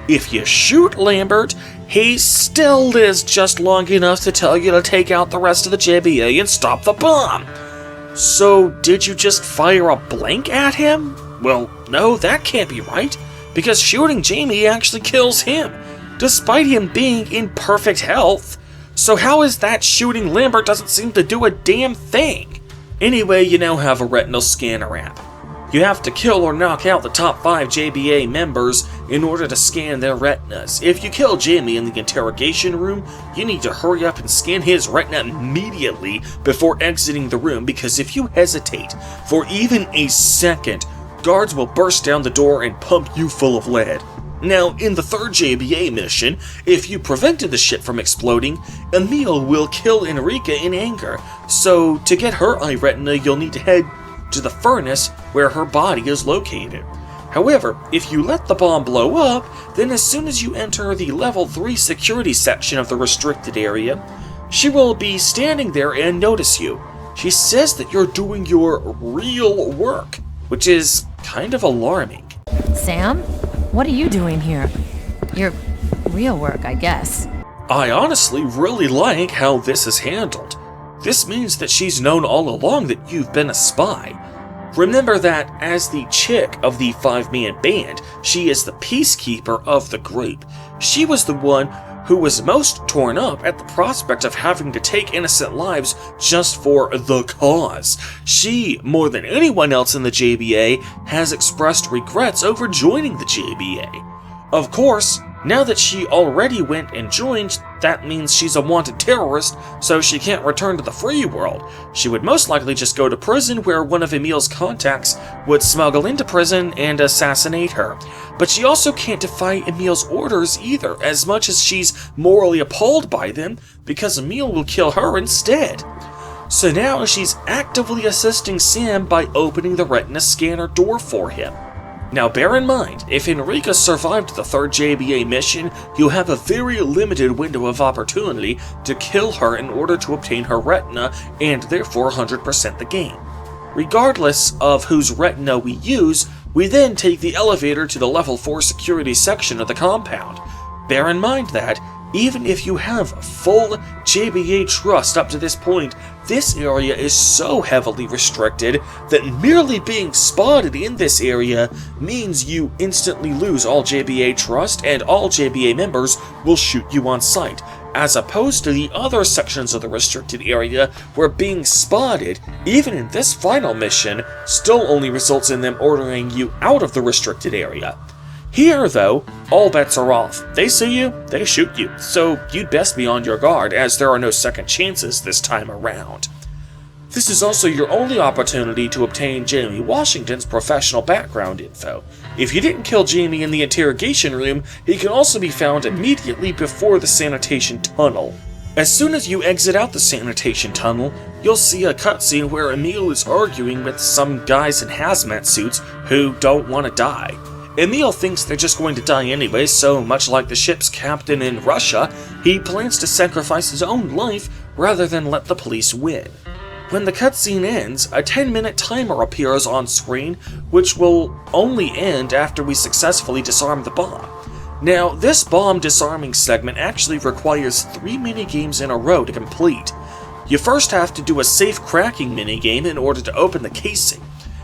S3: If you shoot Lambert, he still lives just long enough to tell you to take out the rest of the JBA and stop the bomb. So, did you just fire a blank at him? Well, no, that can't be right, because shooting Jamie actually kills him, despite him being in perfect health. So how is that shooting Lambert doesn't seem to do a damn thing? Anyway, you now have a retinal scanner app. You have to kill or knock out the top 5 JBA members in order to scan their retinas. If you kill Jamie in the interrogation room, you need to hurry up and scan his retina immediately before exiting the room, because if you hesitate for even a second, guards will burst down the door and pump you full of lead. Now, in the third JBA mission, if you prevented the ship from exploding, Emil will kill Enrica in anger, so to get her eye retina you'll need to head to the furnace where her body is located. However, if you let the bomb blow up, then as soon as you enter the level 3 security section of the restricted area, she will be standing there and notice you. She says that you're doing your real work, which is kind of alarming.
S1: Sam? What are you doing here? Your real work, I guess.
S3: I honestly really like how this is handled. This means that she's known all along that you've been a spy. Remember that as the chick of the 5-man band, she is the peacekeeper of the group. She was the one who was most torn up at the prospect of having to take innocent lives just for the cause. She, more than anyone else in the JBA, has expressed regrets over joining the JBA. Of course, now that she already went and joined, that means she's a wanted terrorist, so she can't return to the free world. She would most likely just go to prison where one of Emil's contacts would smuggle into prison and assassinate her. But she also can't defy Emil's orders either, as much as she's morally appalled by them, because Emil will kill her instead. So now she's actively assisting Sam by opening the retina scanner door for him. Now bear in mind, if Enrica survived the 3rd JBA mission, you have a very limited window of opportunity to kill her in order to obtain her retina and therefore 100% the game. Regardless of whose retina we use, we then take the elevator to the level 4 security section of the compound. Bear in mind that, even if you have full JBA trust up to this point, this area is so heavily restricted that merely being spotted in this area means you instantly lose all JBA trust and all JBA members will shoot you on sight, as opposed to the other sections of the restricted area where being spotted, even in this final mission, still only results in them ordering you out of the restricted area. Here, though, all bets are off. They see you, they shoot you, so you'd best be on your guard, as there are no second chances this time around. This is also your only opportunity to obtain Jamie Washington's professional background info. If you didn't kill Jamie in the interrogation room, he can also be found immediately before the sanitation tunnel. As soon as you exit out the sanitation tunnel, you'll see a cutscene where Emil is arguing with some guys in hazmat suits who don't want to die. Emil thinks they're just going to die anyway, so much like the ship's captain in Russia, he plans to sacrifice his own life rather than let the police win. When the cutscene ends, a 10-minute timer appears on screen, which will only end after we successfully disarm the bomb. Now, this bomb disarming segment actually requires 3 minigames in a row to complete. You first have to do a safe cracking minigame in order to open the casing,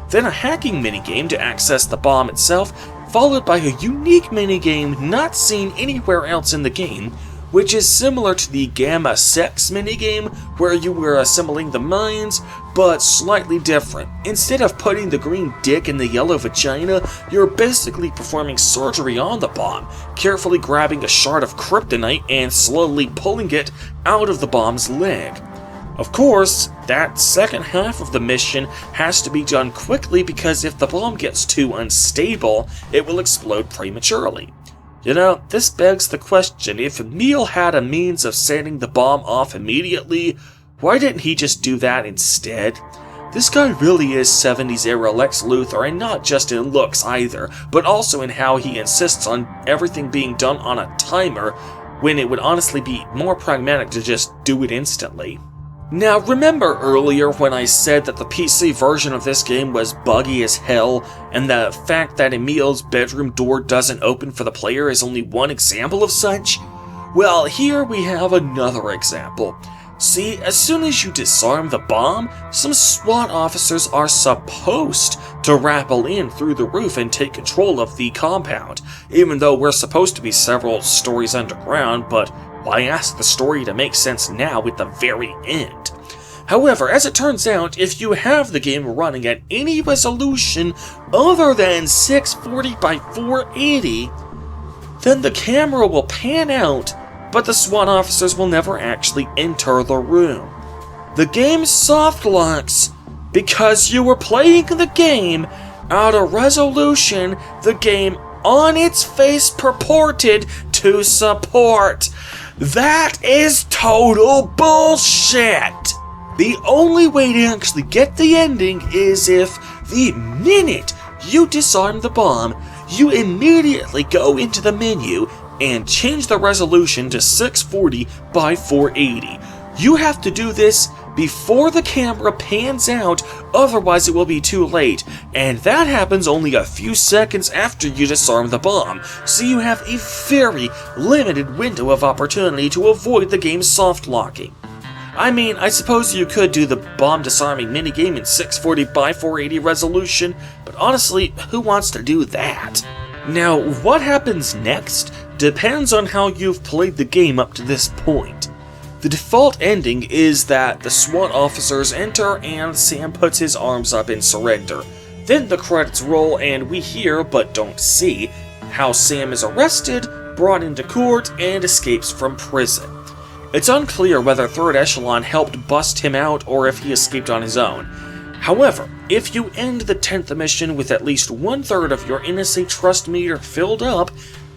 S3: then a hacking minigame to access the bomb itself, followed by a unique minigame not seen anywhere else in the game, which is similar to the Gamma Sex minigame where you were assembling the mines, but slightly different. Instead of putting the green dick in the yellow vagina, you're basically performing surgery on the bomb, carefully grabbing a shard of kryptonite and slowly pulling it out of the bomb's leg. Of course, that second half of the mission has to be done quickly because if the bomb gets too unstable, it will explode prematurely. You know, this begs the question, if Emil had a means of setting the bomb off immediately, why didn't he just do that instead? This guy really is 70s era Lex Luthor, and not just in looks either, but also in how he insists on everything being done on a timer, when it would honestly be more pragmatic to just do it instantly. Now, remember earlier when I said that the PC version of this game was buggy as hell, and the fact that Emil's bedroom door doesn't open for the player is only one example of such? Well, here we have another example. See, as soon as you disarm the bomb, some SWAT officers are supposed to rappel in through the roof and take control of the compound, even though we're supposed to be several stories underground, but why ask the story to make sense now at the very end? However, as it turns out, if you have the game running at any resolution other than 640 by 480, then the camera will pan out, but the SWAT officers will never actually enter the room. The game soft locks because you were playing the game at a resolution the game on its face purported to support. That is total bullshit! The only way to actually get the ending is if the minute you disarm the bomb, you immediately go into the menu and change the resolution to 640 by 480. You have to do this before the camera pans out, otherwise it will be too late, and that happens only a few seconds after you disarm the bomb, so you have a very limited window of opportunity to avoid the game's soft locking. I mean, I suppose you could do the bomb disarming minigame in 640x480 resolution, but honestly, who wants to do that? Now, what happens next depends on how you've played the game up to this point. The default ending is that the SWAT officers enter and Sam puts his arms up in surrender. Then the credits roll and we hear, but don't see, how Sam is arrested, brought into court, and escapes from prison. It's unclear whether Third Echelon helped bust him out or if he escaped on his own. However, if you end the 10th mission with at least 1/3 of your NSA trust meter filled up,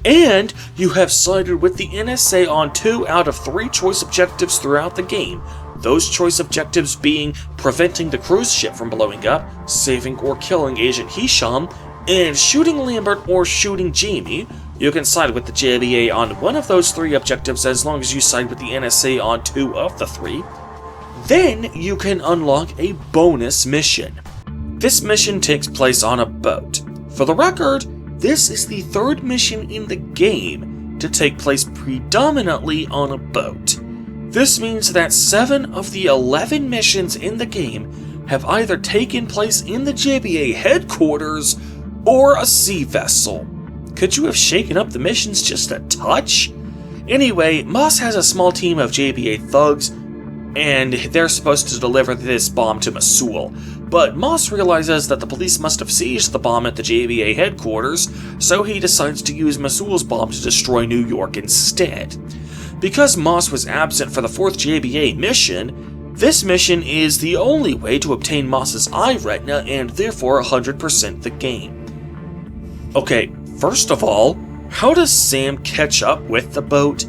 S3: and you have sided with the NSA on 2 out of 3 choice objectives throughout the game, those choice objectives being preventing the cruise ship from blowing up, saving or killing Agent Hisham, and shooting Lambert or shooting Jamie, you can side with the JBA on one of those 3 objectives as long as you side with the NSA on 2 of the 3. Then you can unlock a bonus mission. This mission takes place on a boat. For the record, this is the 3rd mission in the game to take place predominantly on a boat. This means that 7 of the 11 missions in the game have either taken place in the JBA headquarters or a sea vessel. Could you have shaken up the missions just a touch? Anyway, Moss has a small team of JBA thugs, and they're supposed to deliver this bomb to Mosul. But Moss realizes that the police must have seized the bomb at the JBA headquarters, so he decides to use Mosul's bomb to destroy New York instead. Because Moss was absent for the 4th JBA mission, this mission is the only way to obtain Moss's eye retina and therefore 100% the game. Okay, first of all, how does Sam catch up with the boat?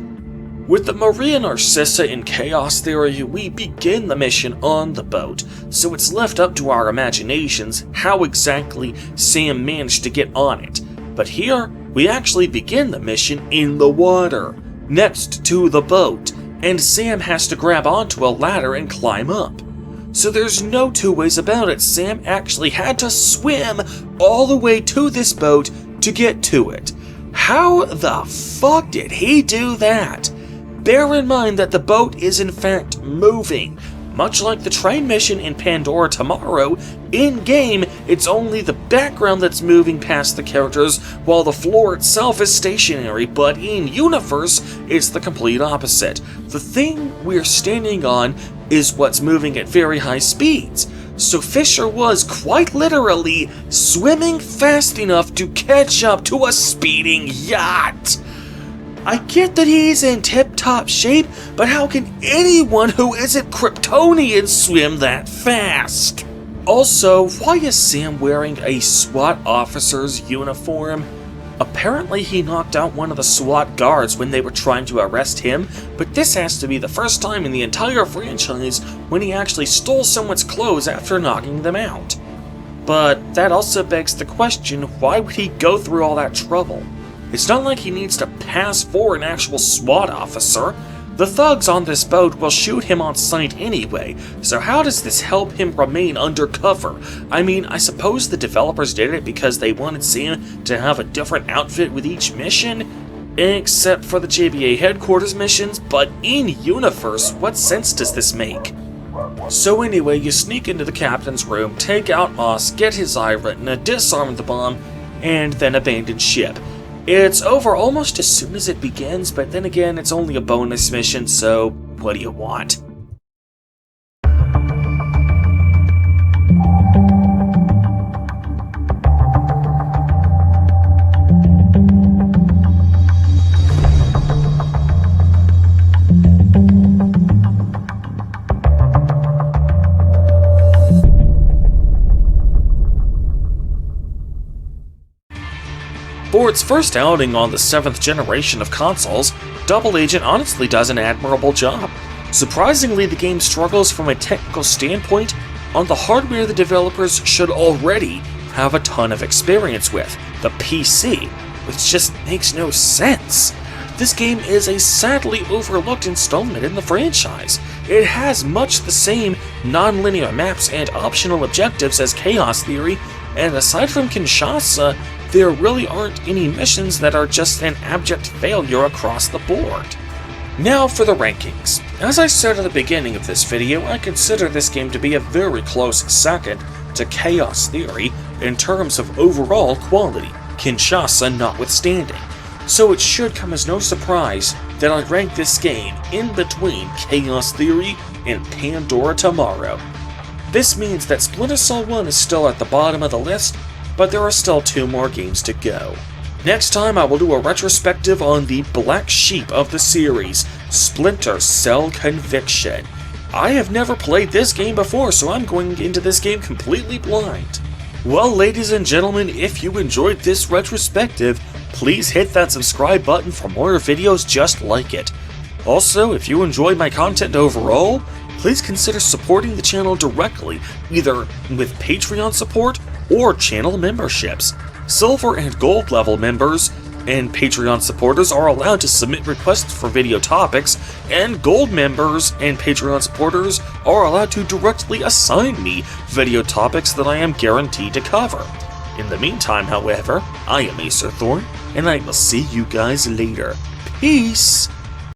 S3: With the Maria Narcissa in Chaos Theory, we begin the mission on the boat, so it's left up to our imaginations how exactly Sam managed to get on it. But here, we actually begin the mission in the water, next to the boat, and Sam has to grab onto a ladder and climb up. So there's no 2 ways about it, Sam actually had to swim all the way to this boat to get to it. How the fuck did he do that? Bear in mind that the boat is in fact moving. Much like the train mission in Pandora Tomorrow, in-game it's only the background that's moving past the characters while the floor itself is stationary, but in-universe it's the complete opposite. The thing we're standing on is what's moving at very high speeds. So Fisher was quite literally swimming fast enough to catch up to a speeding yacht. I get that he's in tip-top shape, but how can anyone who isn't Kryptonian swim that fast? Also, why is Sam wearing a SWAT officer's uniform? Apparently he knocked out one of the SWAT guards when they were trying to arrest him, but this has to be the first time in the entire franchise when he actually stole someone's clothes after knocking them out. But that also begs the question, why would he go through all that trouble? It's not like he needs to pass for an actual SWAT officer. The thugs on this boat will shoot him on sight anyway, so how does this help him remain undercover? I mean, I suppose the developers did it because they wanted Sam to have a different outfit with each mission, except for the JBA headquarters missions, but in-universe, what sense does this make? So anyway, you sneak into the captain's room, take out Moss, get his eye retina, disarm the bomb, and then abandon ship. It's over almost as soon as it begins, but then again, it's only a bonus mission, so what do you want? For its first outing on the 7th generation of consoles, Double Agent honestly does an admirable job. Surprisingly, the game struggles from a technical standpoint on the hardware the developers should already have a ton of experience with, the PC, which just makes no sense. This game is a sadly overlooked installment in the franchise. It has much the same non-linear maps and optional objectives as Chaos Theory, and aside from Kinshasa, there really aren't any missions that are just an abject failure across the board. Now for the rankings. As I said at the beginning of this video, I consider this game to be a very close second to Chaos Theory in terms of overall quality, Kinshasa notwithstanding. So it should come as no surprise that I rank this game in between Chaos Theory and Pandora Tomorrow. This means that Splinter Cell 1 is still at the bottom of the list, but there are still 2 more games to go. Next time I will do a retrospective on the black sheep of the series, Splinter Cell Conviction. I have never played this game before, so I'm going into this game completely blind. Well, ladies and gentlemen, if you enjoyed this retrospective, please hit that subscribe button for more videos just like it. Also, if you enjoy my content overall, please consider supporting the channel directly, either with Patreon support or channel memberships. Silver and Gold level members and Patreon supporters are allowed to submit requests for video topics, and Gold members and Patreon supporters are allowed to directly assign me video topics that I am guaranteed to cover. In the meantime, however, I am Acer Thorn, and I will see you guys later. Peace!